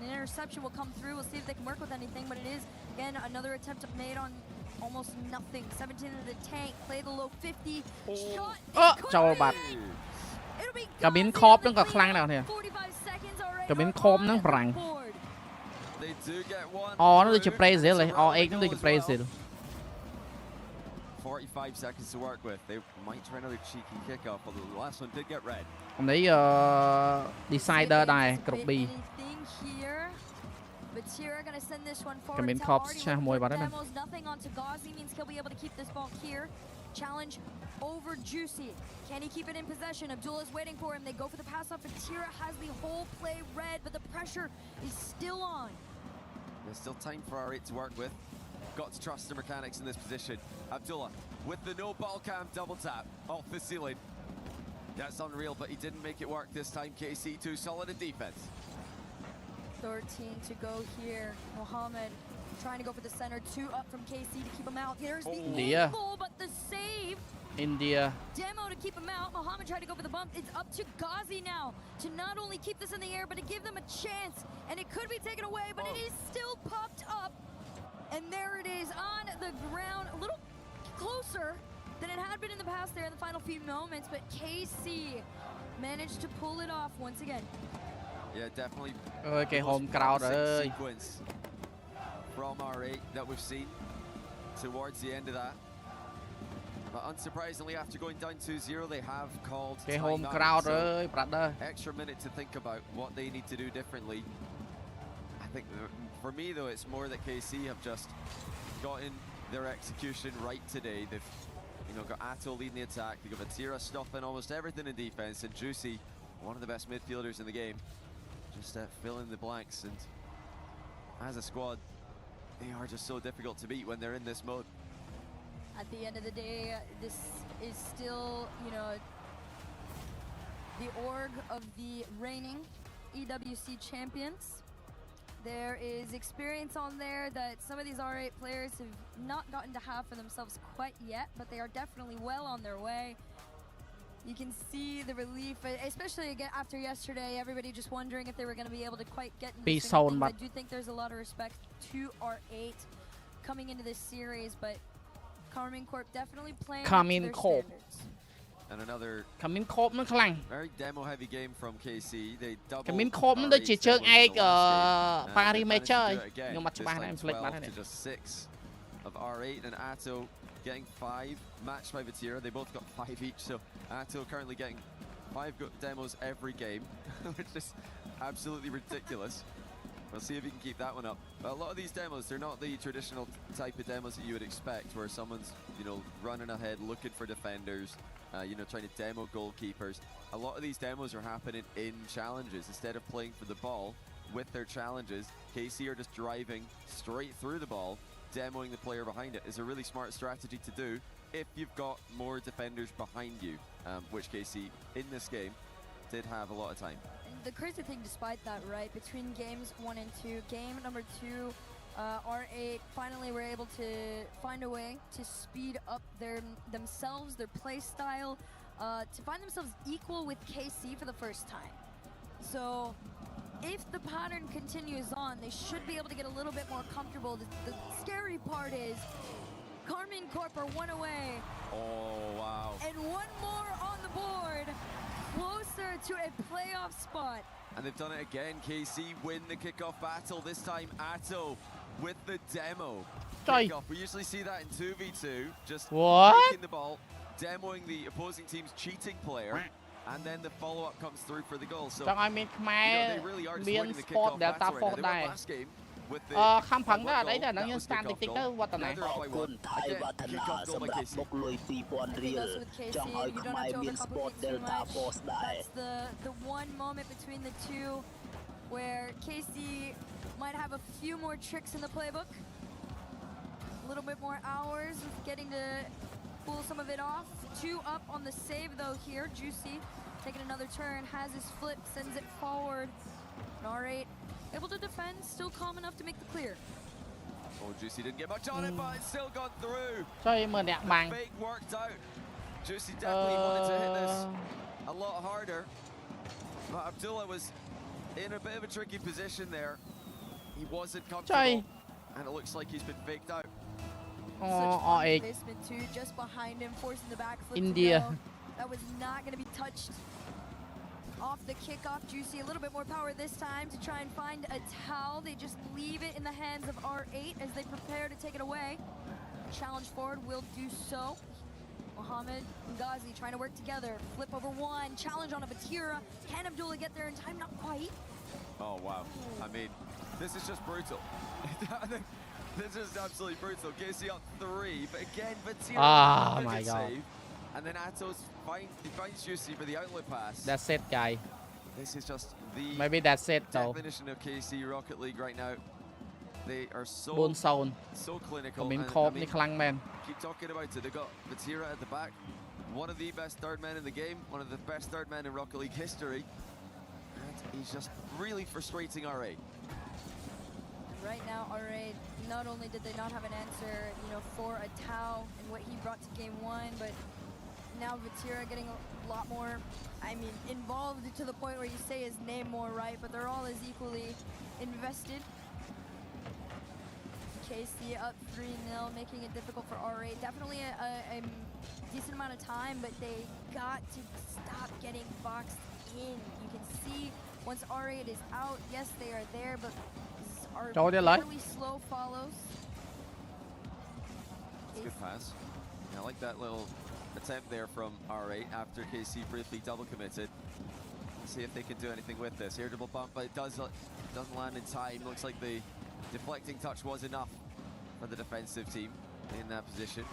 An interception will come through. We'll see if they can work with anything, but it is, again, another attempt made on almost nothing. 17 into the tank, play the low 50. Shot. Trời bạch. Cabin khốp nó còn khăn nào nè. Cabin khốp nó răng. Nó được chụp Brazil này. X nó được chụp Brazil. 45 seconds to work with. They might try another cheeky kickoff, although the last one did get red. Hôm đấy Decider này, cục B. Cabin khốp cha môi vào đấy nè. Challenge over Juicy. Can he keep it in possession? Abdullah's waiting for him. They go for the pass off, and Tira has the whole play red, but the pressure is still on. There's still time for R8 to work with. Got to trust the mechanics in this position. Abdullah with the no ball cam double tap off the ceiling. That's unreal, but he didn't make it work this time. KC too solid in defense. 13 to go here. Mohammed trying to go for the center. 2 up from KC to keep him out. Here's the angle, but the save. India. Demo to keep him out. Mohammed tried to go for the bump. It's up to Ghazi now to not only keep this in the air, but to give them a chance. And it could be taken away, but it is still popped up. And there it is on the ground, a little closer than it had been in the past there in the final few moments, but KC managed to pull it off once again. Yeah, definitely. Okay, home crowd sequence from R8 that we've seen towards the end of that. But unsurprisingly, after going down 2-0, they have called home timeout, crowd so brother. extra minute to think about what they need to do differently. I think for me though, it's more that KC have just gotten their execution right today. They've got Atto leading the attack. They've got Vatira stopping almost everything in defense, and Juicy, one of the best midfielders in the game, just fill in the blanks. And as a squad, they are just so difficult to beat when they're in this mode. At the end of the day, this is still, the org of the reigning EWC champions. There is experience on there that some of these R8 players have not gotten to have for themselves quite yet, but they are definitely well on their way. You can see the relief, especially again after yesterday, everybody just wondering if they were going to be able to quite get into the swing of things. I do think there's a lot of respect to R8 coming into this series, but Carmine Corp definitely playing up to their standards. And another very demo-heavy game from KC. They doubled R8 to just 6 of R8, and Atto getting 5, matched by Vatira. They both got 5 each, so Atto currently getting 5 demos every game, which is absolutely ridiculous. We'll see if he can keep that one up. But a lot of these demos, they're not the traditional type of demos that you would expect, where someone's, running ahead, looking for defenders, trying to demo goalkeepers. A lot of these demos are happening in challenges. Instead of playing for the ball with their challenges, KC are just driving straight through the ball, demoing the player behind it. Is a really smart strategy to do if you've got more defenders behind you, which KC in this game did have a lot of time. The crazy thing, despite that, right, between games 1 and 2, game number 2, R8 finally were able to find a way to speed up themselves, their play style, to find themselves equal with KC for the first time. So if the pattern continues on, they should be able to get a little bit more comfortable. The scary part is Carmine Corp are 1 away. Oh, wow. And 1 more on the board, closer to a playoff spot. And they've done it again. KC win the kickoff battle. This time, Atto with the demo kickoff. We usually see that in 2v2, just taking the ball, demoing the opposing team's cheating player, and then the follow-up comes through for the goal. So they really are just winning the kickoff battle right now. They won last game, with the ខំប្រឹងដែរអត់អីទេហ្នឹងយើងស្តានតិចតិចទៅវត្តនា អរគុណថៃវឌ្ឍនាសម្រាប់បុកលុយ 2000 រៀលចង់ឲ្យខ្មែរមាន Sport Delta Force ដែរ That's the one moment between the two where Casey might have a few more tricks in the playbook. A little bit more hours with getting to pull some of it off. 2 up on the save though here. Juicy taking another turn, has his flip, sends it forward. And R8 able to defend, still calm enough to make the clear. Oh, Juicy didn't get much on it, but it's still gone through. ជួយមើលអ្នកបាំង Fake worked out. Juicy definitely wanted to hit this a lot harder, but Abdullah was in a bit of a tricky position there. He wasn't comfortable, and it looks like he's been faked out. R8 Basement 2 just behind him, forcing the backflip. India. That was not going to be touched. Off the kickoff, Juicy a little bit more power this time to try and find a towel. They just leave it in the hands of R8 as they prepare to take it away. Challenge forward will do so. Mohammed and Ghazi trying to work together. Flip over one, challenge on a Batira. Can Abdullah get there in time? Not quite. Oh, wow. I mean, this is just brutal. This is absolutely brutal. Casey up 3, but again, Batira my God. save. And then Atos finds Juicy for the outlet pass. That's it guy This is just the maybe that's it though definition of KC Rocket League right now. They are so 4-0 so clinical. មាន and, ខបនេះខ្លាំងមែន keep talking about it. They got Batira at the back, one of the best third men in the game, one of the best third men in Rocket League history, and he's just really frustrating R8. Right now, R8, not only did they not have an answer, for a Tau and what he brought to game 1, but now Batira getting a lot more, involved to the point where you say his name more right, but they're all as equally invested. Casey up 3-0, making it difficult for R8. Definitely a decent amount of time, but they got to stop getting boxed in. You can see once R8 is out, yes, they are there, but are really slow follows. That's a good pass. I like that little attempt there from R8 after KC briefly double committed. Let's see if they can do anything with this. Here double bump, but it doesn't land in time. Looks like the deflecting touch was enough for the defensive team in that position.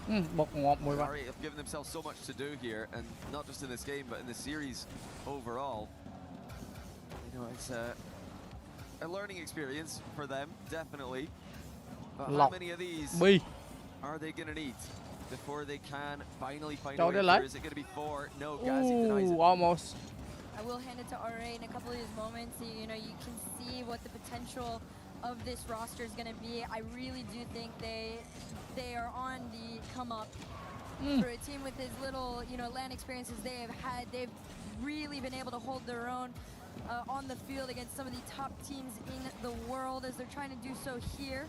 R8 have given themselves so much to do here, and not just in this game, but in the series overall. It's a learning experience for them, definitely. But how many of these are they going to need before they can finally find a way through? Is it going to be 4? No, Ghazi denies it. Almost. I will hand it to R8 in a couple of these moments. You can see what the potential of this roster is going to be. I really do think they are on the come up. For a team with as little, LAN experiences they have had, they've really been able to hold their own on the field against some of the top teams in the world as they're trying to do so here.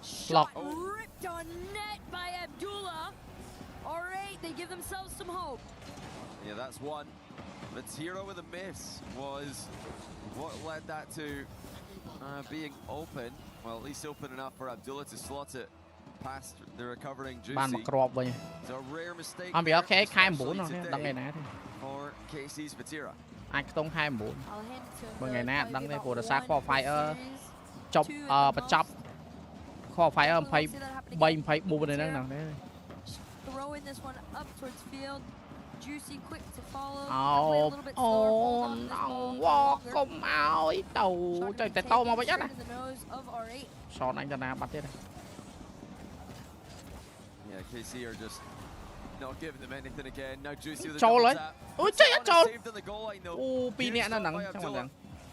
Shot ripped on net by Abdullah. R8, they give themselves some hope. Yeah, that's one. Batira with a miss was what led that to being open. Well, at least open enough for Abdullah to slot it past the recovering Juicy. It's a rare mistake for KC's Batira. អាចខ្ទង់ខែ9 I'll hand it to him. ថ្ងៃណាដឹងទេព្រោះដោយសារ qualifier ចប់បញ្ចប់ qualifier 23 24នៅហ្នឹងណា Throwing this one up towards field. Juicy quick to follow. កុំឲ្យទៅទៅតែតមកវិញអត់ណា Shot អញតាណាបាត់ទៀត Yeah, KC are just not giving them anything again. Now Juicy with a Chol double tap. Saved on the goal line though. ពីរនាក់នៅហ្នឹង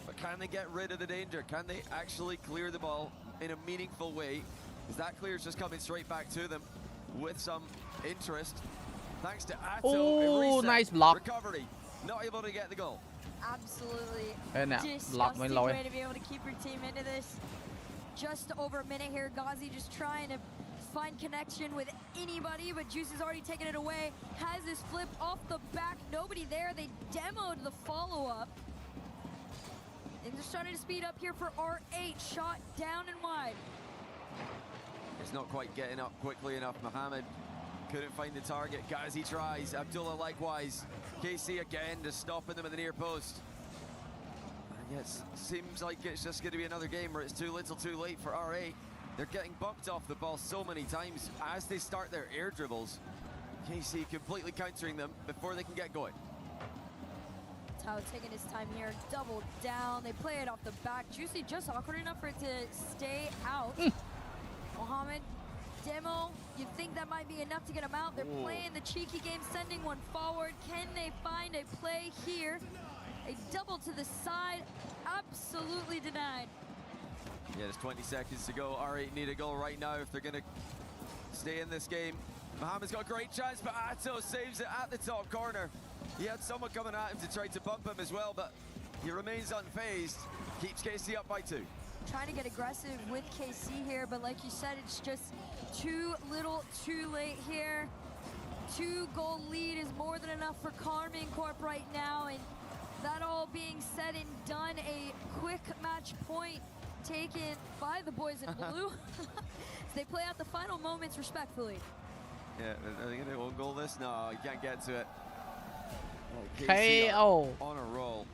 But can they get rid of the danger? Can they actually clear the ball in a meaningful way? Because that clear is just coming straight back to them with some interest. Thanks to Atto. Nice block. Recovery. Not able to get the goal. Absolutely. Block Disgusting way to be able to keep your team into this. Just over a minute here. Ghazi just trying to find connection with anybody, but Juice has already taken it away. Has this flip off the back. Nobody there. They demoed the follow-up. And they're starting to speed up here for R8. Shot down and wide. It's not quite getting up quickly enough. Mohammed couldn't find the target. Ghazi tries. Abdullah likewise. KC again just stopping them in the near post. Yes, seems like it's just going to be another game where it's too little too late for R8. They're getting bumped off the ball so many times as they start their air dribbles. KC completely countering them before they can get going. Tao taking his time here, double down. They play it off the back. Juicy just awkward enough for it to stay out. Mohamed, Demo, you think that might be enough to get him out? They're playing the cheeky game, sending one forward. Can they find a play here? A double to the side, absolutely denied. Yeah, there's 20 seconds to go. R8 need a goal right now if they're going to stay in this game. Mohamed's got a great chance, but Atto saves it at the top corner. He had someone coming at him to try to bump him as well, but he remains unfazed. Keeps KC up by 2. Trying to get aggressive with KC here, but like you said, it's just too little, too late here. 2-goal lead is more than enough for Karmine Corp right now, and that all being said and done, a quick match point taken by the boys in blue. They play out the final moments respectfully. Yeah, are they going to own goal this? No, you can't get to it. KO. On a roll.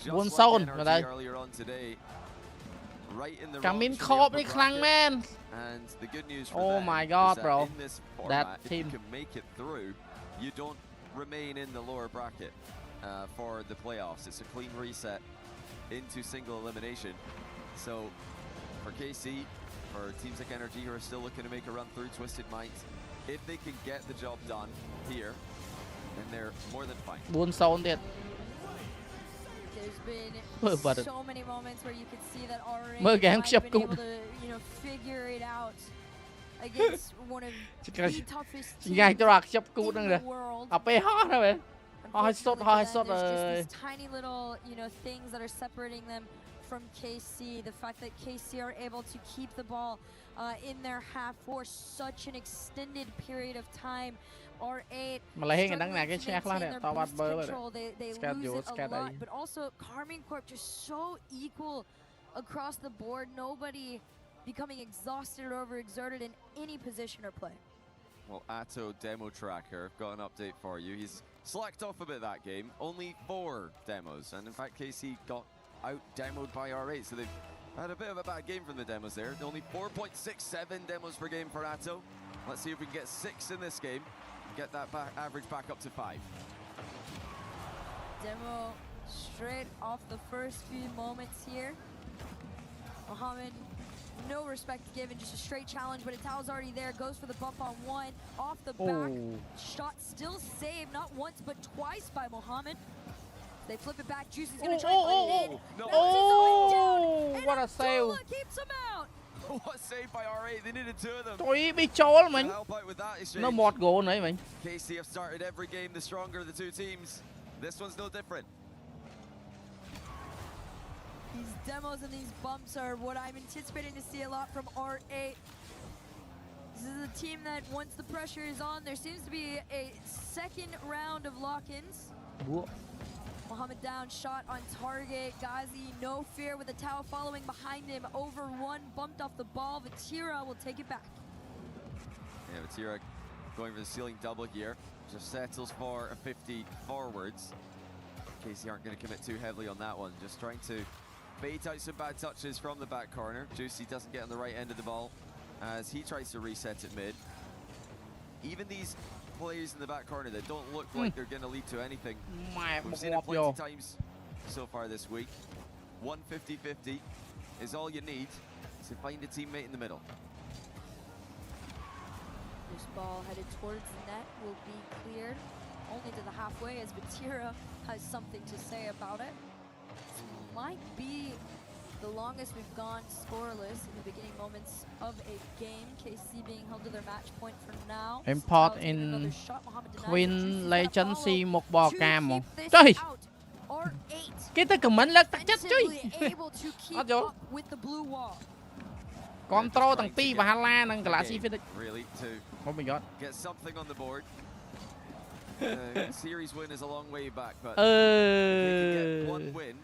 Buồn sâu vào đây. Earlier on today, right in the Karmine Corp đi khăng man. And the good news for Oh them my god, is bro. in this format, That if team. you can make it through, you don't remain in the lower bracket for the playoffs. It's a clean reset into single elimination. So for KC, for teams like Energy who are still looking to make a run through Twisted Minds, if they can get the job done here, then they're more than fine. Buồn sâuទៀត. There's been so many moments where you could see that already Mơ kìa, been able to, figure it out against one of the toughest teams in the world. There's just these tiny little, things that are separating them from KC. The fact that KC are able to keep the ball in their half for such an extended period of time. R8 struggling to maintain their boost control. They lose it a lot, but also Karmine Corp just so equal across the board. Nobody becoming exhausted or overexerted in any position or play. Well, Atto Demo Tracker, I've got an update for you. He's slacked off a bit that game. Only 4 demos, and in fact KC got out-demoed by R8, so they've had a bit of a bad game from the demos there. Only 4.67 demos per game for Atto. Let's see if we can get 6 in this game. Get that average back up to 5. Demo straight off the first few moments here. Mohamed, no respect given, just a straight challenge, but Itao's already there, goes for the bump on 1. Off the back, shot still saved, not once but twice by Mohamed. They flip it back, Juicy's gonna try and put it in. Oh, what a save. Keeps him out. What a save by R8, they needed 2 of them. Trời bị trốn mình. Help out with that exchange. Nó một goal nữa mình. KC have started every game the stronger of the 2 teams. This one's no different. These demos and these bumps are what I'm anticipating to see a lot from R8. This is a team that once the pressure is on, there seems to be a second round of lock-ins. Mohamed down, shot on target. Ghazi, no fear with the Tao following behind him. Over 1, bumped off the ball. Vatira will take it back. Yeah, Vatira going for the ceiling double here. Just settles for a 50 forwards. KC aren't going to commit too heavily on that one. Just trying to bait out some bad touches from the back corner. Juicy doesn't get on the right end of the ball as he tries to reset it mid. Even these plays in the back corner that don't look like they're going to lead to anything. We've seen it plenty of times so far this week. 150-50 is all you need to find a teammate in the middle. This ball headed towards the net will be cleared only to the halfway as Vatira has something to say about it. This might be the longest we've gone scoreless in the beginning moments of a game. KC being held to their match point for now. Import in Queen Legacy một bò cam mà. Trời! Cái tay comment lên tắt chết chứ. Control thằng Pi và Hala thằng Glassy Phoenix. Oh my god. Get something on the board. Series win is a long way back, but get one win.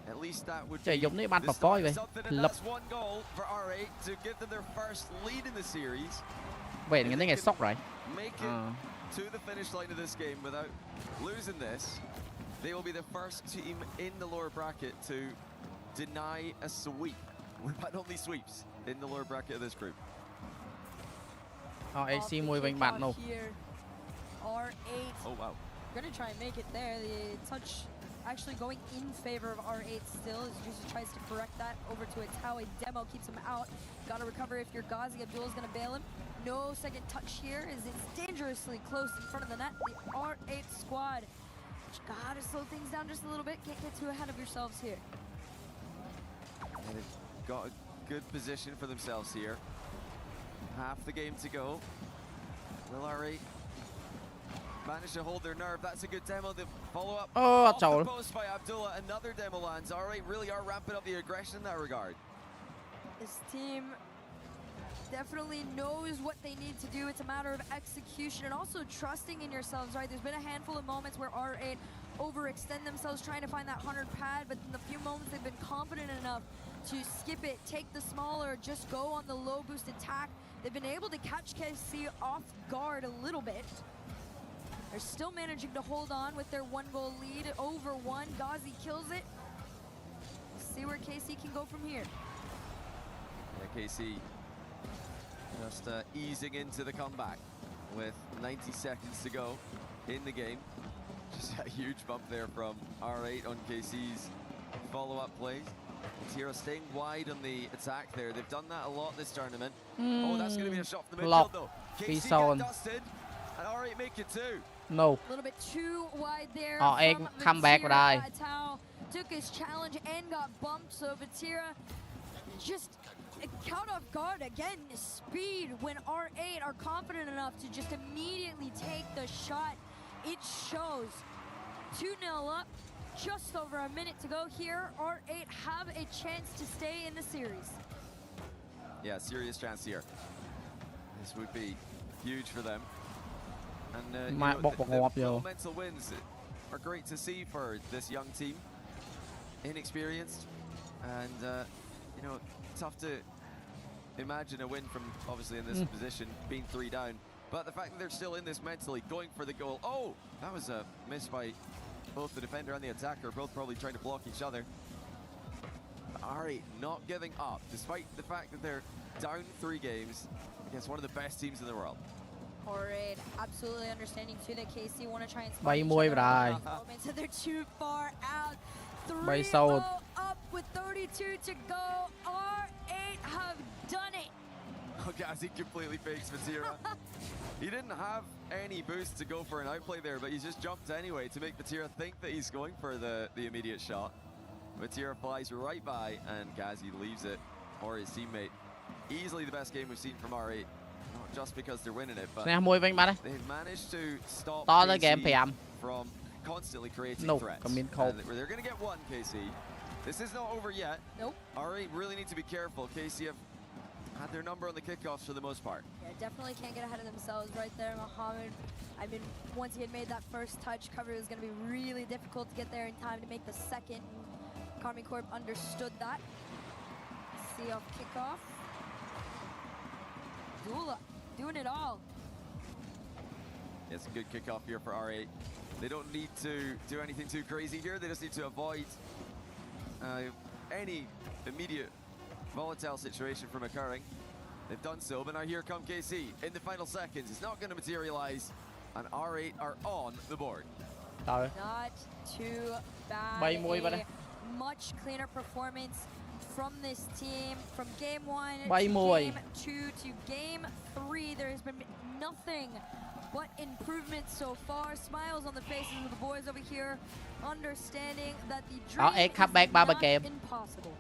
At least that would be something, and that's 1 goal for R8 to give them their first lead in the series. Wait, cái này nghe sốc rồi. Make it to the finish line of this game without losing this. they will be the first team in the lower bracket to deny a sweep. We've had only sweeps in the lower bracket of this group. AC mùi vinh bạn nổ. R8. Oh wow. Gonna try and make it there. The touch actually going in favor of R8 still as Juicy tries to correct that over to a Tao. A demo keeps him out. Gotta recover if you're Ghazi. Abdul's gonna bail him. No second touch here as it's dangerously close in front of the net. The R8 squad. Gotta slow things down just a little bit. Can't get too ahead of yourselves here. And they've got a good position for themselves here. Half the game to go. Will R8 manage to hold their nerve? That's a good demo. The follow-up off the post by Abdullah. Another demo lands. R8 really are ramping up the aggression in that regard. This team definitely knows what they need to do. It's a matter of execution and also trusting in yourselves, right? There's been a handful of moments where R8 overextend themselves trying to find that 100 pad, but in the few moments they've been confident enough to skip it, take the smaller, just go on the low boost attack. They've been able to catch KC off guard a little bit. They're still managing to hold on with their 1-goal lead over 1. Ghazi kills it. See where KC can go from here. Yeah, KC just easing into the comeback with 90 seconds to go in the game. Just a huge bump there from R8 on KC's follow-up plays. Tira staying wide on the attack there. They've done that a lot this tournament. Oh, that's going to be a shot from the midfield though. KC get dusted, and R8 make it too. No. A little bit too wide there. Em come back with I. Tao took his challenge and got bumped, so Vatira just caught off guard again. Speed when R8 are confident enough to just immediately take the shot. It shows. 2-0 up. Just over a minute to go here. R8 have a chance to stay in the series. Yeah, serious chance here. This would be huge for them. And you know, the momental wins are great to see for this young team. Inexperienced and you know, tough to imagine a win from obviously in this position, being 3 down. But the fact that they're still in this mentally, going for the goal. Oh, that was a miss by both the defender and the attacker, both probably trying to block each other. R8 not giving up, despite the fact that they're down 3 games against one of the best teams in the world. R8 absolutely understanding too that KC want to try and spot each other. So they're too far out. 3-0 up with 32 to go. R8 have done it. Oh, Ghazi completely fakes Vatira. He didn't have any boost to go for an outplay there, but he's just jumped anyway to make Vatira think that he's going for the immediate shot. Vatira flies right by, and Ghazi leaves it for his teammate. Easily the best game we've seen from R8. Not just because they're winning it, but they've managed to stop KC from constantly creating threats. And they're going to get one, KC. This is not over yet. Nope. R8 really need to be careful. KC have had their number on the kickoffs for the most part. Yeah, definitely can't get ahead of themselves right there, Mohammed. I mean, once he had made that first touch, cover was going to be really difficult to get there in time to make the second. Karmi Corp understood that. See off kickoff. Dula doing it all. It's a good kickoff here for R8. They don't need to do anything too crazy here. They just need to avoid any immediate volatile situation from occurring. They've done so, but now here come KC in the final seconds. It's not going to materialize, and R8 are on the board. Not too bad. A much cleaner performance from this team. From game 1 to game 2 to game 3, there has been nothing but improvement so far. Smiles on the faces of the boys over here, understanding that the dream is not impossible.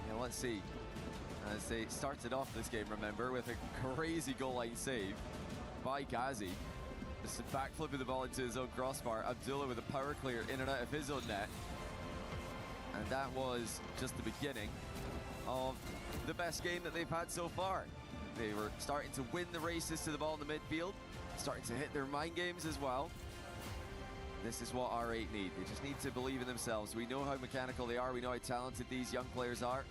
Yeah, let's see. As they started off this game, remember, with a crazy goal line save by Ghazi. Just a backflip of the ball into his own crossbar. Abdullah with a power clear in and out of his own net. And that was just the beginning of the best game that they've had so far. They were starting to win the races to the ball in the midfield, starting to hit their mind games as well. This is what R8 need. They just need to believe in themselves. We know how mechanical they are. We know how talented these young players are.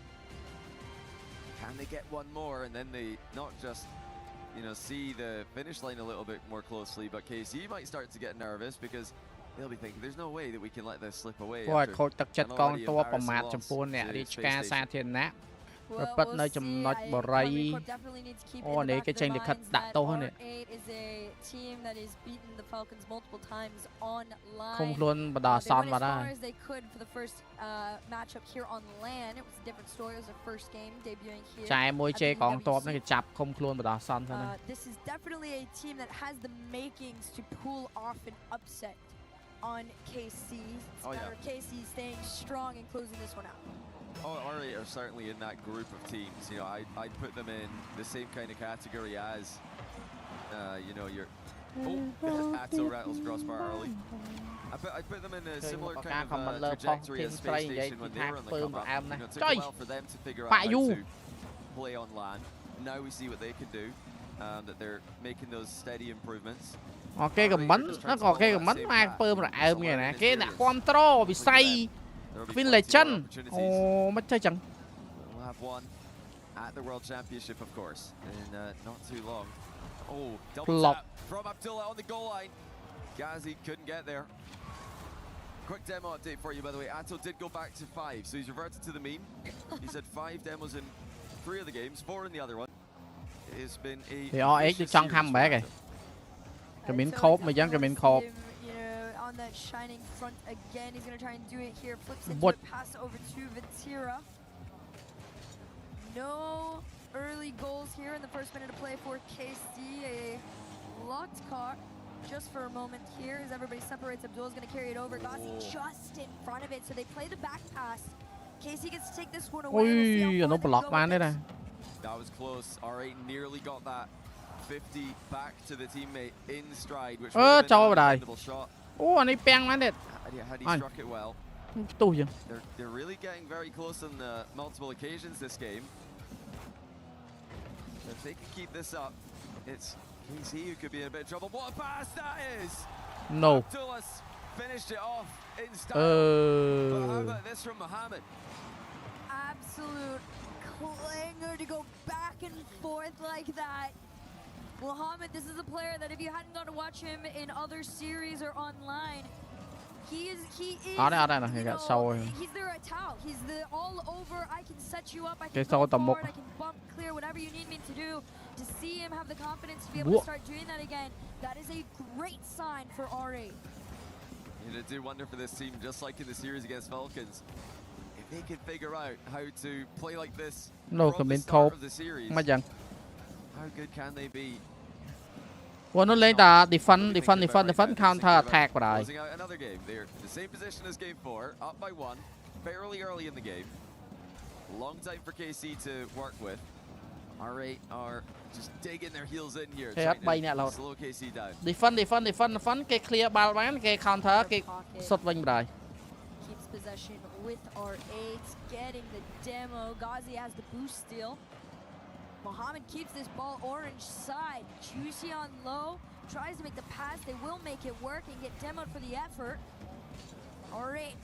Can they get one more? And then they not just, you know, see the finish line a little bit more closely, but KC might start to get nervous because they'll be thinking, there's no way that we can let this slip away. គាត់ខូចទឹកចិត្តកងទ័ពប្រមាថចំពោះអ្នករាជការសាធារណៈ ប្រពន្ធនៅចំណុចបរិយអូនេះគេចេញលិខិតដាក់ទោសនេះឃុំខ្លួនបណ្ដោះអាសន្នបាត់ហើយចែមួយជេកងទ័ពនេះគេចាប់ឃុំខ្លួនបណ្ដោះអាសន្នទៅណា This is definitely a team that has the makings to pull off an upset on KC. KC staying strong and closing this one out. Oh, RA are certainly in that group of teams. You know, I'd put them in the same kind of category as, you know, your Atto rattles crossbar early. I'd put them in a similar kind of trajectory as Space Station when they were on the come up. You know, it took a while for them to figure out how to play on land. Now we see what they can do, that they're making those steady improvements. អូខេខមមិនnó có cái comment ai pơm là ai nghe nè cái đã control bị say Queen Legend អូមិនទៅចឹង We'll have one at the World Championship, of course, in not too long. Oh, double tap from Abdullah on the goal line. Ghazi couldn't get there. Quick demo update for you, by the way. Atto did go back to 5, so he's reverted to the mean. He said 5 demos in 3 of the games, 4 in the other one. It's been a thì OX đi trong hăm bé kìa cái miếng khốp mà dân cái miếng khốp on that shining front again. He's going to try and do it here. Flips into a pass over to Vatira. No early goals here in the first minute of play for KC. A locked caught just for a moment here as everybody separates. Abdul's going to carry it over. Ghazi just in front of it. So they play the back pass. KC gets to take this one away. Ui, nó block man đấy này. That was close. R8 nearly got that 50 back to the teammate in stride, which was a incredible shot. Oh, anh ấy bang man it. Had he struck it well. They're really getting very close on multiple occasions this game. If they can keep this up, it's KC who could be in a bit of trouble. What a pass that is! No. Abdullah's finished it off in style. But how about this from Mohammed? Absolute clanger to go back and forth like that. Mohammed, this is a player that if you hadn't got to watch him in other series or online, he is he's their Atao. He's the all over, I can set you up, I can go forward, I can bump clear, whatever you need me to do. To see him have the confidence to be able to start doing that again, that is a great sign for RA. You do wonder for this team, just like in the series against Falcons, if they can figure out how to play like this from the start of the series, how good can they be? Well, nó lên là defend counter attack vào đây. Closing out another game. They're the same position as game 4, up by 1, fairly early in the game. Long time for KC to work with. R8 are just digging their heels in here, trying to slow KC down. Defend cái clear ball bán cái counter cái sút vinh vào đây. Keeps possession with R8, getting the demo. Ghazi has the boost steal. Mohammed keeps this ball orange side. Juicy on low. Tries to make the pass. They will make it work and get demoed for the effort. R8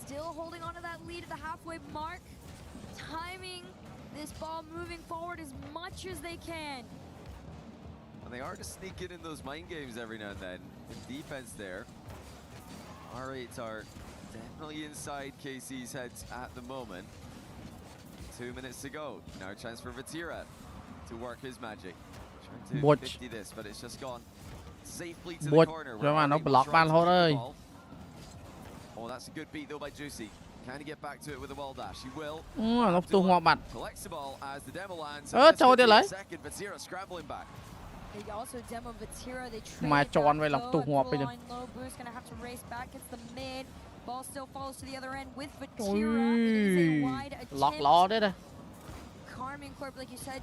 still holding on to that lead at the halfway mark. Timing this ball moving forward as much as they can. And they are just sneaking in those mind games every now and then. In defense there. R8s are definitely inside KC's heads at the moment. 2 minutes to go. Now a chance for Vatira to work his magic. Trying to 50 this, but it's just gone safely to the corner. Nó block ban thôi ơi. Oh, that's a good beat though by Juicy. Can he get back to it with a wall dash? He will. Nó tung hoa mặt. Collects the ball as the demo lands. Cho đi lấy. Second, Vatira scrambling back. They also demo Vatira. They mà tròn vậy là tung hoa bây giờ. Low boost gonna have to race back. It's the mid. Ball still falls to the other end with Vatira. It is a wide attempt. Lock ló đấy đây. Carming Corp, like you said,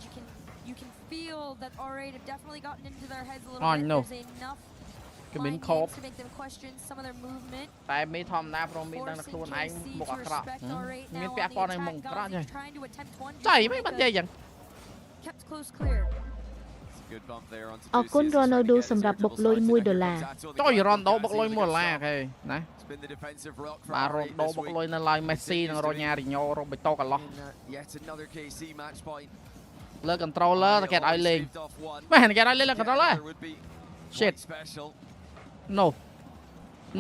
you can feel that R8 have definitely gotten into their heads a little bit. There's enough mind games to make them question some of their movement. Tại mấy thom na pro mi đang là khuôn anh một ác rạ. Miếng pẹp con này mông rạ nhỉ. Chảy mấy bắt dây chẳng. Kept close clear. ออกก้นรอนาโดสำหรับบกลอย1 ดอลลาร์ cho gì Ronaldo bốc lôi $1 kìa nè bà Ronaldo bốc lôi nên lại Messiនិង Ronaldinho រំបិតកន្លោះលើ controller តែគេឲ្យលេងមែនគេឲ្យលេងលើ controller shit no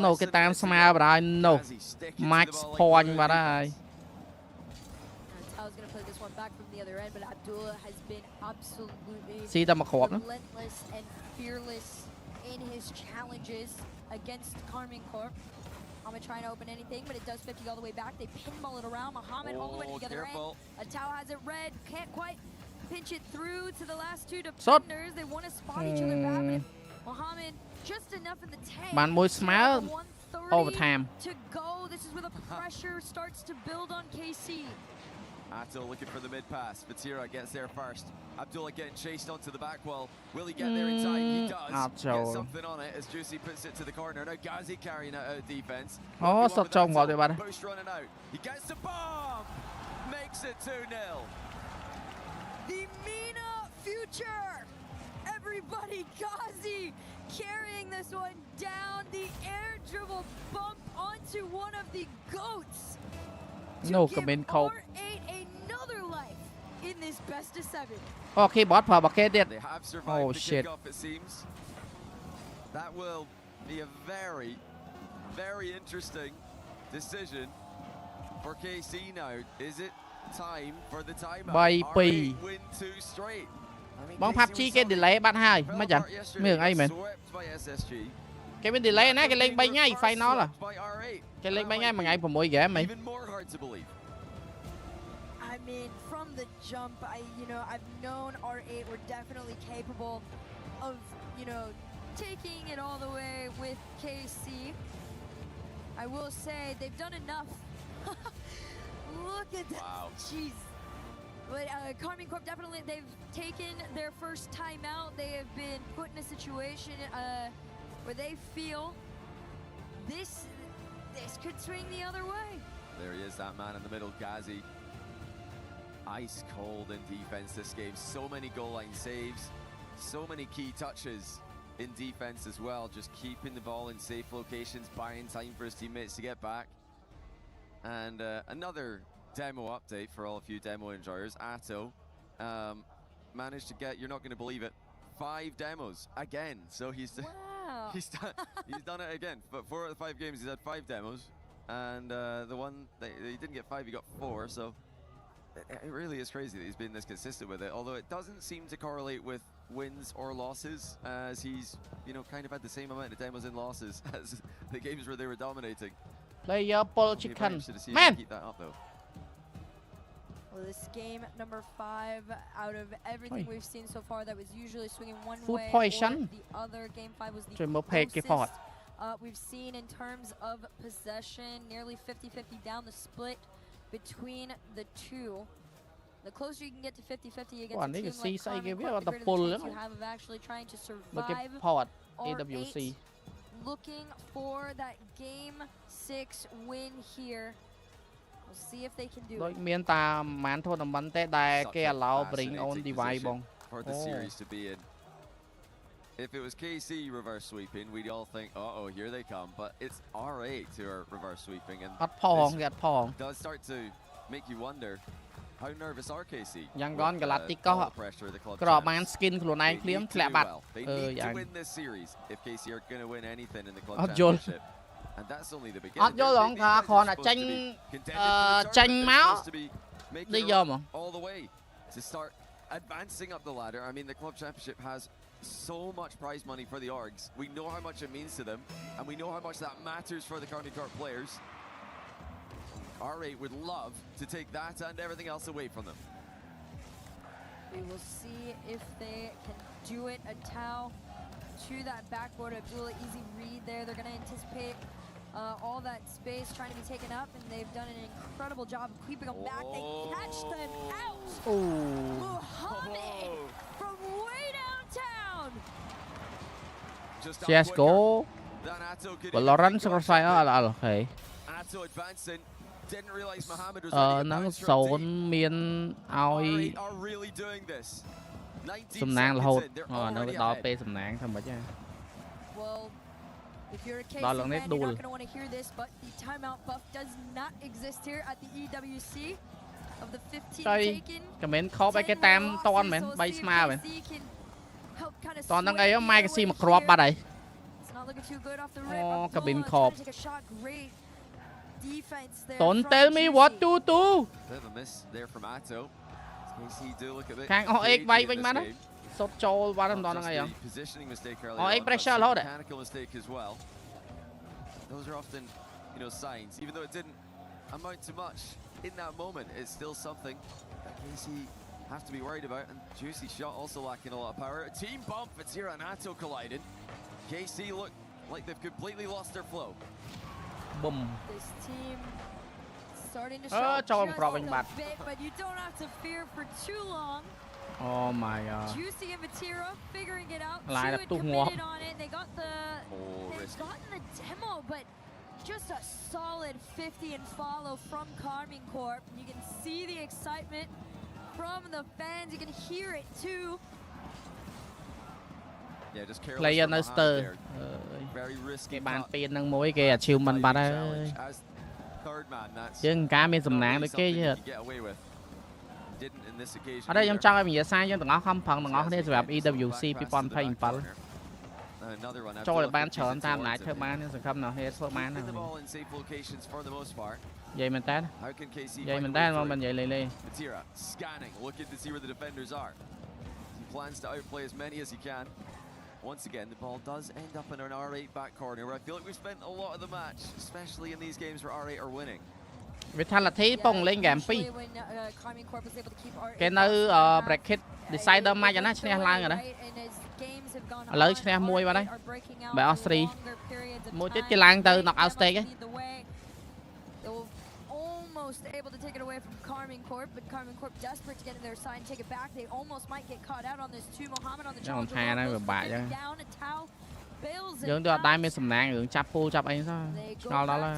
no គេតាមស្មាបាត់ហើយ no max point បាត់ហើយ Tao's gonna play this one back from the other end, but Abdullah has been absolutely ស៊ីតែមកគ្រាប់ណា relentless and fearless in his challenges against Karmine Corp. Muhammad trying to open anything, but it does 50 all the way back. They pinball it around. Muhammad all the way to the other end. Tao has it red. Can't quite pinch it through to the last two defenders. They want to spot each other back, but Muhammad just enough in the tank. បានមួយស្មើ overtime to go. This is where the pressure starts to build on KC. Ato looking for the mid pass. Vatira gets there first. Abdullah getting chased onto the back wall. Will he get there in time? He does. Get something on it as Juicy puts it to the corner. Now Ghazi carrying it out of defense. Oh, stop chong vào đây bạn. Boost running out. He gets the bomb. Makes it 2-0. The Mina future. Everybody, Ghazi carrying this one down. The air dribble bump onto one of the goats. No comment call. Another life in this best of 7. Okay, bot per bucket. They have survived the kickoff, it seems. That will be a very, very interesting decision for KC now. Is it time for the timeout? R8 win 2 straight. Bóng PUBG cái delay bắt hai, mấy chẳng? Miệng ai mình? Cái bên delay nè, cái lên bay ngay final là. Cái lên bay ngay mà ngay vào mỗi game mày. I mean, from the jump, I've known R8 were definitely capable of, taking it all the way with KC. I will say they've done enough. Look at that. Wow. Jeez. But Karmine Corp definitely, they've taken their first time out. They have been put in a situation where they feel this could swing the other way. There he is, that man in the middle, Ghazi. Ice cold in defense this game. So many goal line saves, so many key touches in defense as well. Just keeping the ball in safe locations, buying time for his teammates to get back. And another demo update for all of you demo enjoyers. Ato managed to get, you're not going to believe it, 5 demos again. So he's done it again. But 4 out of the 5 games he's had 5 demos, and the one that he didn't get 5, he got 4. So it really is crazy that he's been this consistent with it. Although it doesn't seem to correlate with wins or losses, as he's kind of had the same amount of demos and losses as the games where they were dominating. Player Paul Chicken. Man. Keep that up though. Well, this game number 5 out of everything we've seen so far that was usually swinging one Food way poison. or the other. Game 5 was the closest we've seen in terms of possession, nearly 50-50 down the split between the two. The closer you can get to 50-50 against a team like Karmine Corp, the greater the chance you have of actually trying to survive. EWC. Looking for that game 6 win here. We'll see if they can do it. ដូចមានតាមប្រហែល tournament ទេដែលគេ allow bring on device បង for the series to be in. If it was KC reverse sweeping, we'd all think, uh-oh, here they come. But it's R8 who are reverse sweeping, and this does start to make you wonder, how nervous are KC? Young Gon Galactico. Crobman skin ខ្លួនឯងភ្លាមធ្លាក់បាត់ They need to win this series if KC are going to win anything in the club championship. And that's only the beginning. អត់យល់ហងថាគ្រាន់តែចេញមកនេះយកមក all the way to start advancing up the ladder. I mean, the club championship has so much prize money for the orgs. We know how much it means to them, and we know how much that matters for the Karmine Corp players. R8 would love to take that and everything else away from them. We will see if they can do it. A Tao to that backboard. Abdullah, easy read there. They're going to anticipate all that space trying to be taken up, and they've done an incredible job of keeping them back. They catch them out. Muhammad from way downtown. Just go. Valorant sacrifice. Okay. Ato advancing. Didn't realize Muhammad was នឹង0មានឲ្យ are really doing this. សំណាងរហូតនៅដល់ពេលសំណាងថាម៉េចហ៎ Well, if you're a KC fan, you're not going to want to hear this, but the timeout buff does not exist here at the EWC. Of the 15 taken, ក៏មិនខប់ឲ្យគេតាមតនមែន3ស្មើមែនតនហ្នឹងអីម៉ែគេស៊ីមកគ្រាប់បាត់ហើយ It's not looking too good off the rip. cabin Abdullah cop. trying to take a shot. Great defense there. Don't from tell me Juicy. what to do. Bit of a miss there from Atto. KC do look a bit Khang OX cagey bay in bên this má đó. game. Sốt trôi qua đâm Not đòn just ngay the không? positioning mistake early OX on, pressure but lốt some đấy. mechanical mistake as well. Those are often, you know, signs. Even though it didn't amount to much in that moment, it's still something that KC have to be worried about. And Juicy shot also lacking a lot of power. A team bump, Vatira and Atto collided. KC look like they've completely lost their flow. Boom. This team starting to show cho just pro bên a mặt. bit, but you don't have to fear for too long. Oh my god. Juicy and Vatira figuring it out. Lại Two là had tung committed on it. They got the they've Risky. gotten the demo, but just a solid 50 and follow from Carmine Corp. You can see the excitement from the fans. You can hear it too. Yeah, just careless Player from behind Nuster. there. Very risky. គេបាន cut. ពីនឹងមួយគេ achievement បាត់ហើយ As third man, that's យើងការមានសំណាង not ដូច really គេ something យ you ឺត can get away with. Didn't in this occasion. អត់ទេខ្ញុំ either. ចង់ឲ្យវិញ្ញាសាយើងទាំងអស់ខំប្រឹងទាំងអស់គ្នាសម្រាប់ Yes, EWC back pass to the back 2027 corner. Another one. ចូលឲ្យ Abdullah បាន puts ច្រើន it តាមណាយ towards ធ្វើ him. បានសង្ឃឹមនៅគ្នាធ្វើបាន Keeping ណា the ball in safe locations for the most part. និយាយមែនតើ How can KC និយាយ find មែន a តើ way មក through មិន it? និយាយលេងលេង Vatira scanning, looking to see where the defenders are. He plans to outplay as many as he can. Once again, the ball does end up in an R8 back corner, where I feel like we've spent a lot of the match, especially in these games where R8 are winning. វាថាលទ្ធិពងលេងហ្គេម Usually when, Carmine Corp was able to keep our 2គេនៅ bracket decider match ណាឈ្នះឡើងហើយណា ឥឡូវឈ្នះមួយបាត់ហើយបែរអស់3 មួយទៀតគេឡើងទៅ knockout stage ហ៎ Almost able to take it away from Carmine Corp, but Carmine Corp desperate to get in their side and take it back. They almost might get caught out on this too. Mohammed on the challenge. Down a towel. យើងទៅអត់ដែរមានសំណាងរឿងចាប់ពូចាប់អីសោះឆ្ងល់ដល់ហើយ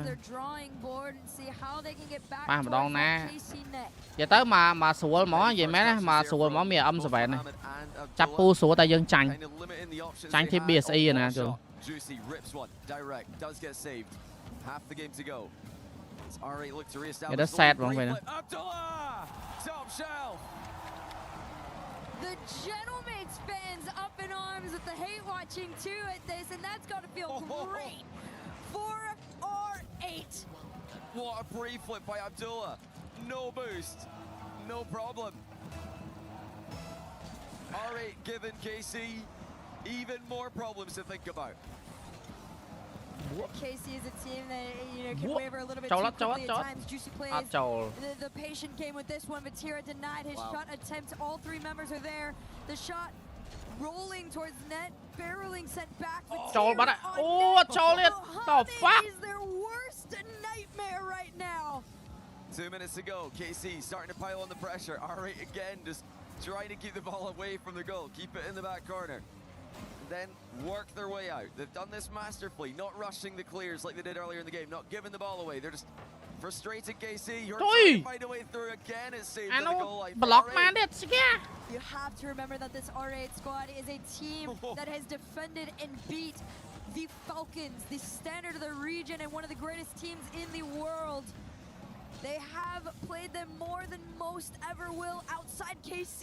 ប៉ះម្ដងណា និយាយទៅមកស្រួលហ្មងនិយាយមែនណាមកស្រួលហ្មងមាន M7 នេះចាប់ពូស្រួលតែយើងចាញ់ Kind of limiting the optionsចាញ់ they ធី have. BSE ណា Oh, ចូល shot. Juicy rips one direct, does get saved. Half the game to go. As R8 look to reestablish. វាទៅ set ហ្មងពេលណា Abdullah, top shelf. The Gentlemates fans up in arms with the hate watching too at this, and that's got to feel great for R8. What a brief flip by Abdullah. No boost, no problem. R8 giving KC even more problems to think about. KC is a team that can waver a little bit Chol too up, chol up, quickly chol at up. times. Juicy playsអត់ចូល the patient game with this one. Vatira denied his Wow. shot attempt. All three members are there. The shot rolling towards net, barreling sent back. ចូលបាត់ហើយ Vatira អូ on អត់ចូលទៀត the fuck Mohammed is their worst nightmare right now. 2 minutes to go. KC starting to pile on the pressure. R8 again just trying to keep the ball away from the goal. Keep it in the back corner. Then work their way out. They've done this masterfully, not rushing the clears like they did earlier in the game, not giving the ball away. They're just frustrated KC. You're trying to find a way through again. It's saved អា at នោះ the goal line. ប្លុក for បាន R8. ទៀតស្គា You have to remember that this R8 squad is a team that has defended and beat the Falcons, the standard of the region and one of the greatest teams in the world. They have played them more than most ever will outside KC.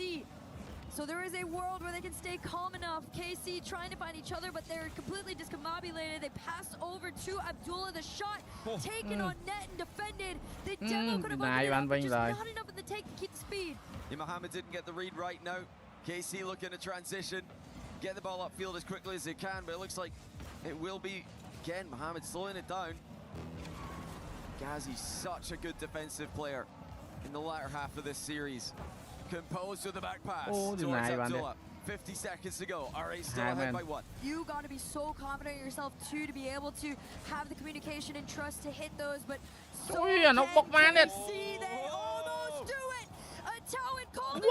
So there is a world where they can stay calm enough. KC trying to find each other, but they're completely discombobulated. They passed over to Abdullah. The shot taken on net and defended. The demo could have opened it up, but just not enough in the take to keep the speed. Yeah, Mohammed didn't get the read right now. KC looking to transition, get the ball upfield as quickly as they can, but it looks like it will be, again, Mohammed slowing it down. Ghazi's such a good defensive player in the latter half of this series. Composed with the back pass towards Abdullah. 50 seconds to go. R8 still ahead by 1. You got to be so confident in yourself too to be able to have the communication and trust to hit those, but so Ui, nó bốc man lên. see they almost do it.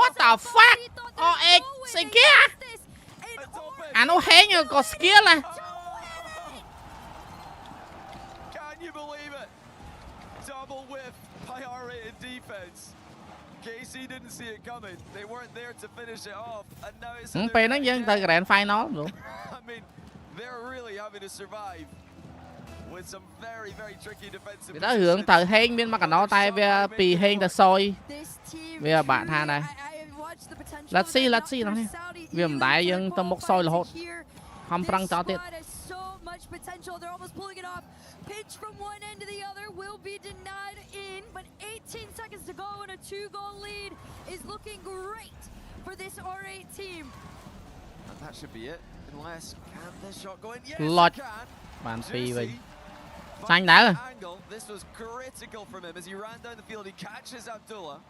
What the fuck? OX gì kia? À nó hé như có skill này. Can you believe it? Double whiff by R8 in defense. KC didn't see it coming. They weren't there to finish it off, and now it's.ពេលហ្នឹងយើងទៅ Grand Final luôn. I mean, they're really having to survive with some very, very tricky defensive. វាទៅរឿងទៅហេងមានមកកណោតែវាពីហេងទៅសយ វាបាក់ថាដែរ Let's see នោះនេះវាមិនដែរយើងទៅមុខសយរហូតខំប្រឹងចោលទៀត much potential. They're almost pulling it off. Pitch from one end to the other will be denied in, but 18 seconds to go and a 2-goal lead is looking great for this R8 team. And that should be it. Unless, can this shot go in? Yes, Lọt. it can. Bàn phi Juicy vậy. finds Xanh đá rồi. the angle. This was critical from him as he ran down the field. He catches Abdullah,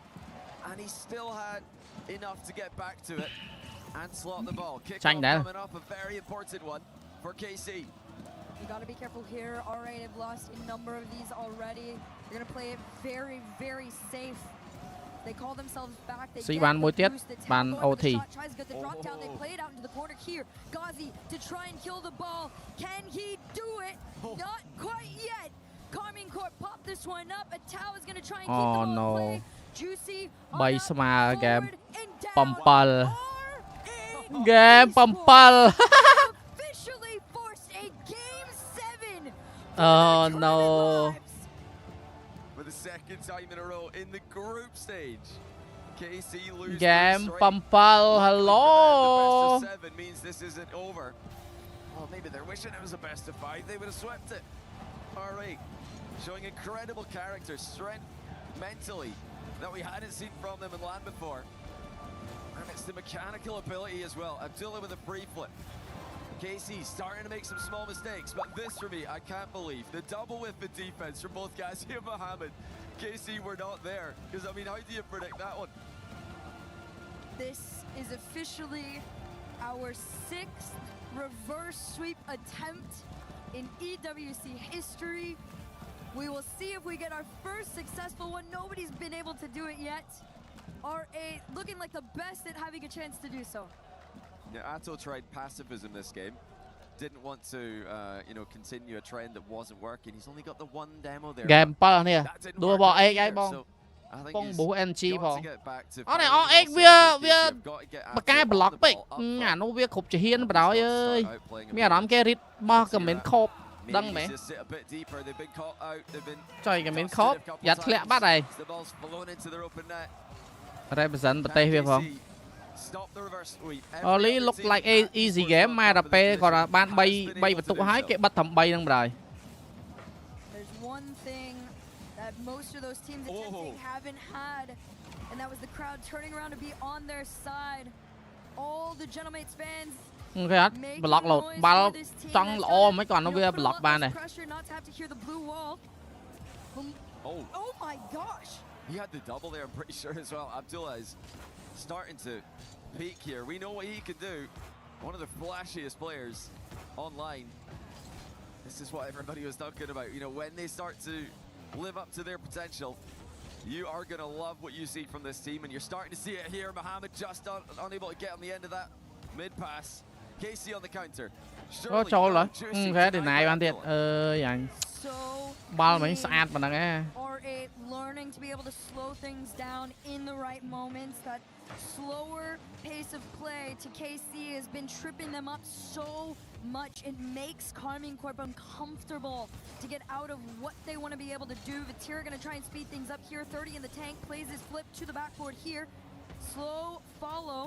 and he still had enough to get back to it and slot the ball. Kick Xanh đá. coming up, a very important one for KC. You got to be careful here. R8 have lost a number of these already. They're going to play it very, very safe. They call themselves back. They Sĩ get bàn the môi tiết, boost, the bàn tempo, and the OT. shot tries to get the drop down. They play it out into the corner here. Ghazi to try and kill the ball. Can he do it? Not quite yet. Carmine Corp popped this one up. Atao is going to try and keep the ball in play. Juicy on Bay up, sama game forward and down. Pampal. R8 Game Pampal. officially forced a game 7. Oh no. For the second time in a row in the group stage. KC lose Game straight. Pampal. The Hello. best of 7 means this isn't over. Well, maybe they're wishing it was a best of 5. They would have swept it. R8 showing incredible character, strength, mentally, that we hadn't seen from them in LAN before. And it's the mechanical ability as well. Abdullah with a free flip. KC starting to make some small mistakes, but this for me, I can't believe. The double whiff in defense from both Ghazi and Mohammed. KC were not there, because I mean, how do you predict that one? This is officially our 6th reverse sweep attempt in EWC history. We will see if we get our first successful one. Nobody's been able to do it yet. R8 looking like the best at having a chance to do so. Yeah, Atto tried pacifism this game. Didn't want to, continue a trend that wasn't working. He's only got the one demo there. Game 7 នេះដួលបោះ X ហើយបង បង boost NG ផង អត់នេះ X វាបកែប្លុកពេកអានោះវាគ្រប់ជាហ៊ានបដ ாய் អើយមានអារម្មណ៍គេរីតបោះក៏មិនខប់ដឹងមែនចុយក៏មិនខប់យ៉ាត់ធ្លាក់បាត់ហើយ represent ប្រទេសវាផង Only look like a easy game មកដល់ពេលគាត់បាន3បន្ទុកហើយគេបិទត្រឹម3ហ្នឹងបណ្ដោយ There's one thing that most of those teams attempting haven't had, and that was the crowd turning around to be on their side. All the Gentleman's fans គេអត់ប្លុកលោតបាល់ចង់ល្អមិនគាត់នោះវាប្លុកបានដែរ Oh my gosh. He had the double there, I'm pretty sure as well. Abdullah is starting to peak here. We know what he can do. One of the flashiest players online. This is what everybody was talking about. You know, when they start to live up to their potential, you are going to love what you see from this team. And you're starting to see it here. Mohammed just unable to get on the end of that mid-pass. KC on the counter. Surelyចូលrồi. Thế thì này bạn thiệt. Anh. Ball mình sạch mà nè. R8 learning to be able to slow things down in the right moments. That slower pace of play to KC has been tripping them up so much. It makes Carmine Corp uncomfortable to get out of what they want to be able to do. Vatira going to try and speed things up here. 30 in the tank, plays his flip to the backboard here. Slow follow.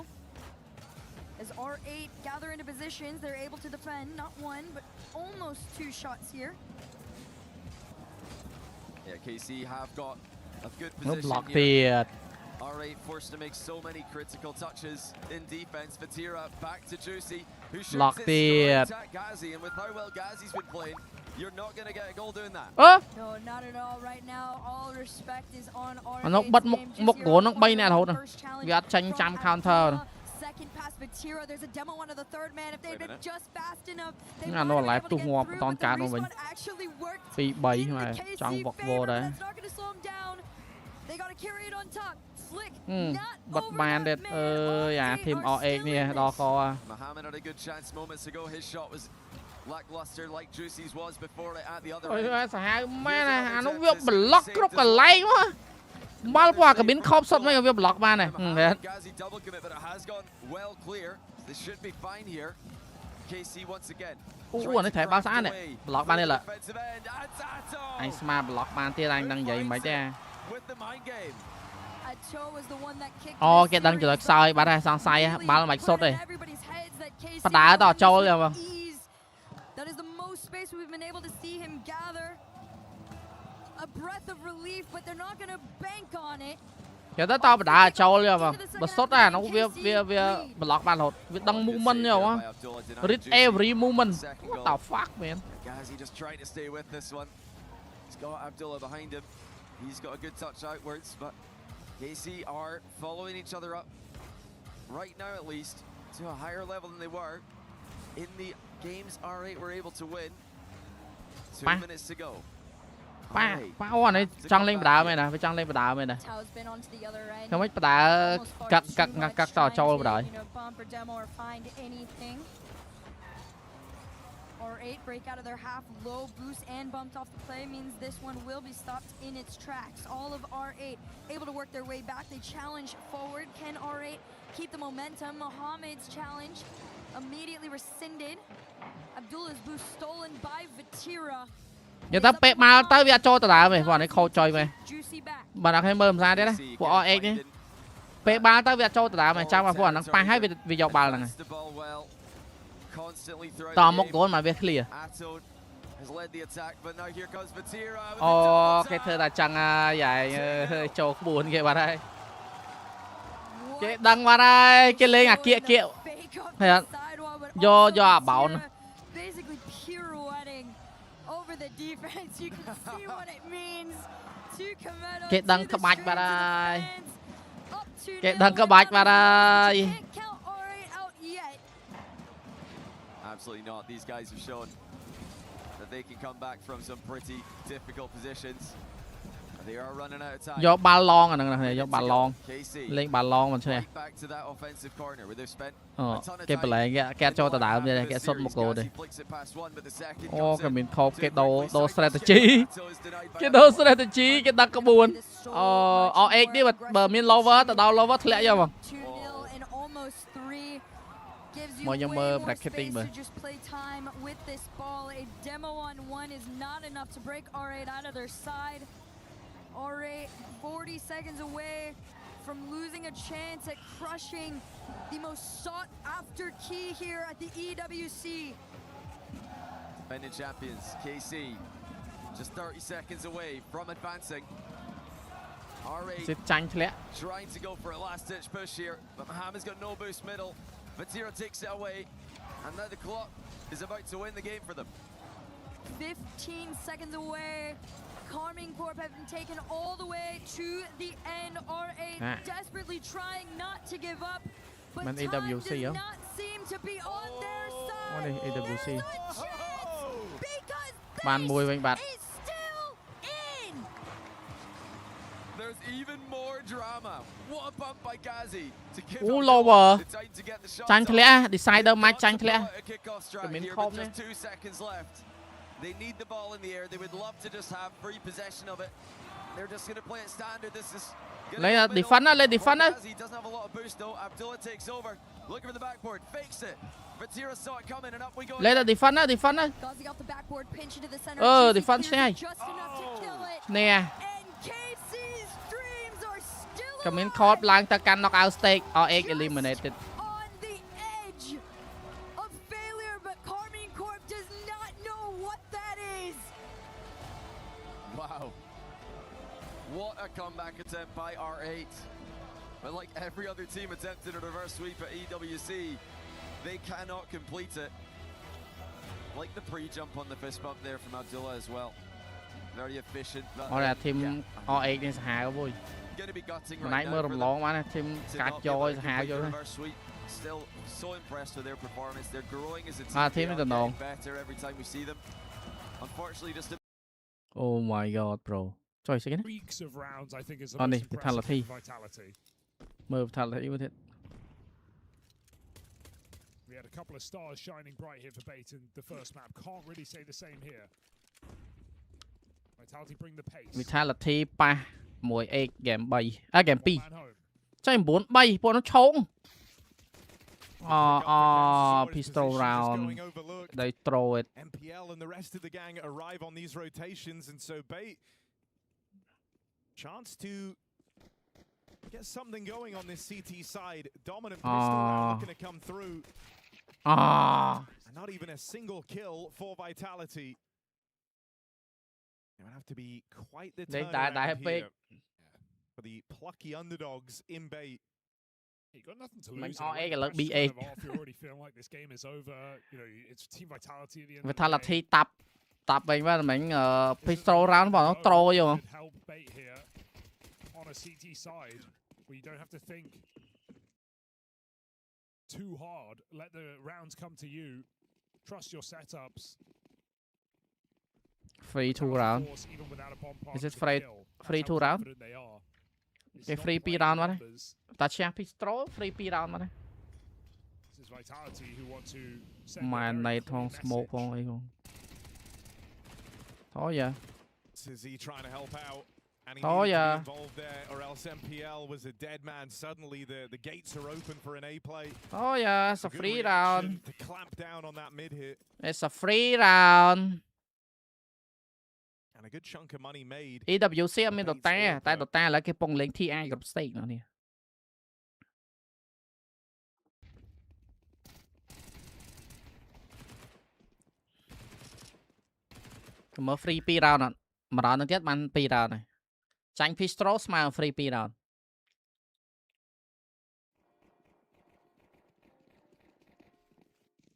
As R8 gather into positions, they're able to defend not one, but almost 2 shots here. Yeah, KC have got a good Nó position block here. thiệt. R8 forced to make so many critical touches in defense. Vatira back to Juicy, who shoots it straight at Ghazi, and with how well Ghazi's been playing, you're not going to get a goal doing that. No, not at all. Right now, all respect is on R8. Nó bật một của nó bay nè thôi nè. Gạt tranh chăm counter. Second pass Vatira. There's a demo onto the third man. If they'd been just fast enough, they Nó might lại have tu been able ngoạp to get toàn through, cả but nó the mình. respawn actually worked Phi 7 in mà the KC trong vật vô favor, đấy. but that's not going to slow them down. They got to carry it on top. Flick, not bật over bàn that đẹp. man. Dạ thêm R8 are O8 nè, still đo in co. Mohammed had a good chance moments ago. His shot was lackluster like Juicy's was before it at the other Ôi end. sao má nè, nó biết block group cả lấy quá. Ball qua cái biến khóc sốt mấy cái block bàn này. Thế. Ghazi double commit, but it has gone well clear. This should be fine here. KC once again. Nó thể bao xa nè. Block bàn này là. Anh smart block bàn kia anh đang dậy mấy chứ. Cái đang chụp sai bắt ra sang sai á, ball mạch sốt đây. Bắt đá tỏ trâu rồi mà. That is the most space we've been able to see him gather. A breath of relief, but they're not going to bank on it. Giờ tới tao đã trâu rồi mà. Bật sốt ra nó via block ban hột. Với đăng movement rồi á. Read every movement. What the fuck, man? Ghazi just trying to stay with this one. He's got Abdullah behind him. He's got a good touch outwards, but KC are following each other up right now, at least to a higher level than they were in the games R8 were able to win. 2 minutes to go. Ba ô này trăng lên đá mày nè, phải trăng lên đá mày nè. Không biết đá cắt tao trâu rồi. R8 break out of their half, low boost and bumped off the play means this one will be stopped in its tracks. All of R8 able to work their way back. They challenge forward. Can R8 keep the momentum? Mohammed's challenge immediately rescinded. Abdullah's boost stolen by Vatira. Giờ tao pẹp mà tao bây giờ cho tao đá mày, bọn này khâu chơi mày. Bạn nào hay mơ ra đấy đấy, của OX nhé. Pẹp ba tao bây giờ cho tao đá mày, chắc mà bọn nó pa hai vì dọc bàn này. Tao một gol mà về clear. Cái thơ là chẳng giải hơi trâu buồn kìa bạn ơi. Cái đăng bạn ơi, cái lên kia. Thấy không? Do bảo nữa. Cái đăng các bạch bạn ơi. Cái đăng các bạch bạn ơi. Absolutely not. These guys have shown that they can come back from some pretty difficult positions. They are running out of time. Do ba lon này, do ba lon. Lên ba lon mình xem. Cái play cái cho tao đảo đây, cái shot một goal đây. Cái mình khâu cái đồ strategy. Cái đồ strategy cái đặc buồn. OX đi mà mình lover tao đào lover lẹ cho mà. Mọi người mơ bracketing mà. R8 40 seconds away from losing a chance at crushing the most sought after key here at the EWC. Defending champions KC just 30 seconds away from advancing. R8 trying to go for a last ditch push here, but Mohammed's got no boost middle. Vatira takes it away, and now the clock is about to win the game for them. 15 seconds away. Carmine Corp have been taken all the way to the end. R8 desperately trying not to give up, but time does not seem to be on their side. EWC. There's a chance because this is still in. There's even more drama. What a bump by Ghazi to give lower. the time to get the shot. Tranh clear, decider match tranh clear. Just 2 seconds left. They need the ball in the air. They would love to just have free possession of it. They're just going to play it standard. This is lấy defender. He doesn't have a lot of boost though. Abdullah takes over. Looking for the backboard. Fakes it. Vatira saw it coming and up we go. Lấy là defender. Ghazi got the backboard pinch into the center. Defense này. Nè. And KC's dreams are still Comment code lang ta can knockout stake or egg eliminated. Wow. What a comeback attempt by R8. But like every other team attempted a reverse sweep at EWC, they cannot complete it. Like the pre-jump on the fist bump there from Abdullah as well. Very efficient. Team R8 này hài quá vui. Nãy mơ rầm lón quá nè, team cắt cho hài vô đấy. Still so impressed with their performance. They're growing as a team. Team is the better every time we see them. Unfortunately, just oh my god, bro. Sorry, second. Weeks of rounds, I think, is the most vitality. Move vitality with it. We had a couple of stars shining bright here for Bait in the first map. Can't really say the same here. Vitality bring the pace. Vitality 3 1 egg game 3. Game 2. Chơi 4 3, bọn nó trốn. Pistol round. They throw it. MPL and the rest of the gang arrive on these rotations, and so Bait chance to get something going on this CT side. Dominant pistol round looking to come through. And not even a single kill for Vitality. It would have to be quite the turnaround here for the plucky underdogs in bait. You got nothing to lose. You're already feeling like this game is over. You know, it's Team Vitality at the end. Vitality tập về mà mình pistol round vào nó trôi vô. Help bait here on a CT side where you don't have to think too hard. Let the rounds come to you. Trust your setups. Free 2 round. Is it free 2 round? Okay, free P round mà đấy. Ta champ pistol free P round mà đấy. Mà này thong smoke phong ấy không. Thôi giờ. Sizzy trying to help out. Oh yeah. Involved there, or else MPL was a dead man. Suddenly the gates are open for an A play. Oh yeah, it's a free round. To clamp down on that mid hit. It's a free round. And a good chunk of money made. EWC មាន តែ Dota ឥឡូវគេពងលេង TI គ្រប់ stake នោះនេះ មើល free 2 round អត់ 1 round នឹងទៀតបាន 2 round ហើយចាញ់ pistol ស្មើ free 2 round.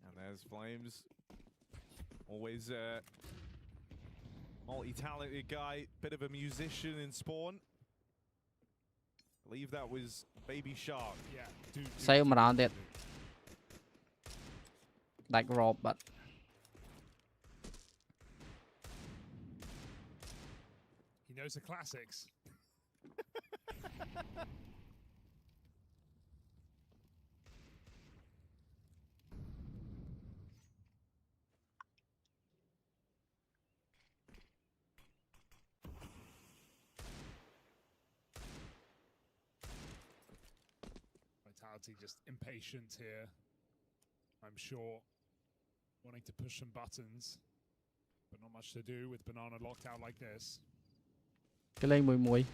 And there's Flames. Always multi-talented guy, bit of a musician in Spawn. I believe that was Baby Shark. Yeah. Same around it. Like Rob, but he knows the classics. Vitality just impatient here. I'm sure wanting to push some buttons, but not much to do with Banana locked out like this. Cái lên mùi.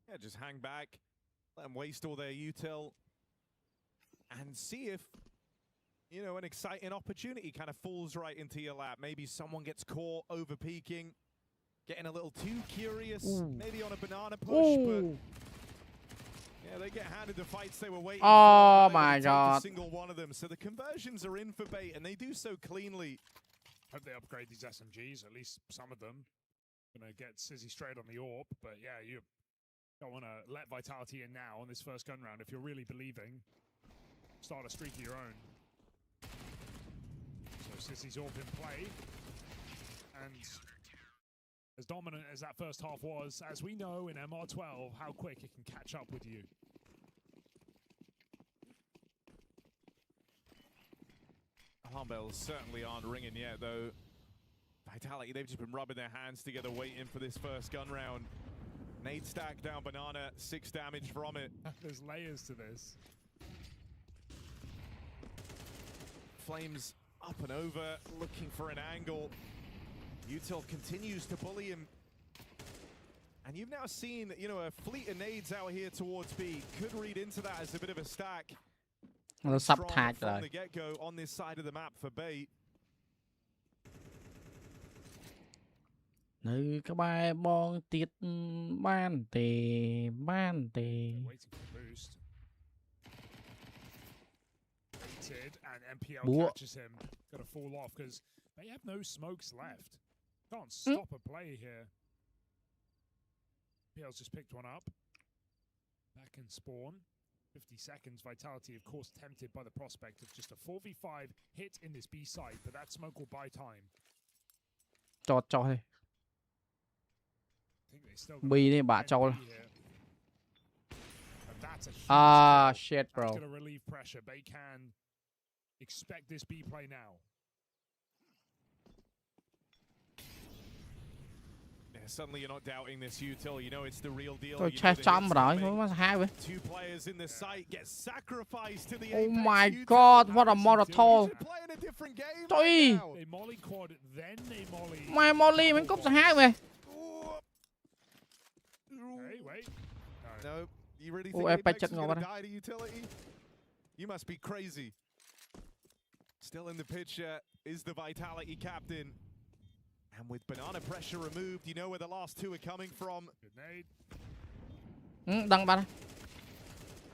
Yeah, just hang back, let them waste all their util, and see if, you know, an exciting opportunity kind of falls right into your lap. Maybe someone gets caught over peaking, getting a little too curious, maybe on a banana push, but yeah, they get handed the fights they were waiting for. Oh my god. A single one of them. So the conversions are in for bait, and they do so cleanly. Hope they upgrade these SMGs, at least some of them. Gonna get Sizzy straight on the AWP, but yeah, you don't want to let Vitality in now on this first gun round if you're really believing. Start a streak of your own. So Sizzy's AWP in play, and as dominant as that first half was, as we know in MR12, how quick it can catch up with you. Alarm bells certainly aren't ringing yet, though. Vitality, they've just been rubbing their hands together, waiting for this first gun round. Nade stack down Banana, 6 damage from it. There's layers to this. Flames up and over, looking for an angle. Util continues to bully him. And you've now seen, you know, a fleet of nades out here towards B. Could read into that as a bit of a stack. Strong from the get-go on this side of the map for bait. Nữ các bạn bong tiết ban tề. Waiting for the boost. Baited, and MPL catches him. Got to fall off because they have no smokes left. Can't stop a play here. MPL's just picked one up. Back in spawn. 50 seconds. Vitality, of course, tempted by the prospect of just a 4v5 hit in this B side, but that smoke will buy time. Cho thôi. B đi bà cho. Ah, shit, bro. That's going to relieve pressure. They can expect this B play now. Suddenly you're not doubting this util, you know it's the real deal. Tôi chết chấm rồi, nó hai vậy. 2 players in the site get sacrificed to the Oh my god, what a Molotov. Trời. Mày Molly mình cúp hai vậy. No, you really think Apex is gonna die to utility? You must be crazy. Still in the picture is the Vitality captain. And with banana pressure removed, you know where the last two are coming from. Good nade. Đăng bắn.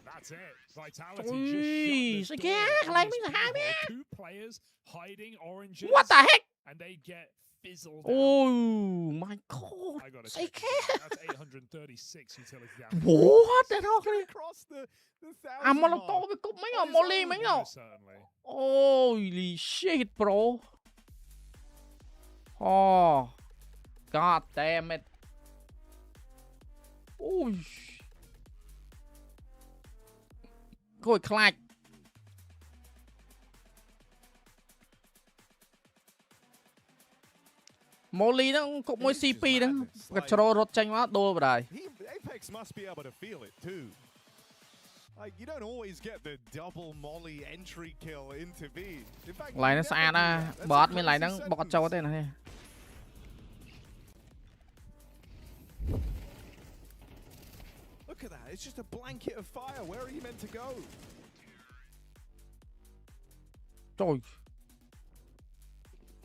That's it. Vitality just shot the 2 players hiding oranges. What the heck? And they get fizzled Oh my god. I got Say That's 836 utility damage. What the hell? Across the អា 1,000 ម៉ូឡូតូ mark. វាគប់មិញអាម៉ូលីមិញ Certainly. Holy shit bro. Oh god damn it. Oh គួយខ្លាច ម៉ូលីហ្នឹងគប់មួយ C2 ហ្នឹងក៏ជ្រោរត់ចេញមកដូលបដាយ Apex must be able to feel it too. Like you don't always get the double molly entry kill into B. In fact, ឡៃហ្នឹងស្អាតណាបើអត់មានឡៃហ្នឹងបកអត់ចូលទេណានេះ Look at that. It's just a blanket of fire. Where are you meant to go? ចូល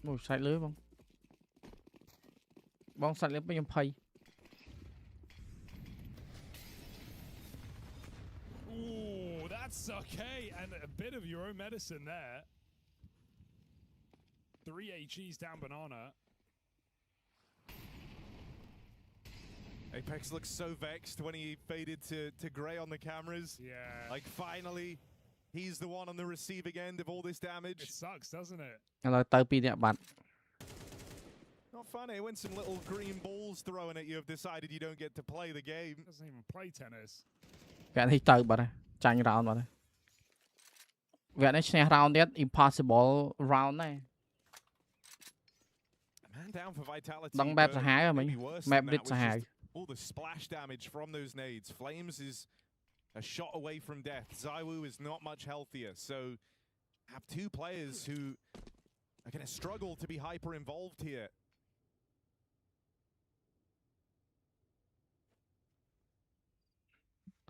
មកសាច់លើបងសាច់លើពេញ20 Ooh, that's okay. And a bit of your own medicine there. 3 AGs down banana. Apex looks so vexed when he faded to grey on the cameras. Yeah. Like finally, he's the one on the receiving end of all this damage. It sucks, doesn't it? ឥឡូវទៅ2នាក់បាត់ Not funny when some little green balls thrown at you have decided you don't get to play the game. Doesn't even play tennis. វគ្គនេះទៅបាត់ហើយចាញ់ round បាត់ហើយវគ្គនេះឈ្នះ round ទៀត impossible round ដែរ Man down for Vitality. ដឹងបែបសាហាវហ្មង map bit សាហាវ All the splash damage from those nades. Flames is a shot away from death. Zywoo is not much healthier, so have 2 players who are going to struggle to be hyper involved here.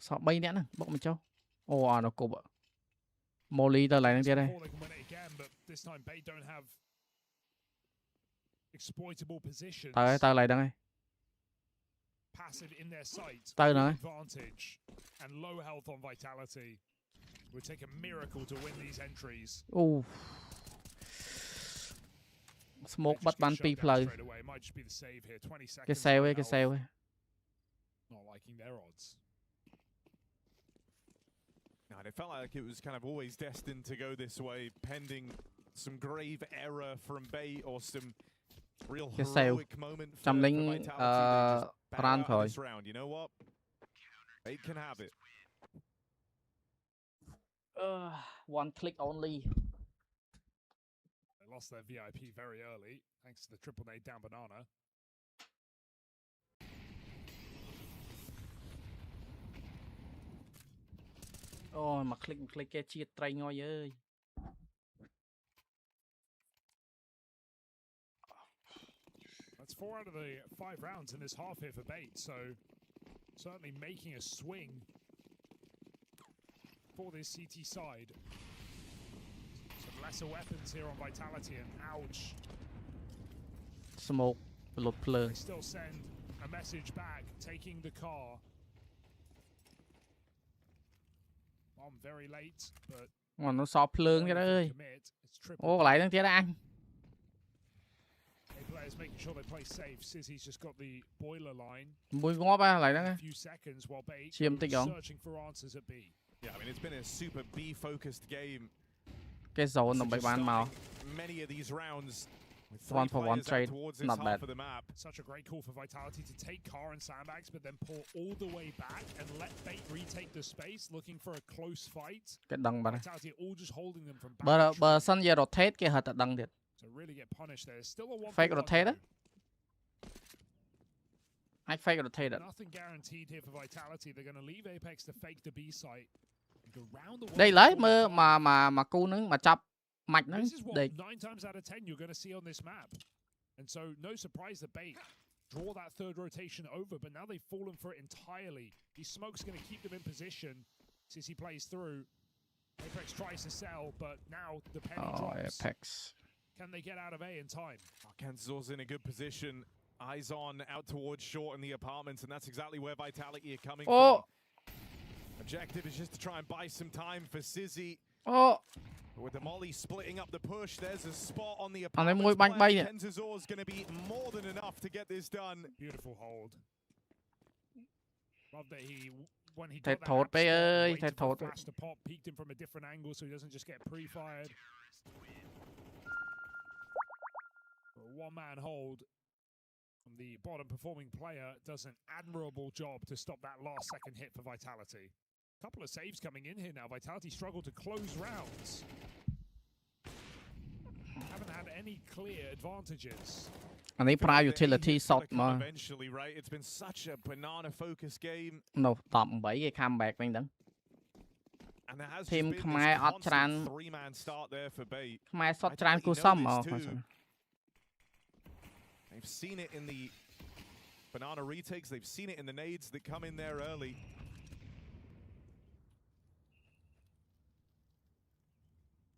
So 3នាក់ហ្នឹងបុកមកចុះអូអានោះគប់ម៉ូលីទៅឡើងហ្នឹងទៀតហើយ They can win it again, but this time Bait don't have exploitable positions. ទៅឡើងហ្នឹងហើយ Passive in their sight. ទៅហ្នឹងហើយ Advantage and low health on Vitality. Would take a miracle to win these entries. អូ smoke បាត់បាន2ផ្លូវ Might just be the save here. 20 seconds. គេ save ឯងគេ save ឯង Not liking their odds. No, it felt like it was kind of always destined to go this way, pending some grave error from Bait or some real heroic moment for Vitality. Run this round. You know what? Bait can have it. One click only. They lost their VIP very early, thanks to the triple nade down banana. Oh, មក click គេជាតិត្រីងយអើយ That's 4 out of the 5 rounds in this half here for Bait, so certainly making a swing for this CT side. Some lesser weapons here on Vitality, and ouch. Smoke លុតភ្លើង They still send a message back, taking the car. Bomb very late, but មកនោះសោភ្លើងទៀតអើយ commit. It's អូ triple. កន្លែងហ្នឹងទៀតអញ Players making sure they play safe. Sissy's just got the boiler line. មួយងាប់ហើយកន្លែងហ្នឹង A few seconds while Bait ឈាមតិចហង searching for answers at B. Yeah, I mean, it's been a super B-focused game. គេ zone ដើម្បីបានមក Many of these rounds with 1 for 1 3 trade, towards this not half bad. of the map. Such a great call for Vitality to take car and sandbags, but then pull all the way back and let Bait retake the space, looking for a close fight. គេដឹងបាត់ Vitality all just holding them from បើ back. បើសិនជា rotate គេហៅតែដឹងទៀត To really get punished there. Still a 1 fake rotate អាច fake rotate Nothing guaranteed here for Vitality. They're going to leave Apex to fake the B site. And go round the ដេកឡើយមើលមកគូហ្នឹងមកចាប់ម៉ាច់ហ្នឹង This is what ដេក 9 times out of 10 you're going to see on this map. And so no surprise that Bait draw that third rotation over, but now they've fallen for it entirely. These smokes going to keep them in position. Sissy plays through. Apex tries to sell, but now the penny drops. Apex. Can they get out of A in time? Kenzor's in a good position. Eyes on out towards short in the apartments, and that's exactly where Vitality are coming from. Objective is just to try and buy some time for Sizzy. With the Molly splitting up the push, there's a spot on the apartments. Kenzor's going to be more than enough to get this done. Beautiful hold. Love that when he got that flash to pop, peeked him from a different angle so he doesn't just get pre-fired. A one-man hold from the bottom performing player does an admirable job to stop that last second hit for Vitality. Couple of saves coming in here now. Vitality struggle to close rounds. Haven't had any clear advantages. And theyប្រើ utility salt មក Eventually, right? It's been such a banana focused game. No 18 គេ comeback វិញហ្នឹង And there has Team just beenខ្មែរអត់ច្រើន three-man start there for Bait. ខ្មែរសុទ្ធច្រើនគូសម They've seen it in the banana retakes. They've seen it in the nades that come in there early.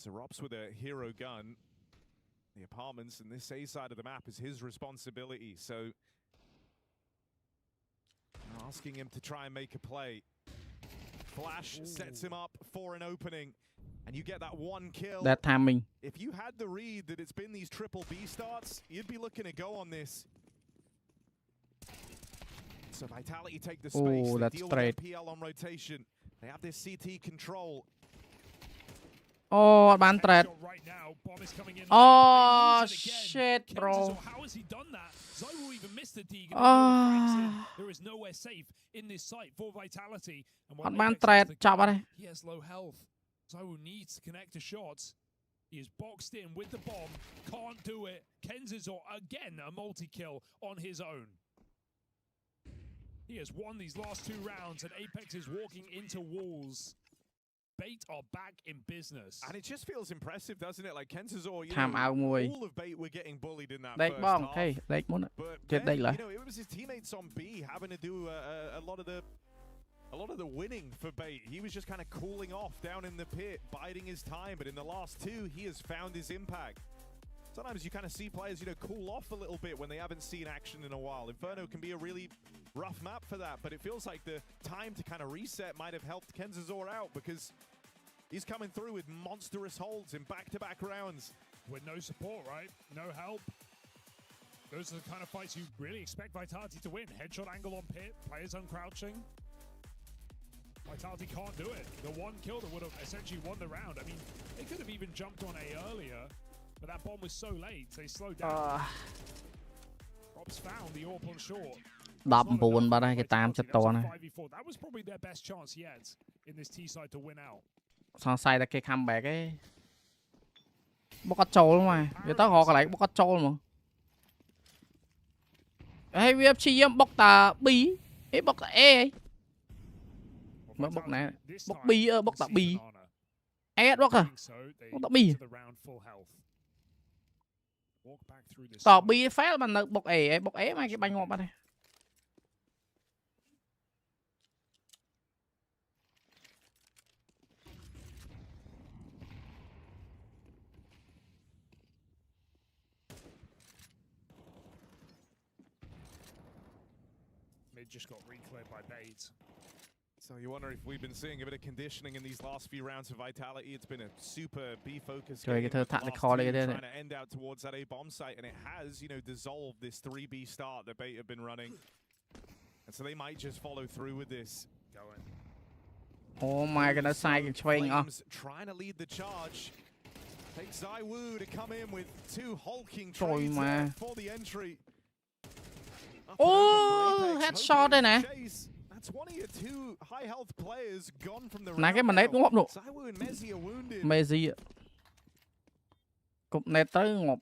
So Rops with a hero gun. The apartments and this A side of the map is his responsibility. So asking him to try and make a play. Flash sets him up for an opening. And you get that one kill. That timing. If you had the read that it's been these triple B starts, you'd be looking to go on this. So Vitality take the space. They that's deal straight. with PL on rotation. They have this CT control. អូអត់បាន threat. Shit bro. How has he done that? Zywoo even missed the Deagon. There is nowhere safe in this site for Vitality. And when threat ចាប់អត់ទេ He has low health. Zywoo needs to connect to shots. He is boxed in with the bomb. Can't do it. Kenzor again a multi-kill on his own. He has won these last 2 rounds and Apex is walking into walls. Bait are back in business. And it just feels impressive, doesn't it? Like Kenzor, you Time out know,មួយ all of Bait were getting bullied in that ដេក first បង half. អូខេដេកមុន But ជិតដេក then, ឡើយ you know, it was his teammates on B having to do a lot of the winning for Bait. He was just kind of cooling off down in the pit, biding his time. But in the last 2, he has found his impact. Sometimes you kind of see players, you know, cool off a little bit when they haven't seen action in a while. Inferno can be a really rough map for that, but it feels like the time to kind of reset might have helped Kenzor out because he's coming through with monstrous holds in back-to-back rounds. With no support, right? No help. Those are the kind of fights you really expect Vitality to win. Headshot angle on pit, players uncrouching. Vitality can't do it. The one kill that would have essentially won the round. I mean, they could have even jumped on A earlier, but that bomb was so late, they slowed down. Rob's found the AWP on short. 19 បាត់ហើយគេតាមចិត្តតនហើយ That was probably their best chance yet in this T side to win out. សង្ស័យតែគេ comeback ទេបុកអត់ចូលមកនិយាយទៅរកកន្លែងបុកអត់ចូលហ្មងហើយវាព្យាយាមបុកតា B អេបុកតា A មើលបុកណាបុក B បុកតា B អេអត់បុកតា បុកតា B ត B fail បាននៅបុក A បុក A មកគេបាញ់ងាប់បាត់ហើយ Just got recleared by Bait. So you wonder if we've been seeing a bit of conditioning in these last few rounds of Vitality. It's been a super B-focused game. Trying to end out towards that A bomb site, and it has, you know, dissolved this 3B start that Bait have been running. And so they might just follow through with this. Going. Oh my goodness, Flames trying to lead the charge. Takes Zywoo to come in with 2 hulking trades for the entry. Oh, headshot in there. That's one of your 2 high health players gone from the round. Zywoo and Mezzy are wounded. Mezzy. Cục này tới ngộp.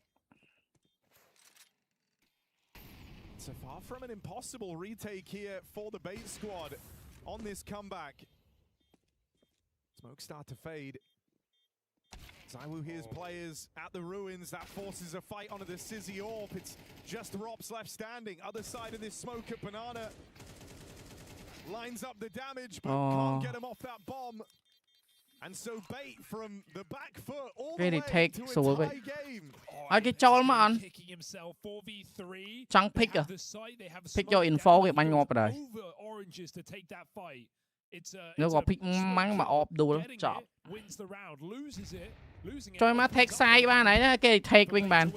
So far from an impossible retake here for the Bait squad on this comeback. Smoke start to fade. Zywoo hears players at the ruins. That forces a fight onto the Sizzy AWP. It's just Rops left standing. Other side of this smoke at Banana. Lines up the damage, but can't get him off that bomb. And so bait from the back foot all cái the này way take to a số tie vậy game. ai cái cho mà ăn chẳng pick à pick cho info cái bánh ngọt rồi nếu có pick mắng mà off đua chọn cho má take sai ba này đó cái take wing bàn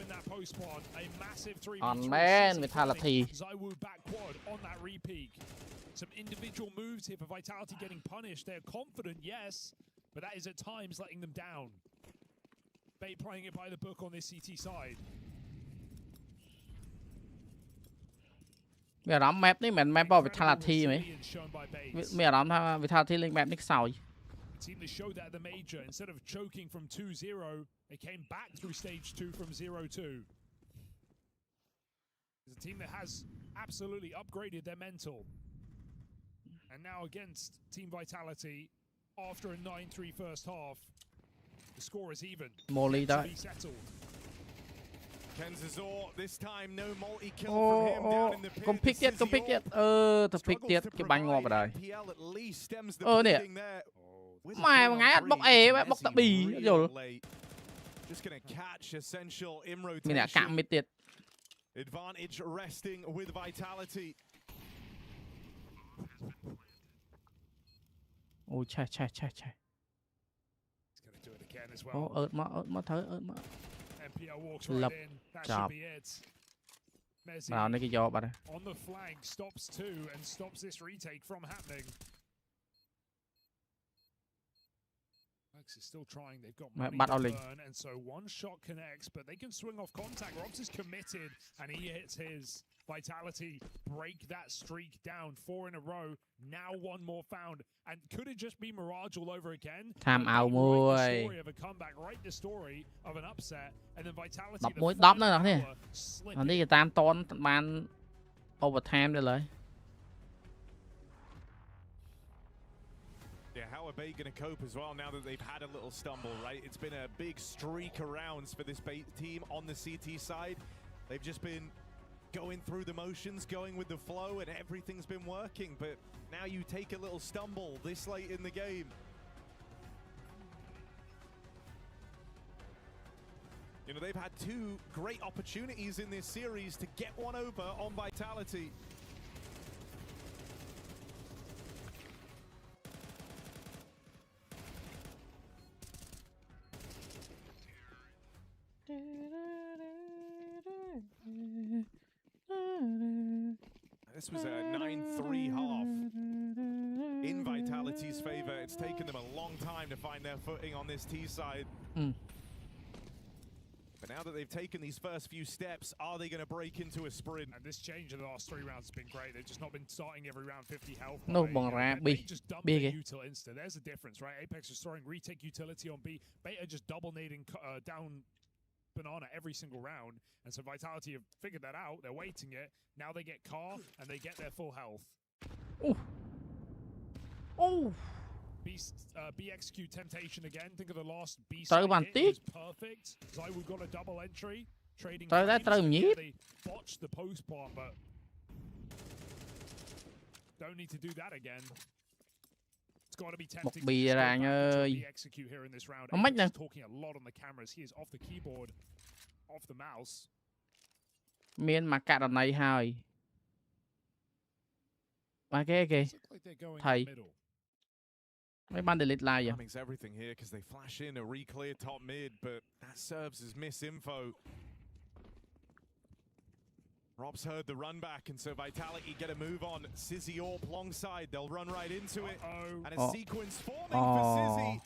on man vitality some individual moves here for Vitality getting punished. They're confident, yes, but that is at times letting them down. Bait playing it by the book on this CT side. Mẹ đóng map này mình map vào Vitality mấy. Mẹ đóng tha Vitality lên map nick sau. Team that showed that at the major, instead of choking from 2-0, they came back through stage 2 from 0-2. It's a team that has absolutely upgraded their mental. And now against Team Vitality, after a 9-3 first half, the score is even. Molly đó. Kenzazor, this time no multi-kill from him down in the pit. Không pick yet. Tôi pick yet cái bánh ngọt vào đây. Nè. Mày ngái ăn bóc bóc tạ bì rồi. Mình đã cạm mít tiệt. Advantage resting with Vitality. Ôi chà. Ớt mà thở. Lập chọc. Vào đây cái giò bà đây. On the flank stops two and stops this retake from happening. Max is still trying. They've got money to burn, and so one shot connects, but they can swing off contact. Robs is committed, and he hits his. Vitality break that streak down 4 in a row. Now one more found, and could it just be Mirage all over again? Tham ảo mùi. The story of a comeback, write the story of an upset, and then Vitality. Đập mũi đập nữa nè. Còn đi tam ton ban overtime đây lấy. Yeah, how are Bait going to cope as well now that they've had a little stumble, right? It's been a big streak of rounds for this Bait team on the CT side. They've just been going through the motions, going with the flow, and everything's been working. But now you take a little stumble this late in the game. You know, they've had two great opportunities in this series to get one over on Vitality. This was a 9-3 half in Vitality's favor. It's taken them a long time to find their footing on this T side. But now that they've taken these first few steps, are they going to break into a sprint? And this change in the last 3 rounds has been great. They've just not been starting every round 50 health. No, they just dumped their util insta. There's a difference, right? Apex is throwing retake utility on B. Beta just double nading down Banana every single round, and so Vitality have figured that out. They're waiting it. Now they get Car and they get their full health. BXQ Temptation again. Think of the last B side hit. It was perfect. Zywoo got a double entry. Trading they botched the post part, but don't need to do that again. It's got to be tempting to execute here in this round. He's talking a lot on the cameras. He is off the keyboard, off the mouse. Miên mà cạn đợt này hơi. Mà cái thầy. Mấy ban delete live vậy. Timing's everything here because they flash in a re-clear top mid, but that serves as misinfo. Rob's heard the run back, and so Vitality get a move on. Sizzy Orp alongside, they'll run right into it. And a sequence forming for Sizzy.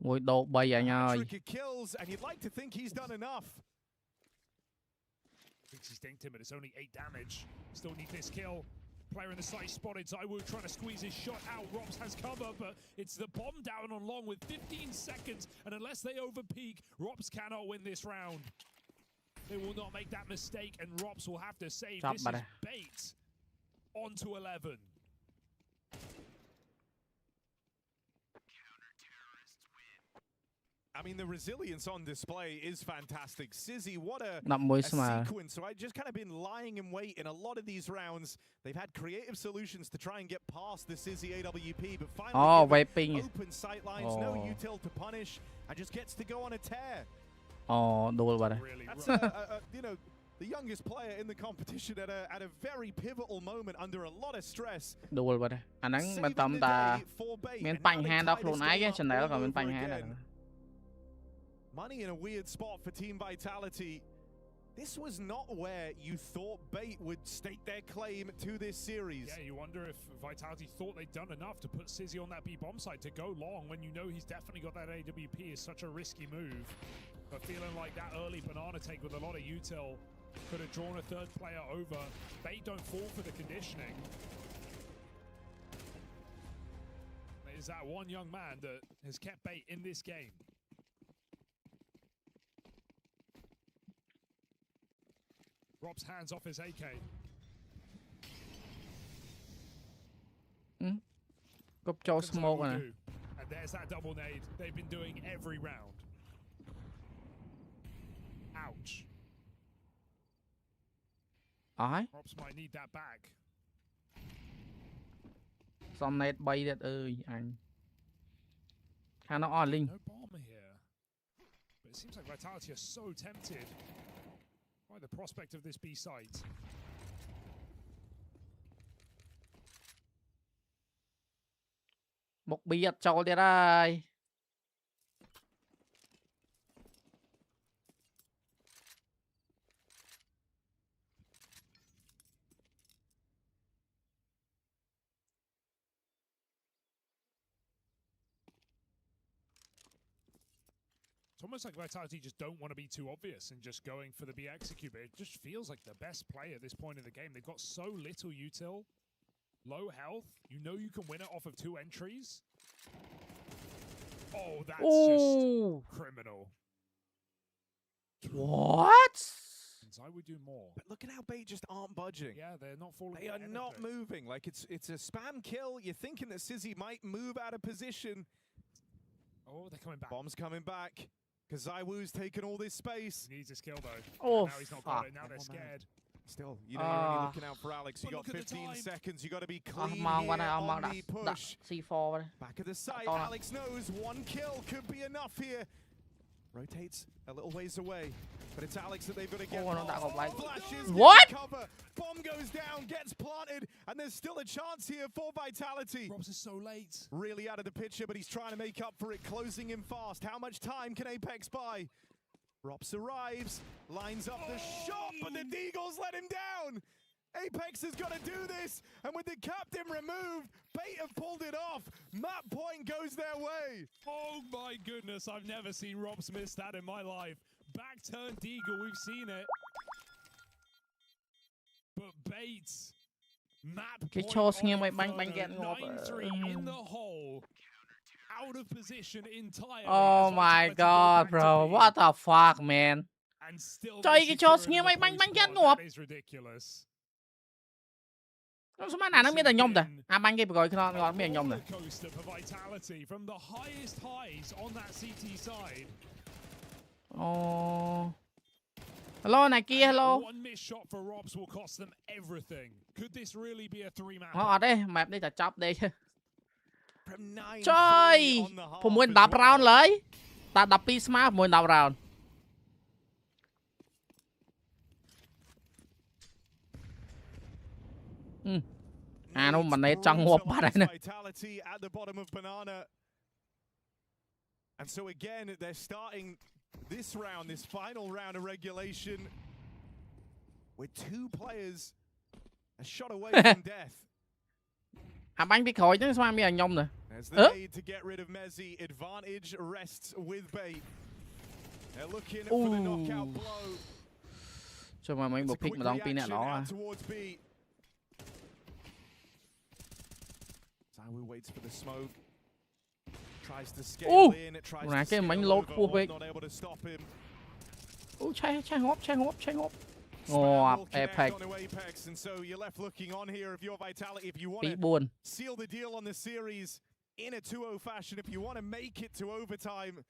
Ui, đột bay anh ơi. Kills, and you'd like to think he's done enough. Thinks he's dinked him, but it's only 8 damage. Still need this kill. Player in the site spotted. Zywoo trying to squeeze his shot out. Robs has cover, but it's the bomb down on long with 15 seconds. And unless they overpeak, Robs cannot win this round. They will not make that mistake, and Robs will have to save. This is Bait on to 11. I mean, the resilience on display is fantastic. Sizzy, what a sequence. So I've just kind of been lying in wait in a lot of these rounds. They've had creative solutions to try and get past the Sizzy AWP, but finally open sight lines, no util to punish, and just gets to go on a tear. That's you know, the youngest player in the competition at a very pivotal moment under a lot of stress. Money in a weird spot for Team Vitality. This was not where you thought Bait would stake their claim to this series. Yeah, you wonder if Vitality thought they'd done enough to put Sizzy on that B bomb site to go long when you know he's definitely got that AWP is such a risky move. But feeling like that early banana take with a lot of util could have drawn a third player over. Bait don't fall for the conditioning. There's that one young man that has kept Bait in this game. Rob's hands off his AK. Cúp cho smoke này. And there's that double nade they've been doing every round. Ouch. Robs might need that back. Some nade bay that ơi anh. Khá nó on linh. No bomber here. But it seems like Vitality are so tempted by the prospect of this B site. Một bi cho đi đây. It's almost like Vitality just don't want to be too obvious and just going for the B execute, but it just feels like the best play at this point in the game. They've got so little util, low health. You know you can win it off of 2 entries. Oh, that's just criminal. What? I would do more. But look at how Bait just aren't budging. Yeah, they're not falling. They are not moving. Like it's a spam kill. You're thinking that Sizzy might move out of position. Oh, they're coming back. Bomb's coming back. Because ZywOo's taken all this space. He needs his kill though. Oh, now he's not got it. Now they're scared. Still, you know, you're only looking out for Alex. You got 15 seconds. You got to be clean here on the push. C4. Back of the site. Alex knows 1 kill could be enough here. Rotates a little ways away. But it's Alex that they've got to get flashes. What? Cover. Bomb goes down, gets planted, and there's still a chance here for Vitality. Robs is so late. Really out of the picture, but he's trying to make up for it, closing him fast. How much time can Apex buy? Robs arrives, lines up the shot, but the Deagles let him down. Apex has got to do this, and with the captain removed, Bait have pulled it off. Map point goes their way. Oh my goodness, I've never seen Robs miss that in my life. Back turn Deagle, we've seen it. But Bates, map point on 9-3 in the hole. Out of position entirely. Oh my god, bro. What the fuck, man. And still that is ridiculous. Số nào nó biết là nhom ta. À bắn cái rồi nó biết là nhom ta. Coaster for Vitality from the highest highs on that CT side. Oh. Hello này kia, hello. One missed shot for Robs will cost them everything. Could this really be a 3-man? Ở đây, map đây là chop đi. Trời,ผมmuốn đập round เลย ta đập pi smart ผมmuốn đập round. À nó mình này trăng hộp bắt đây nè. And so again, they're starting this round, this final round of regulation, with 2 players a shot away from death. À bắn biết khỏi chứ sao bây giờ nhom nè. As the need to get rid of Mezzi, advantage rests with Bait. They're looking for the knockout blow. Cho mà mình một pick mà đón pin nè đó. ZywOo waits for the smoke. Tries to scale in, it tries to scale over, not able to stop him. Chạy hộp. Oh, Apex. And so you're left looking on here if you're Vitality, if you want to seal the deal on the series in a 2-0 fashion, if you want to make it to overtime.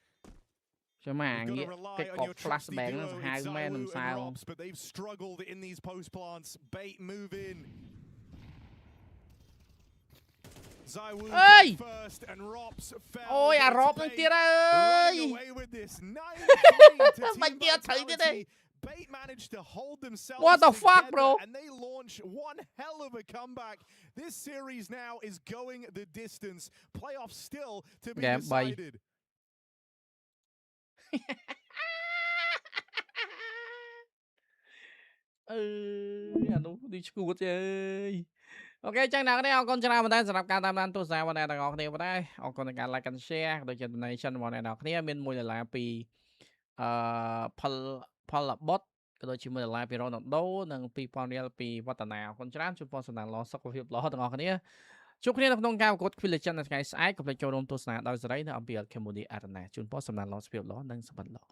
Chứ mà nghĩa cái cột flashbang nó hai men làm sao. But they've struggled in these post plants. Bait move in. Ơi! Ôi à Rob nó tiết ơi! Mình kia thấy thế đây. What the fuck, bro? And they launch one hell of a comeback. This series now is going the distance. Playoffs still to be decided. Anh đi school chơi. Ok, chẳng nào cái này con chào bạn sắp các bạn tôi sẽวันนี้ต่างออกเนี่ยวันนี้ออกคนในการ like and share โดยเฉพาะในชั้นวันนี้ต่างเนี่ยมีมวยหลายปีพลบอทก็โดยเฉพาะหลายปีโรนัลโดនិងปีปอนเรียลปีวัฒนาคนច្រើនជួបពណ៌សំណាងល្អសុខភាពល្អទាំងអស់គ្នាជួបគ្នានៅក្នុងការប្រកួត Village នៅថ្ងៃស្អែកកុំភ្លេចចូលរួមទស្សនាដោយសេរីនៅអំពី Cambodia Arena ជូនពរសំណាងល្អសុខភាពល្អនិងសុខភាពល្អ